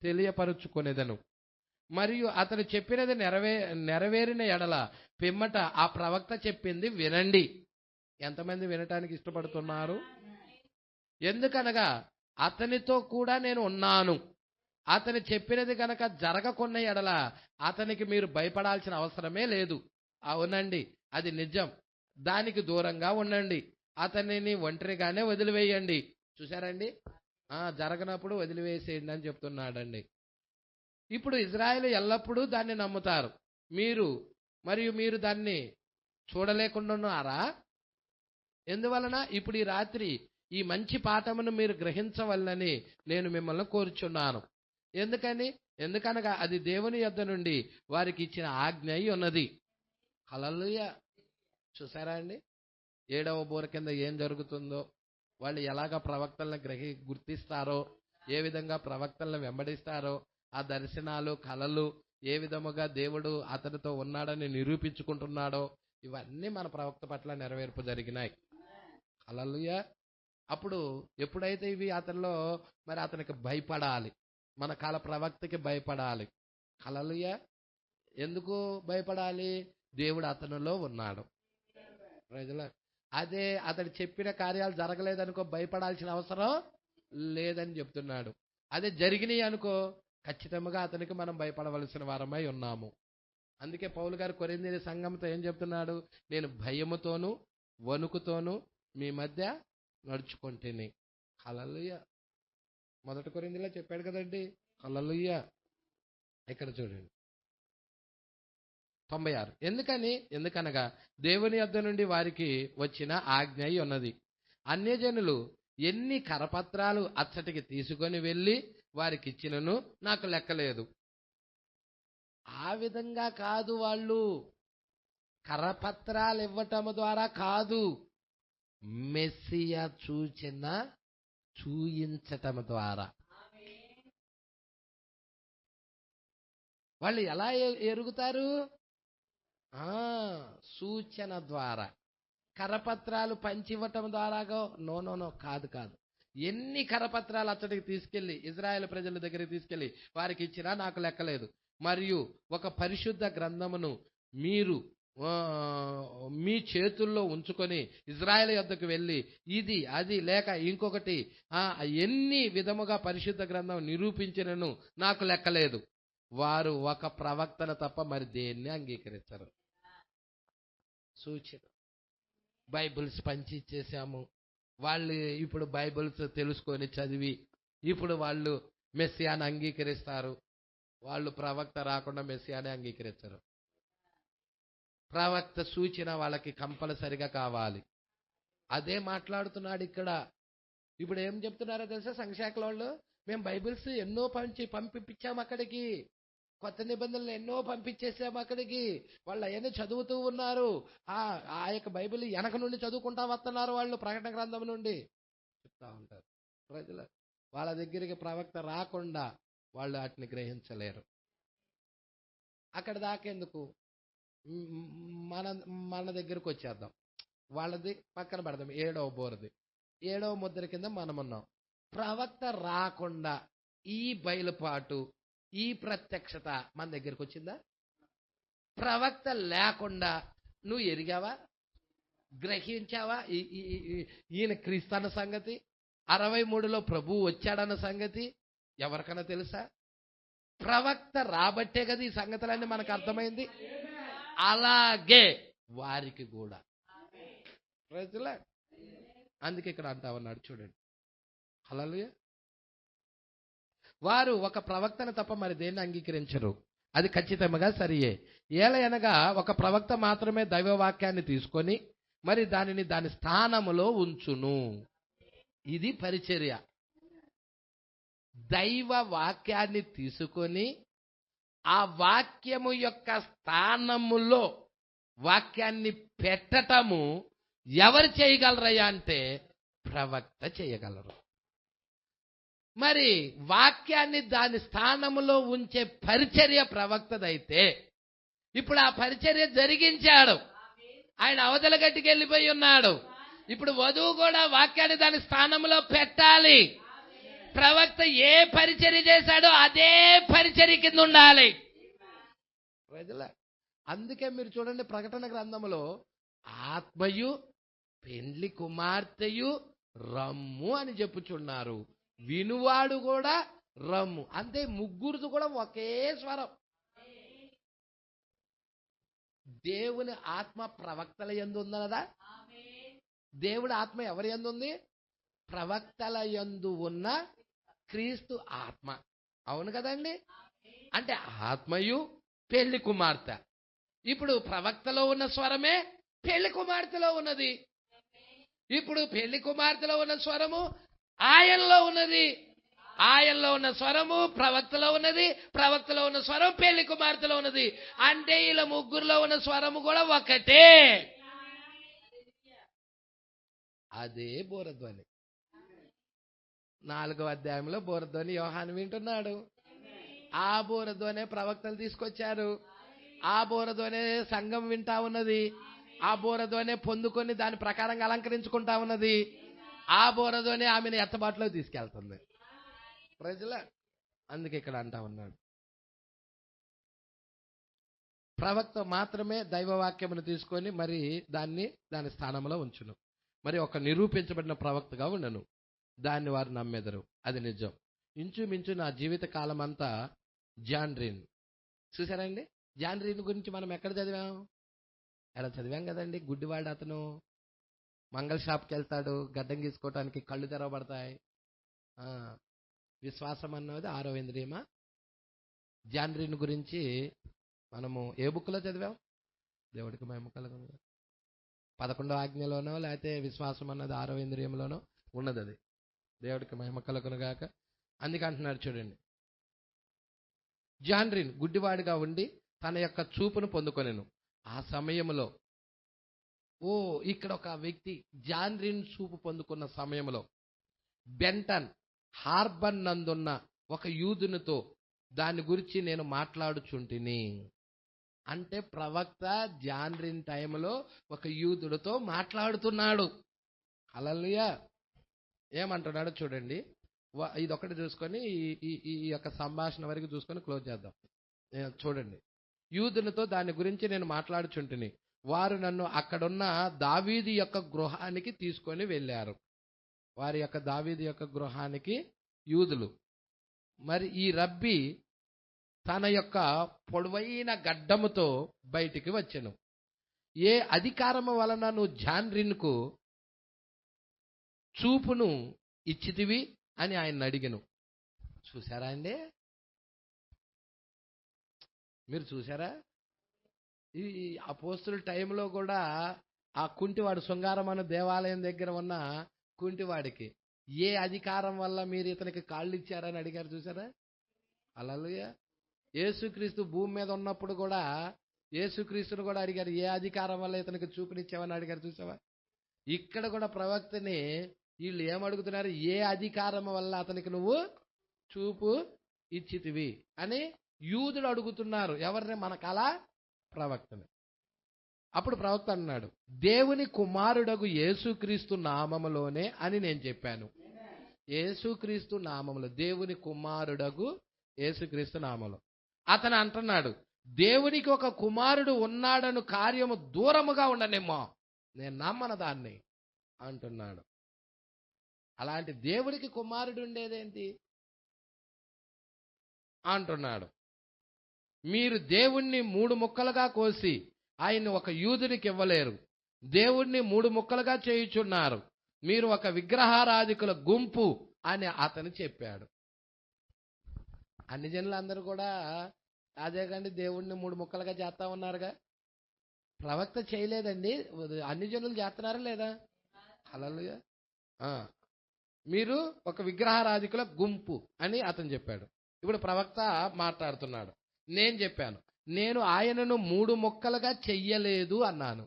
తెలియపరుచుకొనేదను. మరియు అతను చెప్పినది నెరవేరిన ఎడల పిమ్మట ఆ ప్రవక్త చెప్పింది వినండి. ఎంతమంది వినటానికి ఇష్టపడుతున్నారు? ఎందుకనగా అతనితో కూడా నేను ఉన్నాను. అతను చెప్పినది కనుక జరగకున్న ఎడల అతనికి మీరు భయపడాల్సిన అవసరమే లేదు. అవునండి, అది నిజం. దానికి దూరంగా ఉండండి, అతనిని ఒంటరిగానే వదిలివేయండి. చూశారండి, జరగనప్పుడు వదిలివేసేయండి అని చెప్తున్నాడండి. ఇప్పుడు ఇజ్రాయేలు ఎల్లప్పుడూ దాన్ని నమ్ముతారు. మీరు దాన్ని చూడలేకుండా ఉన్నారా? ఎందువలన? ఇప్పుడు ఈ రాత్రి ఈ మంచి పాఠమును మీరు గ్రహించవలనని నేను మిమ్మల్ని కోరుచున్నాను. ఎందుకనగా అది దేవుని యొద్ద నుండి వారికి ఇచ్చిన ఆజ్ఞ అయి ఉన్నది. హల్లెలూయా. చూసారా అండి, 7వ బోర కింద ఏం జరుగుతుందో, వాళ్ళు ఎలాగ ప్రవక్తలను గుర్తిస్తారో, ఏ విధంగా ప్రవక్తలను వెంబడిస్తారో, ఆ దర్శనాలు, కలలు ఏ విధముగా దేవుడు అతనితో ఉన్నాడని నిరూపించుకుంటున్నాడో, ఇవన్నీ మన ప్రవక్త పట్ల నెరవేర్పు జరిగినాయి. హల్లెలూయా. అప్పుడు ఎప్పుడైతే ఇవి అతనిలో, మరి అతనికి భయపడాలి, మన కాల ప్రవక్తకి భయపడాలి. హల్లెలూయా. ఎందుకు భయపడాలి? దేవుడు అతనిలో ఉన్నాడు. అదే అతడు చెప్పిన కార్యాలు జరగలేదనుకో భయపడాల్సిన అవసరం లేదని చెప్తున్నాడు. అదే జరిగినాయి అనుకో ఖచ్చితంగా అతనికి మనం భయపడవలసిన వారమై ఉన్నాము. అందుకే పౌలు గారు కొరింథీ సంఘంతో ఏం చెప్తున్నాడు? నేను భయముతోనూ వణుకుతోనూ మీ మధ్య నడుచుకుంటేనే. హల్లెలూయా. 1 కొరింథీలో చెప్పాడు కదండి. హల్లెలూయా. ఇక్కడ చూడండి 96. ఎందుకనగా దేవుని యొద్ద నుండి వారికి వచ్చిన ఆజ్ఞ అయి ఉన్నది. అన్యజనులు ఎన్ని కరపత్రాలు అచ్చటికి తీసుకొని వెళ్ళి వారికి ఇచ్చినను నాకు లెక్కలేదు. ఆ విధంగా కాదు, వాళ్ళు కరపత్రాలు ఇవ్వటం ద్వారా కాదు, మెస్సియా చూయించటం ద్వారా. వాళ్ళు ఎలా ఎరుగుతారు? సూచన ద్వారా. కరపత్రాలు పంచివ్వటం ద్వారాగో నో కాదు. ఎన్ని కరపత్రాలు అచ్చటికి తీసుకెళ్లి ఇజ్రాయెల్ ప్రజల దగ్గరికి తీసుకెళ్లి వారికి ఇచ్చినా నాకు లెక్కలేదు. మరియు ఒక పరిశుద్ధ గ్రంథమును మీరు మీ చేతుల్లో ఉంచుకొని ఇజ్రాయెల్ యొద్దకు వెళ్ళి ఇది అది లేక ఇంకొకటి ఎన్ని విధముగా పరిశుద్ధ గ్రంథం నిరూపించినను నాకు లెక్కలేదు. వారు ఒక ప్రవక్తను తప్ప మరి దేన్ని అంగీకరించరు. సూచన. బైబిల్స్ పంచి ఇచ్చేసాము, వాళ్ళు ఇప్పుడు బైబిల్స్ తెలుసుకొని చదివి ఇప్పుడు వాళ్ళు మెస్సియాని అంగీకరిస్తారు. వాళ్ళు ప్రవక్త రాకుండా మెస్సియాని అంగీకరించరు. ప్రవక్త సూచన వాళ్ళకి కంపల్సరిగా కావాలి. అదే మాట్లాడుతున్నాడు ఇక్కడ. ఇప్పుడు ఏం చెప్తున్నారో తెలుసా సంఘశాఖల వాళ్ళు? మేము బైబిల్స్ ఎన్నో పంపించాము అక్కడికి, కొత్త నిబంధనలు ఎన్నో పంపించేసాము అక్కడికి, వాళ్ళు అవన్నీ చదువుతూ ఉన్నారు. ఆ యొక్క బైబిల్ వెనక నుండి చదువుకుంటా వస్తున్నారు వాళ్ళు, ప్రకటన గ్రంథం నుండి చెప్తా ఉంటారు. ప్రజలు వాళ్ళ దగ్గరికి ప్రవక్త రాకుండా వాళ్ళు వాటిని గ్రహించలేరు. అక్కడ దాకెందుకు, మన దగ్గరకు వచ్చేద్దాం. వాళ్ళది పక్కన పెడదాం. 7వ బోరది 7వ ముద్ర కింద మనమున్నాం. ప్రవక్త రాకుండా ఈ బయలుపాటు, ఈ ప్రత్యక్షత మన దగ్గరకు వచ్చిందా? ప్రవక్త లేకుండా నువ్వు ఎరిగావా, గ్రహించావా ఈయన క్రీస్తన్న సంగతి, 63లో ప్రభువు వచ్చాడన్న సంగతి ఎవరికైనా తెలుసా? ప్రవక్త రాబట్టే కదా ఈ సంగతులన్నీ మనకు అర్థమైంది. అలాగే వారికి కూడా. అందుకే ఇక్కడ అంటా ఉన్నాడు చూడండి, హల్లెలూయా. వారు ఒక ప్రవక్తను తప్ప మరి దేన్ని అంగీకరించరు, అది ఖచ్చితంగా సరియే. ఏలయనగా ఒక ప్రవక్త మాత్రమే దైవవాక్యాన్ని తీసుకొని మరి దానిని దాని స్థానములో ఉంచును. ఇది పరిచర్య. దైవ వాక్యాన్ని తీసుకొని ఆ వాక్యము యొక్క స్థానములో వాక్యాన్ని పెట్టటము ఎవరు చేయగలరయ్యా అంటే ప్రవక్త చేయగలరు. మరి వాక్యాన్ని దాని స్థానములో ఉంచే పరిచర్య ప్రవక్తదైతే ఇప్పుడు ఆ పరిచర్య జరిగించాడు, ఆయన అవతల గట్టికి వెళ్ళిపోయి ఉన్నాడు. ఇప్పుడు వధువు కూడా వాక్యాన్ని దాని స్థానంలో పెట్టాలి. ప్రవక్త ఏ పరిచర్య చేశాడో అదే పరిచర్య కింద ఉండాలి. అందుకే మీరు చూడండి, ప్రకటన గ్రంథంలో ఆత్మయు పెండ్లి కుమార్తెయు రమ్ము అని చెప్పుచున్నారు, వినువాడు కూడా రమ్ము. అంతే, ముగ్గురుది కూడా ఒకే స్వరం. దేవుని ఆత్మ ప్రవక్తల యందు ఉన్నదా? దేవుడి ఆత్మ ఎవరి యందు ఉంది? ప్రవక్తల యందు ఉన్న క్రీస్తు ఆత్మ. అవును కదండి? అంటే ఆత్మయు పెళ్లి కుమార్తె. ఇప్పుడు ప్రవక్తలో ఉన్న స్వరమే పెళ్లి కుమార్తెలో ఉన్నది. ఇప్పుడు పెళ్లి కుమార్తెలో ఉన్న స్వరము ఆయనలో ఉన్నది, ఆయనలో ఉన్న స్వరము ప్రవక్తలో ఉన్నది, ప్రవక్తలో ఉన్న స్వరం పెళ్లి కుమార్తెలో ఉన్నది. అంటే ఇలా ముగ్గురులో ఉన్న స్వరము కూడా ఒకటే. అదే బోరధ్వని. 4వ అధ్యాయంలో బోరధ్వని యోహాను వింటున్నాడు. ఆ బోరధ్వనే ప్రవక్తలు తీసుకొచ్చారు. ఆ బోరధ్వనే సంఘం వింటా ఉన్నది. ఆ బోరధ్వనే పొందుకొని దాని ప్రకారంగా అలంకరించుకుంటా ఉన్నది. ఆ బోరధ్వనే ఆమెను ఎత్తబాటులో తీసుకెళ్తుంది. ప్రజల అందుకే ఇక్కడ అంటా ఉన్నాడు, ప్రవక్త మాత్రమే దైవవాక్యమును తీసుకొని మరి దాని స్థానంలో ఉంచును. మరి ఒక నిరూపించబడిన ప్రవక్తగా ఉండను, దాన్ని వారు నమ్మెదరు. అది నిజం. ఇంచుమించు నా జీవిత కాలం అంతా జాన్ రీన్ చూసారండి. జాన్ రీన్ గురించి మనం ఎక్కడ చదివాం? ఎలా చదివాం కదండి. గుడ్డివాడు అతను, మంగళ షాప్కి వెళ్తాడు, గడ్డం గీసుకోవటానికి, కళ్ళు తెరవబడతాయి. విశ్వాసం అన్నది 6వ ఇంద్రియమా? జాన్ రీన్ గురించి మనము ఏ బుక్లో చదివాం? దేవుడికి మహిమ కలుగును. 11వ ఆజ్ఞలోనో లేకపోతే విశ్వాసం అన్నది 6వ ఇంద్రియంలోనో ఉన్నది. అది దేవుడికి మహిమ కలుగును గాక. అందుకే అంటున్నాడు చూడండి, జాన్ రీన్ గుడ్డివాడిగా ఉండి తన యొక్క చూపును పొందుకొనెను. ఆ సమయంలో ఇక్కడ ఒక వ్యక్తి జాన్ రీన్ చూపు పొందుకున్న సమయంలో బెంటన్ హార్బర్ నందున్న ఒక యూదునితో దాని గురించి నేను మాట్లాడుచుంటిని. అంటే ప్రవక్త జాన్ రీన్ టైంలో ఒక యూదుడితో మాట్లాడుతున్నాడు. హల్లెలూయా. ఏమంటున్నాడో చూడండి. ఇది ఒకటి చూసుకొని ఈ యొక్క సంభాషణ వరకు చూసుకొని క్లోజ్ చేద్దాం. చూడండి, యూదునితో దాని గురించి నేను మాట్లాడుచుంటిని. వారు నన్ను అక్కడున్న దావీదు యొక్క గృహానికి తీసుకొని వెళ్ళారు. వారి యొక్క దావీదు యొక్క గృహానికి యూదులు. మరి ఈ రబ్బీ తన యొక్క పొడవైన గడ్డముతో బయటికి వచ్చెను. ఏ అధికారము వలన నువ్వు జాన్ రీన్కు చూపును ఇచ్చితివి అని ఆయన అడిగెను. చూసారా అండి? మీరు చూసారా? ఈ అపోస్తుల టైంలో కూడా ఆ కుంటివాడు, శృంగారం అనే దేవాలయం దగ్గర ఉన్న కుంటివాడికి ఏ అధికారం వల్ల మీరు ఇతనికి కాళ్ళు ఇచ్చారని అడిగారు. చూసారా? హల్లెలూయా. యేసుక్రీస్తు భూమి మీద ఉన్నప్పుడు కూడా యేసుక్రీస్తును కూడా అడిగారు, ఏ అధికారం వల్ల ఇతనికి చూపునిచ్చావని అడిగారు. చూసావా? ఇక్కడ కూడా ప్రవక్తని వీళ్ళు ఏమడుగుతున్నారు? ఏ అధికారం వల్ల అతనికి నువ్వు చూపు ఇచ్చితివి అని యూదుడు అడుగుతున్నారు. ఎవరిని? మన కళ ప్రవక్తని. అప్పుడు ప్రవక్త అన్నాడు, దేవుని కుమారుడగు యేసుక్రీస్తు నామములోనే అని నేను చెప్పాను. యేసుక్రీస్తు నామములో, దేవుని కుమారుడగు యేసుక్రీస్తు నామములో. అతను అంటున్నాడు, దేవునికి ఒక కుమారుడు ఉన్నాడను కార్యము దూరముగా ఉండనేమో, నేను నమ్మను దాన్ని అంటున్నాడు. అలాంటి దేవుడికి కుమారుడు ఉండేదేంటి అంటున్నాడు. మీరు దేవుణ్ణి 3 ముక్కలుగా కోసి ఆయన్ని ఒక యూదునికి ఇవ్వలేరు. దేవుణ్ణి 3 ముక్కలుగా చేయుచున్నారు. మీరు ఒక విగ్రహారాధికుల గుంపు అని అతను చెప్పాడు. అన్ని జనులందరూ కూడా అదే కండి దేవుణ్ణి 3 ముక్కలుగా చేస్తా ఉన్నారుగా. ప్రవక్త చేయలేదండి, అన్ని జనులు చేస్తున్నారా లేదా? హల్లెలూయా. మీరు ఒక విగ్రహారాధికుల గుంపు అని అతను చెప్పాడు. ఇప్పుడు ప్రవక్త మాట్లాడుతున్నాడు. నేను చెప్పాను, నేను ఆయనను 3 ముక్కలుగా చెయ్యలేదు అన్నాను.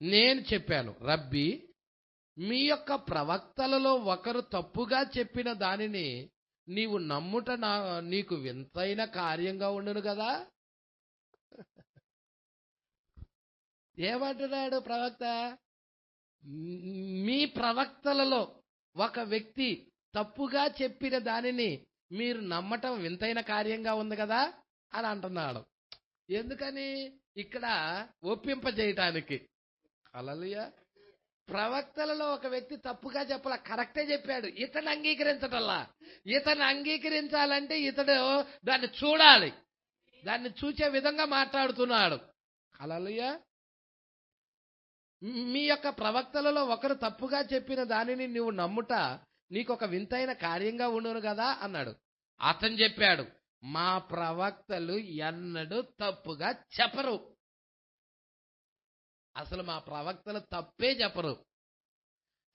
నేను చెప్పాను, రబ్బీ, మీ యొక్క ప్రవక్తలలో ఒకరు తప్పుగా చెప్పిన దానిని నీవు నమ్ముట నీకు వింతైన కార్యంగా ఉండును కదా. ఏమంటున్నాడు ప్రవక్త? మీ ప్రవక్తలలో ఒక వ్యక్తి తప్పుగా చెప్పిన దానిని మీరు నమ్మటం వింతైన కార్యంగా ఉంది కదా అని అంటున్నాడు. ఎందుకని? ఇక్కడ ఒప్పింపజేయటానికి. హల్లెలూయా. ప్రవక్తలలో ఒక వ్యక్తి తప్పుగా చెప్పాల, కరెక్టే చెప్పాడు. ఇతను అంగీకరించటల్లా. ఇతను అంగీకరించాలంటే ఇతడు దాన్ని చూడాలి, దాన్ని చూసే విధంగా మాట్లాడుతున్నాడు. హల్లెలూయా. మీ యొక్క ప్రవక్తలలో ఒకరు తప్పుగా చెప్పిన దానిని నువ్వు నమ్ముట నీకు ఒక వింతైన కార్యంగా ఉండును కదా అన్నాడు. అతను చెప్పాడు, మా ప్రవక్తలు ఎన్నడూ తప్పుగా చెప్పరు. అసలు మా ప్రవక్తలు తప్పే చెప్పరు.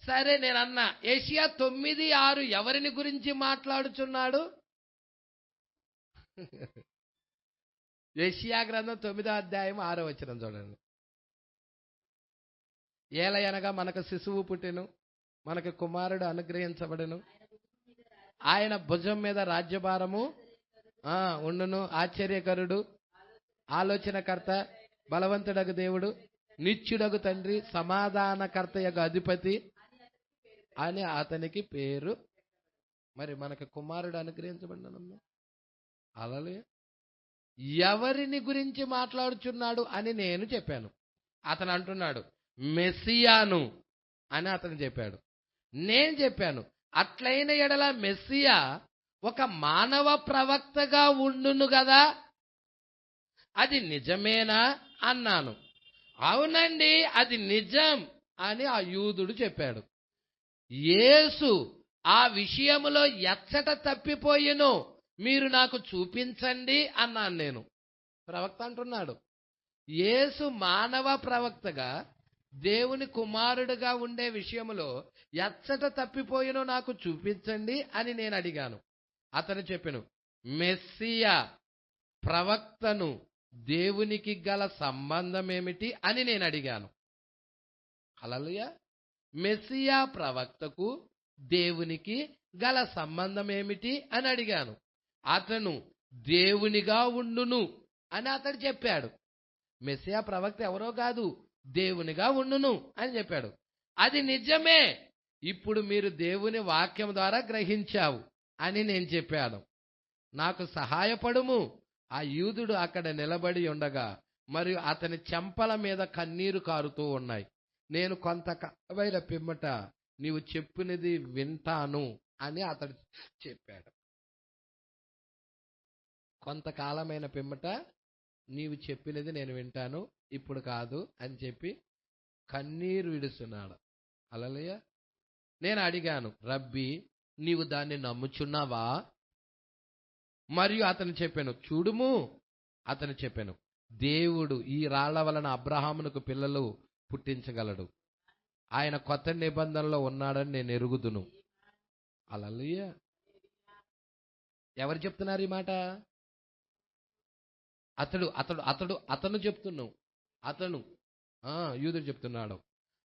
సరే, నేనన్నా యెషయా 9:6 ఎవరిని గురించి మాట్లాడుచున్నాడు? యెషయా గ్రంథం 9వ అధ్యాయం 6వ వచనం చూడండి. ఏలయనగా మనకు శిశువు పుట్టెను, మనకు కుమారుడు అనుగ్రహించబడెను, ఆయన భుజం మీద రాజ్యభారము ఉండును. ఆశ్చర్యకరుడు, ఆలోచనకర్త, బలవంతుడగు దేవుడు, నిత్యుడగు తండ్రి, సమాధానకర్తయగు అధిపతి అని అతనికి పేరు. మరి మనకు కుమారుడు అనుగ్రహించబడినమ్మా. హల్లెలూయా. ఎవరిని గురించి మాట్లాడుచున్నాడు అని నేను చెప్పాను. అతను అంటున్నాడు, మెస్సియాను అని అతను చెప్పాడు. నేను చెప్పాను, అట్లైన ఎడల మెస్సియా ఒక మానవ ప్రవక్తగా ఉండును కదా, అది నిజమేనా అన్నాను. అవునండి, అది నిజం అని ఆ యూదుడు చెప్పాడు. యేసు ఆ విషయములో ఎచ్చట తప్పిపోయెనో మీరు నాకు చూపించండి అన్నాను నేను. ప్రవక్త అంటున్నాడు, యేసు మానవ ప్రవక్తగా దేవుని కుమారుడుగా ఉండే విషయములో ఎచ్చట తప్పిపోయినో నాకు చూపించండి అని నేను అడిగాను. అతను చెప్పెను, మెస్సియా ప్రవక్తను దేవునికి గల సంబంధం ఏమిటి అని నేను అడిగాను. హల్లెలూయా. మెస్సియా ప్రవక్తకు దేవునికి గల సంబంధం ఏమిటి అని అడిగాను. అతను దేవునిగా ఉండును అని అతడు చెప్పాడు. మెస్సియా ప్రవక్త ఎవరో కాదు, దేవునిగా ఉండును అని చెప్పాడు. అది నిజమే, ఇప్పుడు మీరు దేవుని వాక్యం ద్వారా గ్రహించావు అని నేను చెప్పాను. నాకు సహాయపడుము. ఆ యూదుడు అక్కడ నిలబడి ఉండగా మరియు అతని చెంపల మీద కన్నీరు కారుతూ ఉన్నాయి. నేను కొంతకాలమైన పిమ్మట నీవు చెప్పినది వింటాను అని అతడు చెప్పాడు. కొంతకాలమైన పిమ్మట నీవు చెప్పినది నేను వింటాను, ఇప్పుడు కాదు అని చెప్పి కన్నీరు విడుస్తున్నాడు. హల్లెలూయా. నేను అడిగాను, రబ్బీ, నీవు దాన్ని నమ్ముచున్నావా? మరియు అతను చెప్పాను, చూడుము. అతను చెప్పాను, దేవుడు ఈ రాళ్ల వలన అబ్రహామునకు పిల్లలు పుట్టించగలడు, ఆయన కొత్త నిబంధనలో ఉన్నాడని నేను ఎరుగుదును. హల్లెలూయా. ఎవరు చెప్తున్నారు ఈ మాట? అతను చెప్తున్నావు. యూదుడు చెప్తున్నాడు.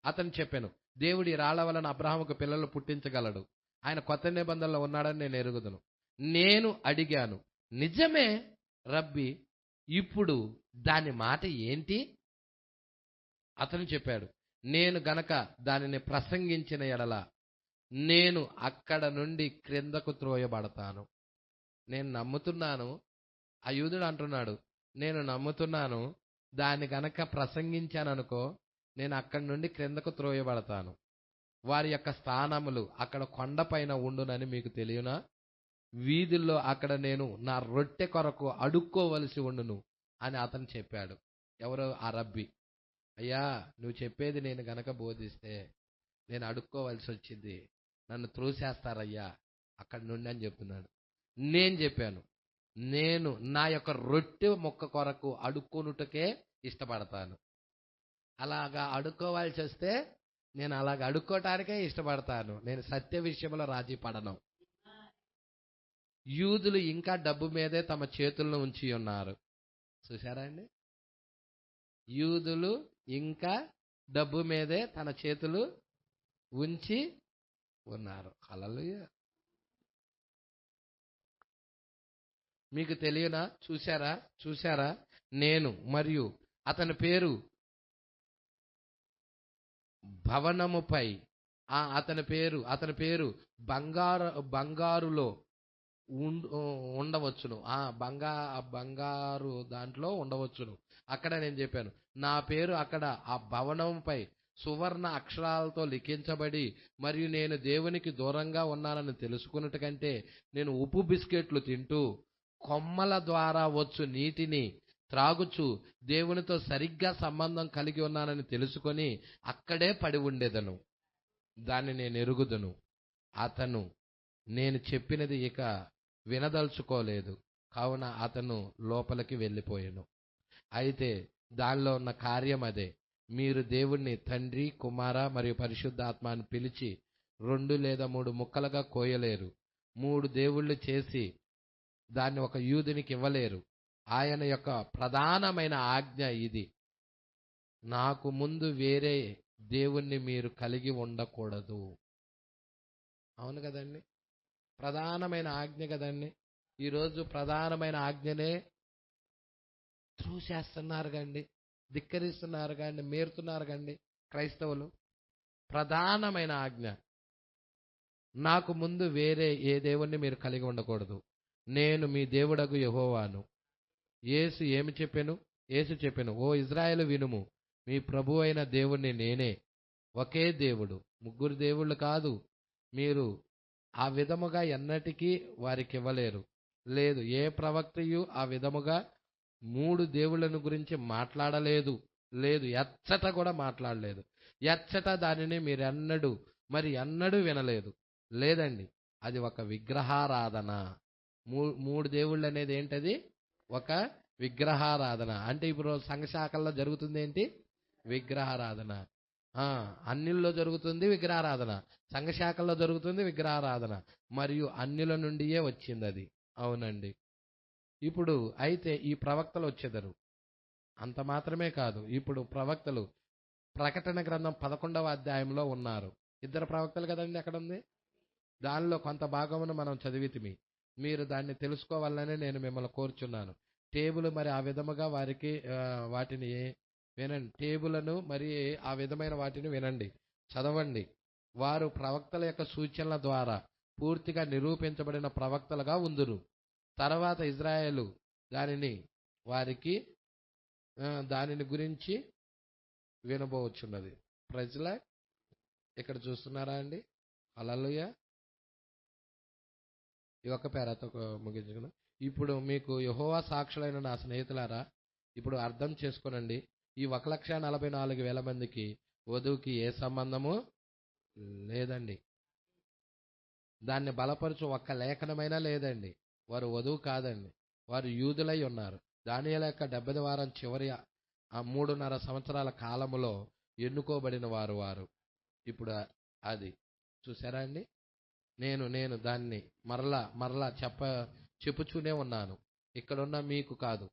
అతను చెప్పాను, దేవుడి రాళ్ల వలన అబ్రహాముకు పిల్లలు పుట్టించగలడు, ఆయన కొత్త నిబంధనలో ఉన్నాడని నేను ఎరుగుదును. నేను అడిగాను, నిజమే రబ్బీ, ఇప్పుడు దాని మాట ఏంటి? అతను చెప్పాడు, నేను గనక దానిని ప్రసంగించిన ఎడల నేను అక్కడ నుండి క్రిందకు త్రోయబడతాను. నేను నమ్ముతున్నాను, ఆ యూదుడు అంటున్నాడు, నేను నమ్ముతున్నాను, దాన్ని గనక ప్రసంగించాననుకో, నేను అక్కడి నుండి క్రిందకు త్రోయబడతాను. వారి యొక్క స్థానములు అక్కడ కొండపైన ఉండునని మీకు తెలియనా? వీధుల్లో అక్కడ నేను నా రొట్టె కొరకు అడుక్కోవలసి ఉండును అని అతను చెప్పాడు. ఎవరో ఆ రబ్బీ. అయ్యా, నువ్వు చెప్పేది నేను గనక బోధిస్తే నేను అడుక్కోవలసి వచ్చింది, నన్ను త్రోసేస్తారయ్యా అక్కడి నుండి అని చెప్తున్నాడు. నేను చెప్పాను, నేను నా యొక్క రొట్టె మొక్క కొరకు అడుక్కొనుటకే ఇష్టపడతాను. అలాగా అడుక్కోవాల్సి వస్తే నేను అలాగ అడుక్కోటానికే ఇష్టపడతాను. నేను సత్య విషయంలో రాజీ పడను. యూదులు ఇంకా డబ్బు మీదే తమ చేతులను ఉంచి ఉన్నారు. చూశారా అండి? యూదులు ఇంకా డబ్బు మీదే తన చేతులు ఉంచి ఉన్నారు. హల్లెలూయా. మీకు తెలియనా? చూశారా నేను మరియు అతని పేరు భవనముపై అతని పేరు బంగారులో ఉండవచ్చును. బంగారు దాంట్లో ఉండవచ్చును. అక్కడ నేను చెప్పాను, నా పేరు అక్కడ ఆ భవనంపై సువర్ణ అక్షరాలతో లిఖించబడి, మరియు నేను దేవునికి దూరంగా ఉన్నానని తెలుసుకున్నట్టు కంటే నేను ఉప్పు బిస్కెట్లు తింటూ కొమ్మల ద్వారా వచ్చు నీటిని త్రాగుచు దేవునితో సరిగ్గా సంబంధం కలిగి ఉన్నానని తెలుసుకొని అక్కడే పడి ఉండేదను. దాన్ని నేను ఎరుగుదును. అతను నేను చెప్పినది ఇక వినదలుచుకోలేదు, కావున అతను లోపలికి వెళ్ళిపోయాను. అయితే దానిలో ఉన్న కార్యం అదే. మీరు దేవుణ్ణి తండ్రి, కుమార మరియు పరిశుద్ధాత్మని పిలిచి 2 లేదా 3 ముక్కలుగా కోయలేరు. 3 దేవుళ్ళు చేసి దాన్ని ఒక యూదునికి ఇవ్వలేరు. ఆయన యొక్క ప్రధానమైన ఆజ్ఞ ఇది, నాకు ముందు వేరే దేవుణ్ణి మీరు కలిగి ఉండకూడదు. అవును కదండి? ప్రధానమైన ఆజ్ఞ కదండి. ఈరోజు ప్రధానమైన ఆజ్ఞనే త్రూసేస్తున్నారు కండి, ధిక్కరిస్తున్నారు కండి, మేరుతున్నారు కండి క్రైస్తవులు. ప్రధానమైన ఆజ్ఞ, నాకు ముందు వేరే ఏ దేవుణ్ణి మీరు కలిగి ఉండకూడదు, నేను మీ దేవుడగు యెహోవాను. యేసు ఏమి చెప్పెను? యేసు చెప్పెను, ఓ ఇజ్రాయేలు వినుము, మీ ప్రభు అయిన దేవుణ్ణి నేనే, ఒకే దేవుడు, 3 దేవుళ్ళు కాదు. మీరు ఆ విధముగా ఎన్నటికీ వారికి ఇవ్వలేరు. లేదు, ఏ ప్రవక్తయు ఆ విధముగా 3 దేవుళ్ళను గురించి మాట్లాడలేదు. లేదు, ఎచ్చట కూడా మాట్లాడలేదు. ఎచ్చట దానిని మీరెన్నడూ ఎన్నడూ వినలేదు. లేదండి, అది ఒక విగ్రహారాధన. 3 దేవుళ్ళు అనేది ఏంటది? ఒక విగ్రహారాధన. అంటే ఇప్పుడు సంఘశాఖల్లో జరుగుతుంది ఏంటి? విగ్రహారాధన. అన్యుల్లో జరుగుతుంది విగ్రహారాధన, సంఘశాఖల్లో జరుగుతుంది విగ్రహారాధన, మరియు అన్యుల నుండియే వచ్చింది అది. అవునండి. ఇప్పుడు అయితే ఈ ప్రవక్తలు వచ్చేదరు. అంత మాత్రమే కాదు, ఇప్పుడు ప్రవక్తలు ప్రకటన గ్రంథం 11వ అధ్యాయంలో ఉన్నారు. 2 ప్రవక్తలు కదండి అక్కడ ఉంది. దానిలో కొంత భాగమును మనం చదివితిమి. మీరు దాన్ని తెలుసుకోవాలని నేను మిమ్మల్ని కోరుచున్నాను. టేబుల్ మరి ఆ విధముగా వారికి వాటిని వినండి. టేబులను మరి ఆ విధమైన వాటిని వినండి, చదవండి. వారు ప్రవక్తల యొక్క సూచనల ద్వారా పూర్తిగా నిరూపించబడిన ప్రవక్తలుగా ఉందురు. తర్వాత ఇజ్రాయేలు వారికి దానిని గురించి వినబోచున్నది. ప్రజల ఇక్కడ చూస్తున్నారా అండి? హల్లెలూయా. ఈ ఒక్క పేరాతో ముగించుకున్నాం. ఇప్పుడు మీకు యెహోవా సాక్షులైన నా స్నేహితులారా, ఇప్పుడు అర్థం చేసుకోనండి. ఈ 1,44,000 మందికి వధువుకి ఏ సంబంధము లేదండి. దాన్ని బలపరచు ఒక్క లేఖనమైనా లేదండి. వారు వధువు కాదండి, వారు యూదులై ఉన్నారు. దానియేలు యొక్క 70వ వారం చివరి ఆ 3.5 సంవత్సరాల కాలములో ఎన్నుకోబడిన వారు. ఇప్పుడు అది చూసారా అండి? నేను దాన్ని మరలా చెప్పుచూనే ఉన్నాను. ఇక్కడున్న మీకు కాదు,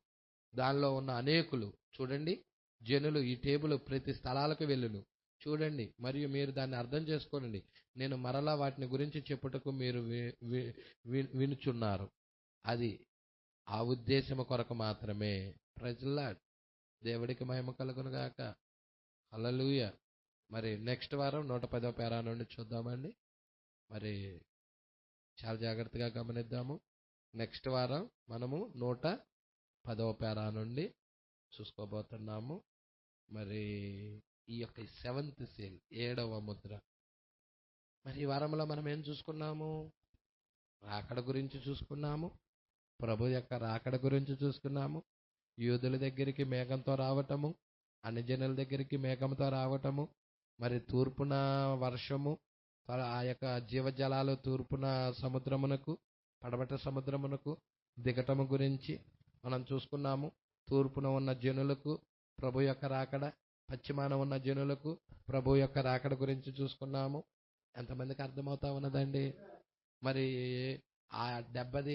దానిలో ఉన్న అనేకులు చూడండి. జనులు ఈ టేబుల్ ప్రతి స్థలాలకు వెళ్ళును. చూడండి, మరియు మీరు దాన్ని అర్థం చేసుకోనండి. నేను మరలా వాటిని గురించి చెప్పుటకు మీరు వినుచున్నారు. అది ఆ ఉద్దేశము కొరకు మాత్రమే. ప్రజల దేవుడికి మహిమ కలుగును గాక. హల్లెలూయా. మరి నెక్స్ట్ వారం 110వ పేరా నుండి చూద్దామండి. మరి చాలా జాగ్రత్తగా గమనిద్దాము. నెక్స్ట్ వారం మనము 10వ పేరా నుండి చూసుకోబోతున్నాము. మరి ఈ యొక్క 7th సీల్, 7వ ముద్ర. మరి ఈ వారంలో మనం ఏం చూసుకున్నాము? రాకడ గురించి చూసుకున్నాము. ప్రభు యొక్క రాకడ గురించి చూసుకున్నాము. యూదుల దగ్గరికి మేఘంతో రావటము, అన్ని జనుల దగ్గరికి మేఘంతో రావటము, మరి తూర్పున వర్షము, ఆ యొక్క జీవజలాలు తూర్పున సముద్రమునకు, పడమట సముద్రమునకు దిగటము గురించి మనం చూసుకున్నాము. తూర్పున ఉన్న జనులకు ప్రభు యొక్క రాకడ, పశ్చిమాన ఉన్న జనులకు ప్రభు యొక్క రాకడ గురించి చూసుకున్నాము. ఎంతమందికి అర్థమవుతా ఉన్నదండి? మరి ఆ 70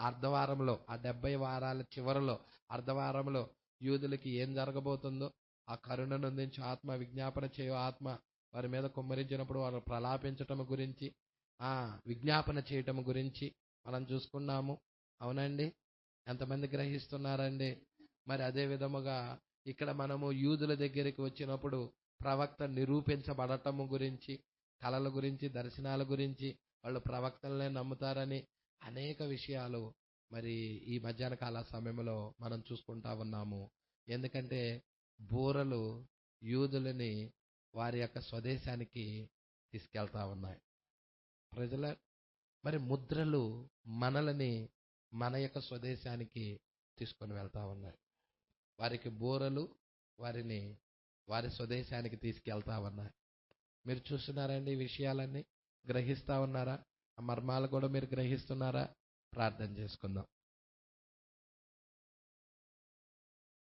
అర్ధవారంలో, ఆ 70 వారాల చివరిలో అర్ధవారంలో యూదులకి ఏం జరగబోతుందో, ఆ కరుణను అందించే ఆత్మ, విజ్ఞాపన చేయు ఆత్మ వారి మీద కుమ్మరించినప్పుడు వారు ప్రలాపించటం గురించి, విజ్ఞాపన చేయటం గురించి మనం చూసుకున్నాము. అవునండి? ఎంతమంది గ్రహిస్తున్నారండి? మరి అదే విధముగా ఇక్కడ మనము యూదుల దగ్గరికి వచ్చినప్పుడు ప్రవక్త నిరూపించబడటము గురించి, కళల గురించి, దర్శనాల గురించి, వాళ్ళు ప్రవక్తలనే నమ్ముతారని అనేక విషయాలు మరి ఈ మధ్యాహ్న కాల సమయంలో మనం చూసుకుంటా ఉన్నాము. ఎందుకంటే బూరలు యూదులని వారి యొక్క స్వదేశానికి తీసుకెళ్తా ఉన్నాయి. ప్రజల మరి ముద్రలు మనలని మన యొక్క స్వదేశానికి తీసుకొని వెళ్తా ఉన్నాయి. వారికి బూరలు వారిని వారి స్వదేశానికి తీసుకెళ్తా ఉన్నాయి. మీరు చూస్తున్నారండి ఈ విషయాలన్నీ? గ్రహిస్తా ఉన్నారా? ఆ మర్మాలు కూడా మీరు గ్రహిస్తున్నారా? ప్రార్థన చేసుకుందాం.